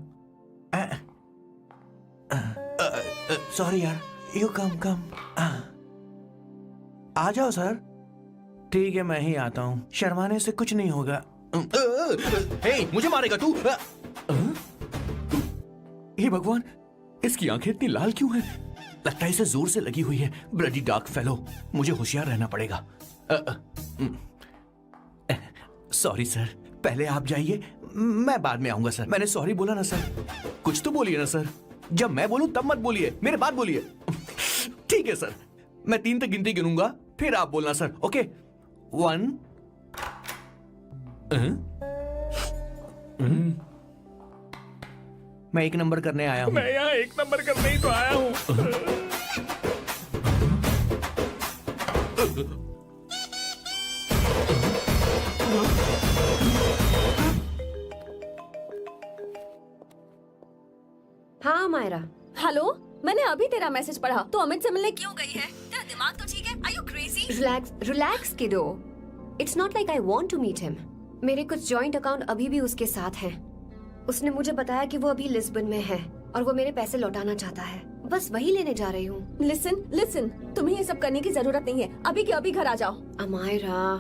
सॉरी यार, यू कम। आ जाओ सर। ठीक है, मैं ही आता हूँ, शर्माने से कुछ नहीं होगा। हे, मुझे मारेगा तू? हे भगवान, इसकी आंखें इतनी लाल क्यों हैं? लगता है इसे जोर से लगी हुई है। ब्लडी डार्क फेलो, मुझे होशियार रहना पड़ेगा। सॉरी सर, पहले आप जाइए, मैं बाद में आऊंगा सर। मैंने सॉरी बोला ना सर? कुछ तो बोलिए ना सर। जब मैं बोलूं तब मत बोलिए, मेरे बाद बोलिए। ठीक है सर, मैं 3 तक गिनती गिनूंगा, फिर आप बोलना सर। ओके, 1। मैं 1 नंबर करने आया हूँ। मैं यहाँ 1 नंबर करने ही तो आया हूँ। हाँ मायरा। हेलो, मैंने अभी तेरा मैसेज पढ़ा। तो अमित से मिलने क्यों गई है? तेरा दिमाग तो ठीक है? Are you crazy? Relax kiddo. It's not like I want to meet him. मेरे कुछ जॉइंट अकाउंट अभी भी उसके साथ हैं। उसने मुझे बताया कि वो अभी लिस्बन में है और वो मेरे पैसे लौटाना चाहता है। बस वही लेने जा रही हूँ। लिसन, तुम्हें ये सब करने की जरूरत नहीं है। अभी के अभी घर आ जाओ। अमायरा,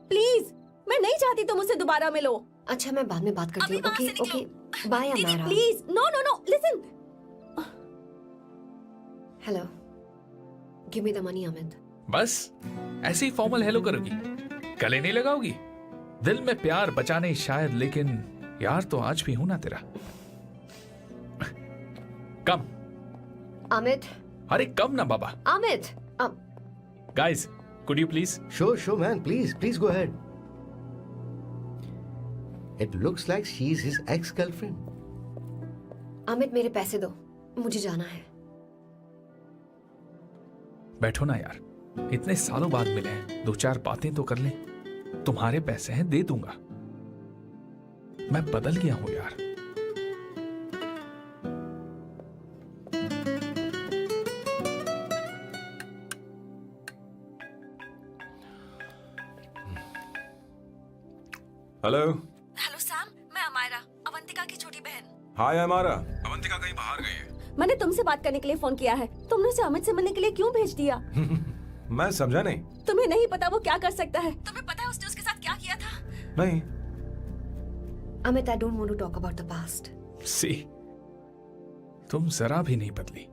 प्लीज, मैं नहीं चाहती तुम मुझसे दोबारा मिलो। अच्छा मैं बाद में बात करती हूँ। अभी वहाँ से ओके निकलो। ओके, बाय दीदी Amaira. Please, no, listen. Hello, give me the money Amit. बस ऐसे ही फॉर्मल हेलो करोगी, गले नहीं लगाओगी? दिल में प्यार बचा नहीं शायद, लेकिन यार तो आज भी हूं ना तेरा। कम अमित, अरे कब ना बाबा. Amit, Guys, could you please? Sure, man. Please go ahead. It looks like she's his ex-girlfriend. Amit मेरे पैसे दो, मुझे जाना है. बैठो ना यार, इतने सालों बाद मिले हैं, 2-4 बातें तो कर लें. तुम्हारे पैसे हैं, दे दूंगा. मैं बदल गया हूं यार. हेलो. हेलो सैम, मैं अमायरा, अवंतिका की छोटी बहन. हाय हमारा. अवंतिका कहीं बाहर गई है. मैंने तुमसे बात करने के लिए फोन किया है. तुमने उसे अमित से मिलने के लिए क्यों भेज दिया? मैं समझा नहीं. तुम्हें नहीं पता वो क्या कर सकता है. तुम्हें पता है उसने उसके साथ क्या किया था? नहीं. Amit, I don't want to talk about the past. सी, तुम जरा भी नहीं बदली.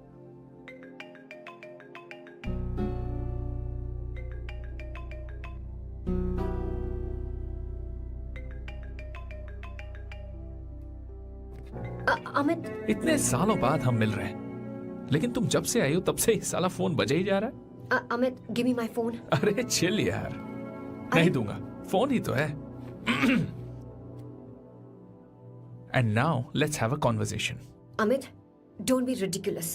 अमित, इतने सालों बाद हम मिल रहे हैं, लेकिन तुम जब से आई हो तब से ही साला फोन बजे ही जा रहा है. Amit, give me my phone. अरे चिल यार, नहीं दूंगा. फोन ही तो है. And now let's have a conversation. Amit, don't be ridiculous.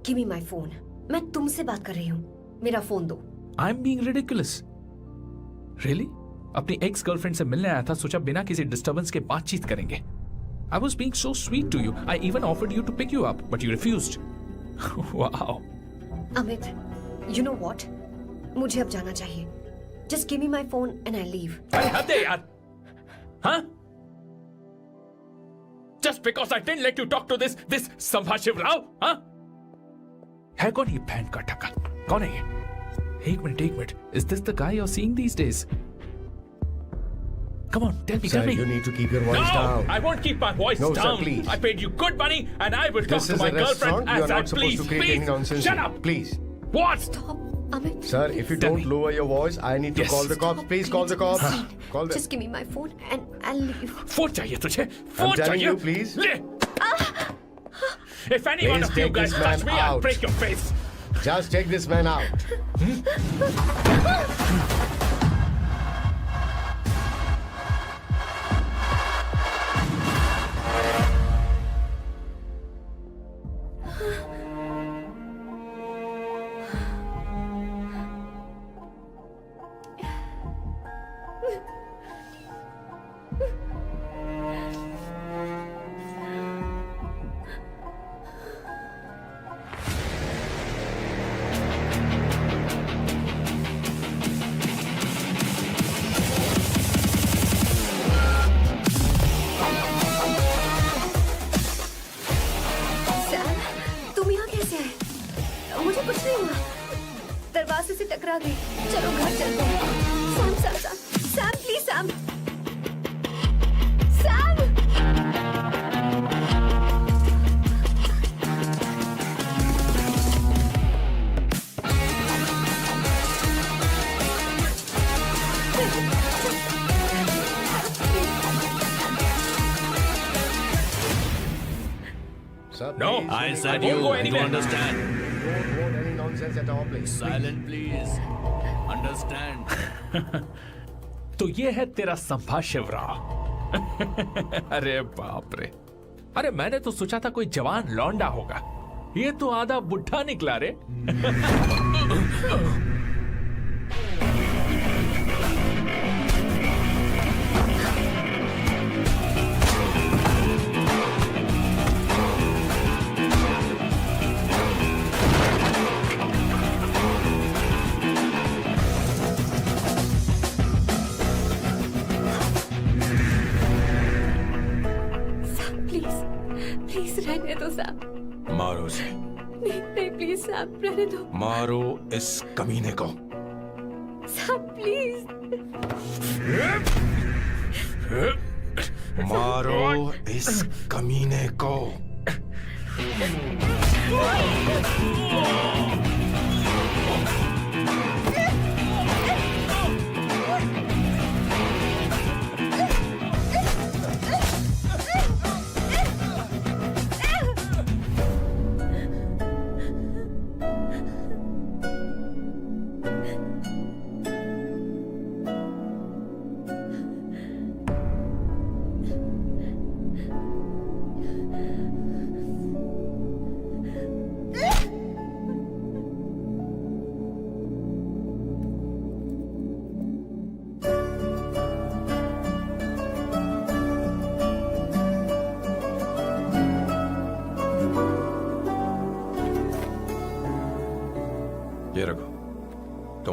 Give me my phone. मैं तुमसे बात कर रही हूँ. मेरा फोन दो. I am being ridiculous. Really? अपनी एक्स गर्लफ्रेंड से मिलने आया था, सोचा बिना किसी डिस्टर्बेंस के बातचीत करेंगे. I was being so sweet to you. I even offered you to pick you up, but you refused. Wow. Amit, you know what? मुझे अब जाना चाहिए. Just give me my phone and I leave. अरे हद है यार. हाँ? Just because I didn't let you talk to this संभाशिव Rao, हाँ? है कौन ये बैंड का टक्का? कौन है ये? एक minute. Is this the guy you're seeing these days? Come on, tell me. Sir, you need to keep your voice down. I won't keep my voice No, sir, down. please. I paid you good money, and I will talk This to is my a restaurant. girlfriend You as are I not supposed please. to create any Please, nonsense. shut here. up. Please. What? Stop, Amit. Sir, if you Tell don't me. lower your voice, I need to Yes. call the cops. Please call the cops. Call them. Just give me my phone and I'll leave. Phone चाहिए तुझे? I'm phone telling चाहिए? you, please. ले. If any one Please of you take guys this touch man me, I'll out. break your face. Just take this man out. Sam, तुम यहाँ कैसे आए? मुझे कुछ नहीं हुआ. दरवाजे से टकरा गई. चलो घर चलते हैं. Sam, please Sam. Sam! Sir, No, please, I don't said go you. You anywhere. understand? Don't want any nonsense at all, please. Silent, please. Understand? तो ये है तेरा संभाशिव राव. अरे बाप रे. अरे मैंने तो सोचा था कोई जवान लौंडा होगा. ये तो आधा बुढ़ा निकला रे. प्लीज रहने दो सैम. मारो उसे. नहीं प्लीज सैम, रहने दो. मारो इस कमीने को. Sam please. मारो इस कमीने को.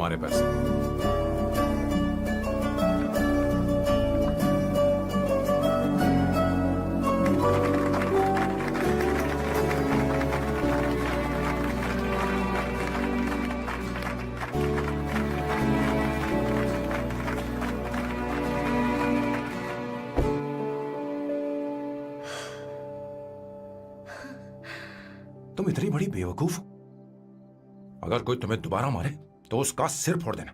तुम्हारे पैसे। तुम इतनी बड़ी बेवकूफ हो। अगर कोई तुम्हें दोबारा मारे तो उसका सिर फोड़ देना,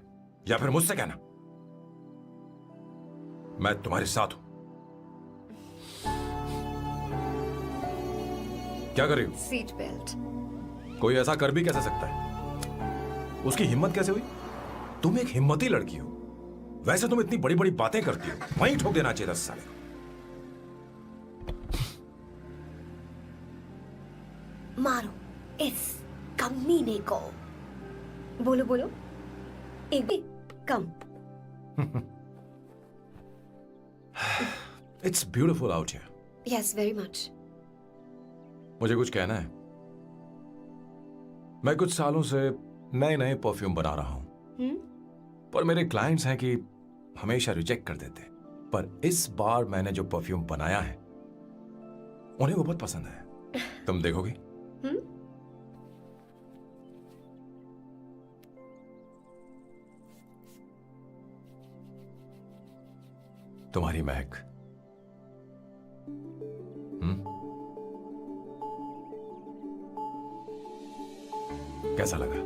या फिर मुझसे कहना मैं तुम्हारे साथ हूं। क्या कर रही हो? Seat belt. कोई ऐसा कर भी कैसे सकता है? उसकी हिम्मत कैसे हुई? तुम एक हिम्मती लड़की हो। वैसे तुम इतनी बड़ी बड़ी बातें करती हो, वहीं ठोक देना चाहिए 10 साल को। मारो इस कमीने को। बोलो बोलो, एक भी कम। It's beautiful out here. Yes, very much. मुझे कुछ कहना है। मैं कुछ सालों से नए नए परफ्यूम बना रहा हूं, पर मेरे क्लाइंट्स हैं कि हमेशा रिजेक्ट कर देते। पर इस बार मैंने जो परफ्यूम बनाया है उन्हें वो बहुत पसंद है। तुम देखोगी? तुम्हारी महक। कैसा लगा?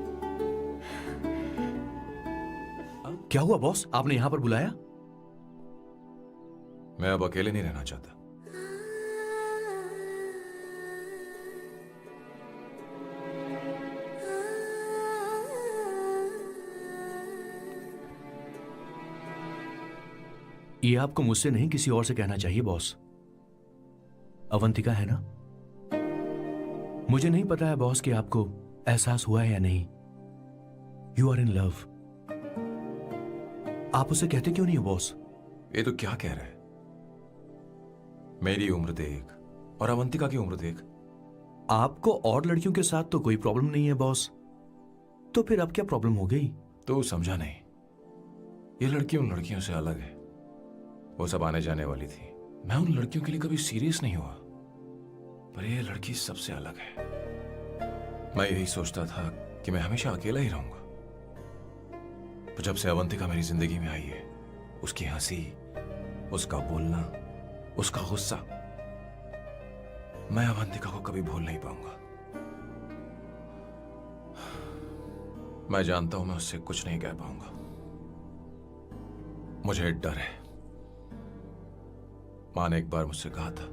क्या हुआ बॉस, आपने यहां पर बुलाया? मैं अब अकेले नहीं रहना चाहता। ये आपको मुझसे नहीं किसी और से कहना चाहिए बॉस। अवंतिका है ना? मुझे नहीं पता है बॉस कि आपको एहसास हुआ है या नहीं। You are in love. आप उसे कहते क्यों नहीं हो बॉस? ये तो क्या कह रहा है? मेरी उम्र देख और अवंतिका की उम्र देख। आपको और लड़कियों के साथ तो कोई प्रॉब्लम नहीं है बॉस, तो फिर अब क्या प्रॉब्लम हो गई? तो समझा नहीं। ये लड़की उन लड़कियों से अलग है। वो सब आने जाने वाली थी। मैं उन लड़कियों के लिए कभी सीरियस नहीं हुआ, पर ये लड़की सबसे अलग है। मैं यही सोचता था कि मैं हमेशा अकेला ही रहूंगा, पर जब से अवंतिका मेरी जिंदगी में आई है, उसकी हंसी, उसका बोलना, उसका गुस्सा, मैं अवंतिका को कभी भूल नहीं पाऊंगा। मैं जानता हूं मैं उससे कुछ नहीं कह पाऊंगा। मुझे डर है। मां ने एक बार मुझसे कहा था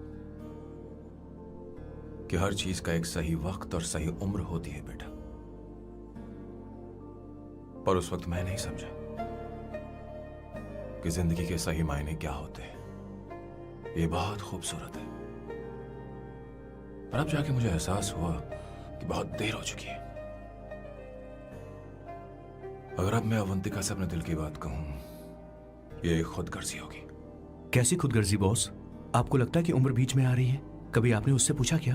कि हर चीज का एक सही वक्त और सही उम्र होती है बेटा, पर उस वक्त मैं नहीं समझा कि जिंदगी के सही मायने क्या होते हैं। ये बहुत खूबसूरत है, पर अब जाके मुझे एहसास हुआ कि बहुत देर हो चुकी है। अगर अब मैं अवंतिका से अपने दिल की बात कहूं, ये खुदगर्जी होगी। कैसी खुदगर्जी बॉस? आपको लगता है कि उम्र बीच में आ रही है? कभी आपने उससे पूछा क्या?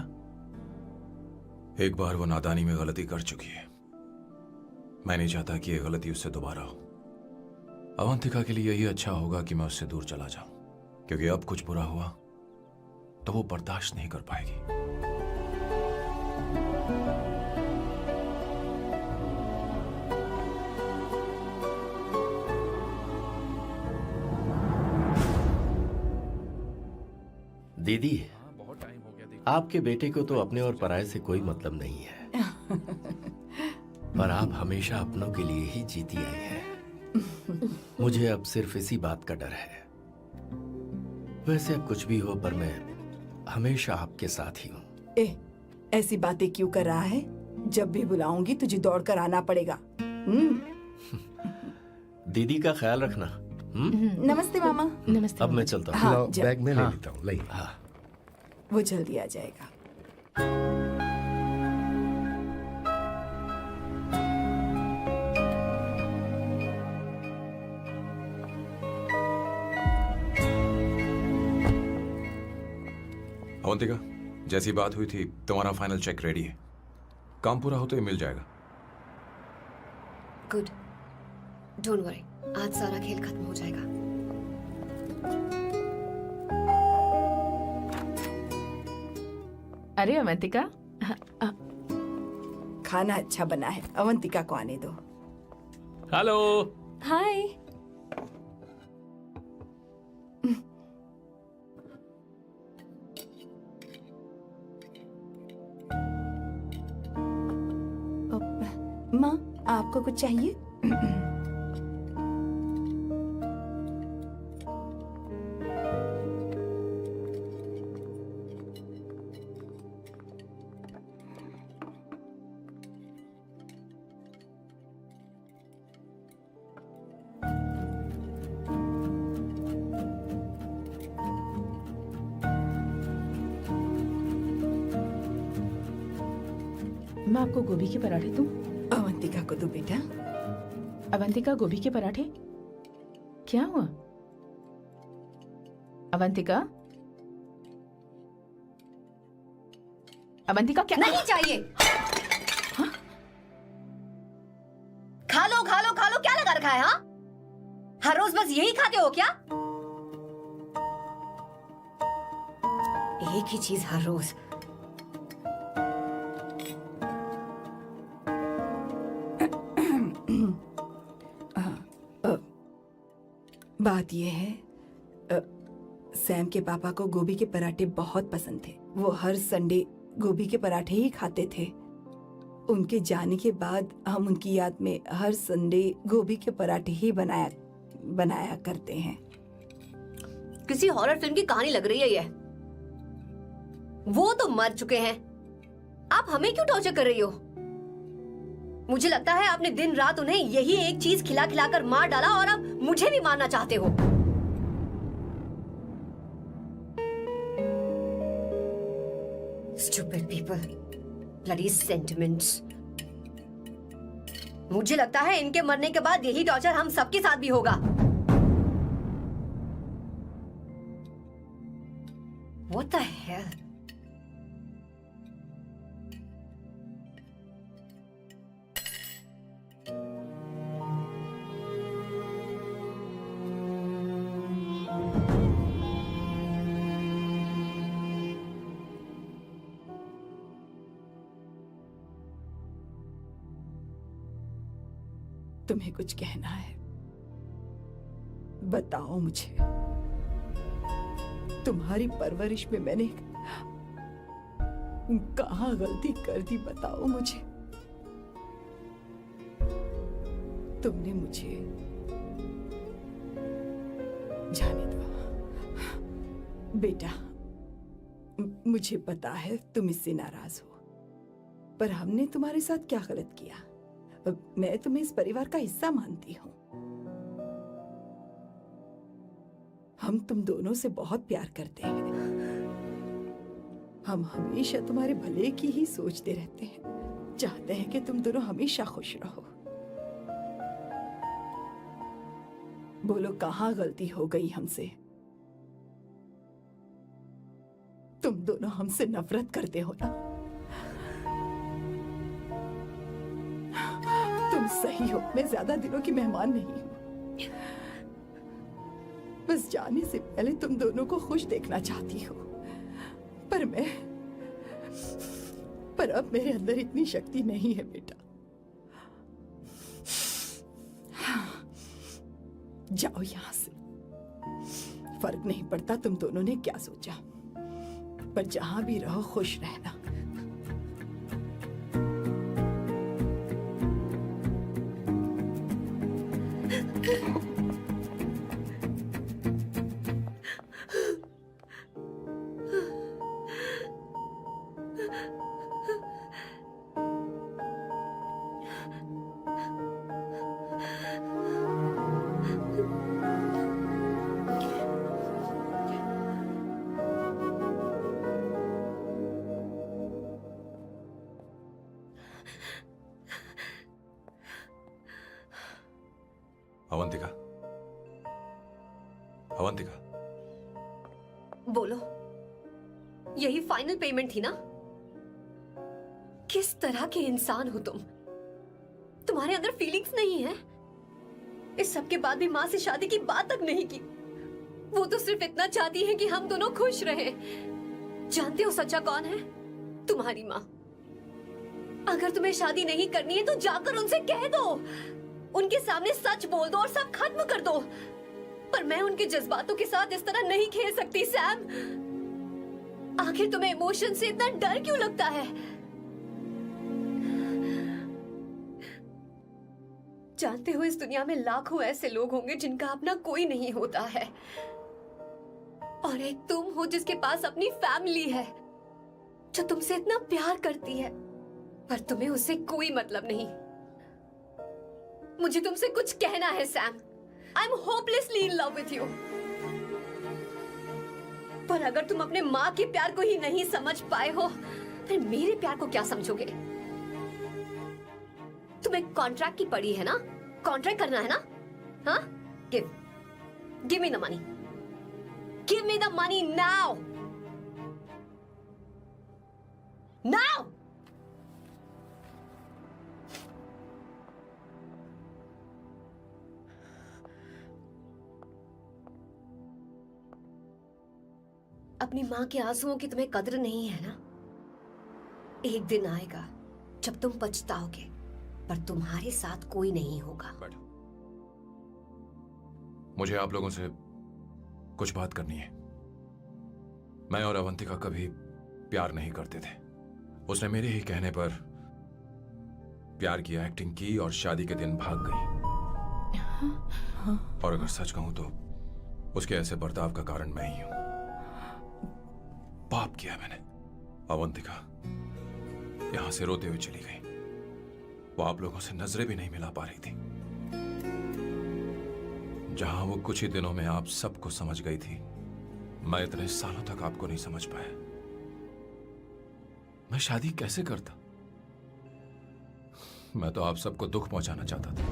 एक बार वो नादानी में गलती कर चुकी है। मैं नहीं चाहता कि ये गलती उससे दोबारा हो। अवंतिका के लिए यही अच्छा होगा कि मैं उससे दूर चला जाऊं, क्योंकि अब कुछ बुरा हुआ तो वो बर्दाश्त नहीं कर पाएगी। दीदी, आपके बेटे को तो अपने और पराये से कोई मतलब नहीं है, पर आप हमेशा अपनों के लिए ही जीती आई हैं। मुझे अब सिर्फ इसी बात का डर है। वैसे अब कुछ भी हो, पर मैं हमेशा आपके साथ ही हूँ। ए, ऐसी बातें क्यों कर रहा है? जब भी बुलाऊंगी तुझे दौड़ कर आना पड़ेगा। दीदी का ख्याल रखना। नमस्ते मामा। नमस्ते। अब मैं चलता हूँ। हाँ, लाओ, जा। बैग में ले लेता हूँ। लाइए। हाँ। वो जल्दी आ जाएगा। अवंतिका, जैसी बात हुई थी तुम्हारा फाइनल चेक रेडी है। काम पूरा हो तो ये मिल जाएगा। गुड। डोंट वरी, आज सारा खेल खत्म हो जाएगा। अरे अवंतिका, खाना अच्छा बना है, अवंतिका को आने दो। हेलो। हाय। माँ, आपको कुछ चाहिए? मैं आपको गोभी के पराठे दूं? अवंतिका को दो बेटा। अवंतिका, गोभी के पराठे? क्या हुआ अवंतिका? अवंतिका क्या? नहीं चाहिए। हाँ? खा लो खा लो खा लो, क्या लगा रखा है? हाँ, हर रोज बस यही खाते हो क्या? एक ही चीज हर रोज। बात यह है, सैम के पापा को गोभी के पराठे बहुत पसंद थे। वो हर संडे गोभी के पराठे ही खाते थे। उनके जाने के बाद हम उनकी याद में हर संडे गोभी के पराठे ही बनाया करते हैं। किसी हॉरर फिल्म की कहानी लग रही है ये। वो तो मर चुके हैं, आप हमें क्यों टॉर्चर कर रही हो? मुझे लगता है आपने दिन रात उन्हें यही एक चीज खिला खिलाकर मार डाला और अब मुझे भी मारना चाहते हो। Stupid people, bloody sentiments। मुझे लगता है इनके मरने के बाद यही टॉर्चर हम सबके साथ भी होगा। What the hell? तुम्हें कुछ कहना है? बताओ मुझे। तुम्हारी परवरिश में मैंने कहाँ गलती कर दी, बताओ मुझे। तुमने मुझे जाने दो बेटा। मुझे पता है तुम इससे नाराज हो, पर हमने तुम्हारे साथ क्या गलत किया? मैं तुम्हें इस परिवार का हिस्सा मानती हूँ। हम तुम दोनों से बहुत प्यार करते हैं। हम हमेशा तुम्हारे भले की ही सोचते रहते हैं, चाहते हैं कि तुम दोनों हमेशा खुश रहो। बोलो, कहाँ गलती हो गई हमसे? तुम दोनों हमसे नफरत करते हो ना? तुम सही हो, मैं ज्यादा दिनों की मेहमान नहीं हूं। बस जाने से पहले तुम दोनों को खुश देखना चाहती हूँ, पर अब मेरे अंदर इतनी शक्ति नहीं है बेटा। जाओ यहाँ से। फर्क नहीं पड़ता तुम दोनों ने क्या सोचा, पर जहां भी रहो खुश रहना। अवंतिका, अवंतिका, बोलो, यही फाइनल पेमेंट थी ना? किस तरह के इंसान हो तुम? तुम्हारे अंदर फीलिंग्स नहीं है? इस सब के बाद भी माँ से शादी की बात तक नहीं की। वो तो सिर्फ इतना चाहती है कि हम दोनों खुश रहें। जानते हो सच्चा कौन है? तुम्हारी माँ। अगर तुम्हें शादी नहीं करनी है तो जाकर उनसे कह दो, उनके सामने सच बोल दो और सब खत्म कर दो। पर मैं उनके जज्बातों के साथ इस तरह नहीं खेल सकती सैम। आखिर तुम्हें इमोशन से इतना डर क्यों लगता है? जानते हो, इस दुनिया में लाखों ऐसे लोग होंगे जिनका अपना कोई नहीं होता है, और एक तुम हो जिसके पास अपनी फैमिली है जो तुमसे इतना प्यार करती है, पर तुम्हें उससे कोई मतलब नहीं। मुझे तुमसे कुछ कहना है Sam. I am hopelessly in love with you. पर अगर तुम अपने माँ के प्यार को ही नहीं समझ पाए हो, फिर मेरे प्यार को क्या समझोगे? तुम्हें कॉन्ट्रैक्ट की पड़ी है ना? कॉन्ट्रैक्ट करना है ना? हाँ? Give me the money. Give me the money now. Now! अपनी माँ के आंसुओं की तुम्हें कदर नहीं है ना? एक दिन आएगा जब तुम पछताओगे, पर तुम्हारे साथ कोई नहीं होगा। बैठो। मुझे आप लोगों से कुछ बात करनी है। मैं और अवंतिका कभी प्यार नहीं करते थे। उसने मेरे ही कहने पर प्यार की एक्टिंग की और शादी के दिन भाग गई। और अगर सच कहूं तो उसके ऐसे बर्ताव का कारण मैं ही हूं। पाप किया मैंने। अवंतिका यहां से रोते हुए चली गई। वो आप लोगों से नजरें भी नहीं मिला पा रही थी। जहां वो कुछ ही दिनों में आप सबको समझ गई थी, मैं इतने सालों तक आपको नहीं समझ पाया। मैं शादी कैसे करता? मैं तो आप सबको दुख पहुंचाना चाहता था,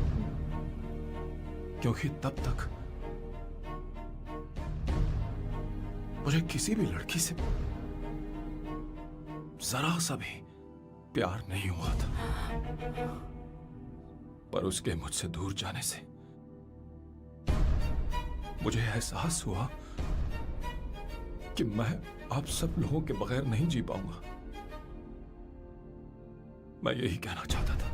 क्योंकि तब तक मुझे किसी भी लड़की से जरा सा भी प्यार नहीं हुआ था। पर उसके मुझसे दूर जाने से मुझे एहसास हुआ कि मैं आप सब लोगों के बगैर नहीं जी पाऊंगा। मैं यही कहना चाहता था,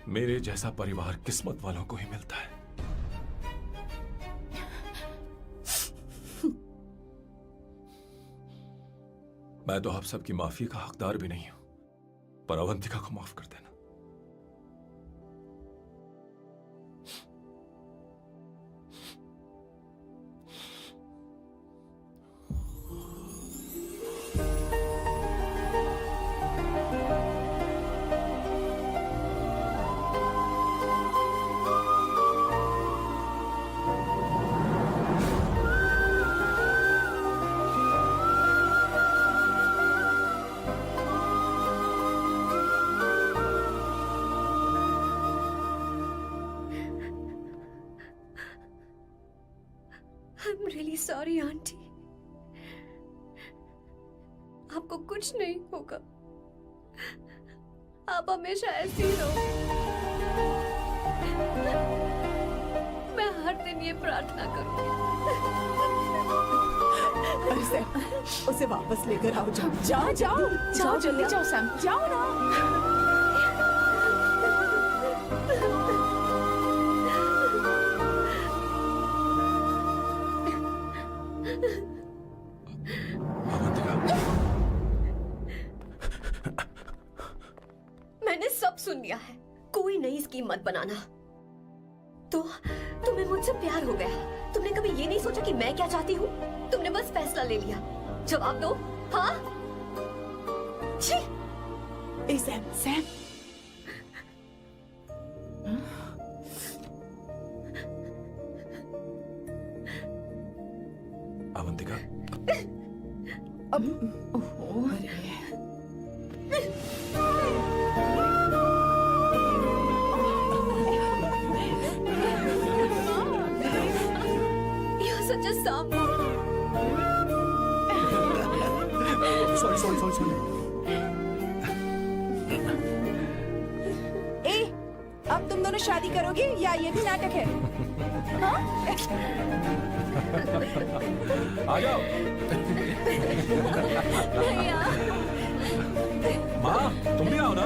मेरे जैसा परिवार किस्मत वालों को ही मिलता है। मैं तो आप सबकी माफी का हकदार भी नहीं हूं, पर अवंतिका को माफ कर देना। I'm really sorry, aunty. आपको कुछ नहीं होगा। आप हमेशा ऐसी ही रहो। मैं हर दिन ये प्रार्थना करूंगी। अरे सैम, उसे वापस लेकर आओ। जाओ जाओ जाओ जाओ जल्दी जाओ सैम। जाओ ना। मैंने सब सुन लिया है। कोई नई स्कीम मत बनाना। तो तुम्हें मुझसे प्यार हो गया। तुमने कभी ये नहीं सोचा कि मैं क्या चाहती हूँ? तुमने बस फैसला ले लिया। जवाब दो। हाँ? छी! ए सैम, सैम। अवंतिका, अब ओह, अरे You're such a sound. Sorry. ए, अब तुम दोनों में शादी करोगे या ये भी नाटक है? आ जाओ। माँ, तुम भी आओ ना।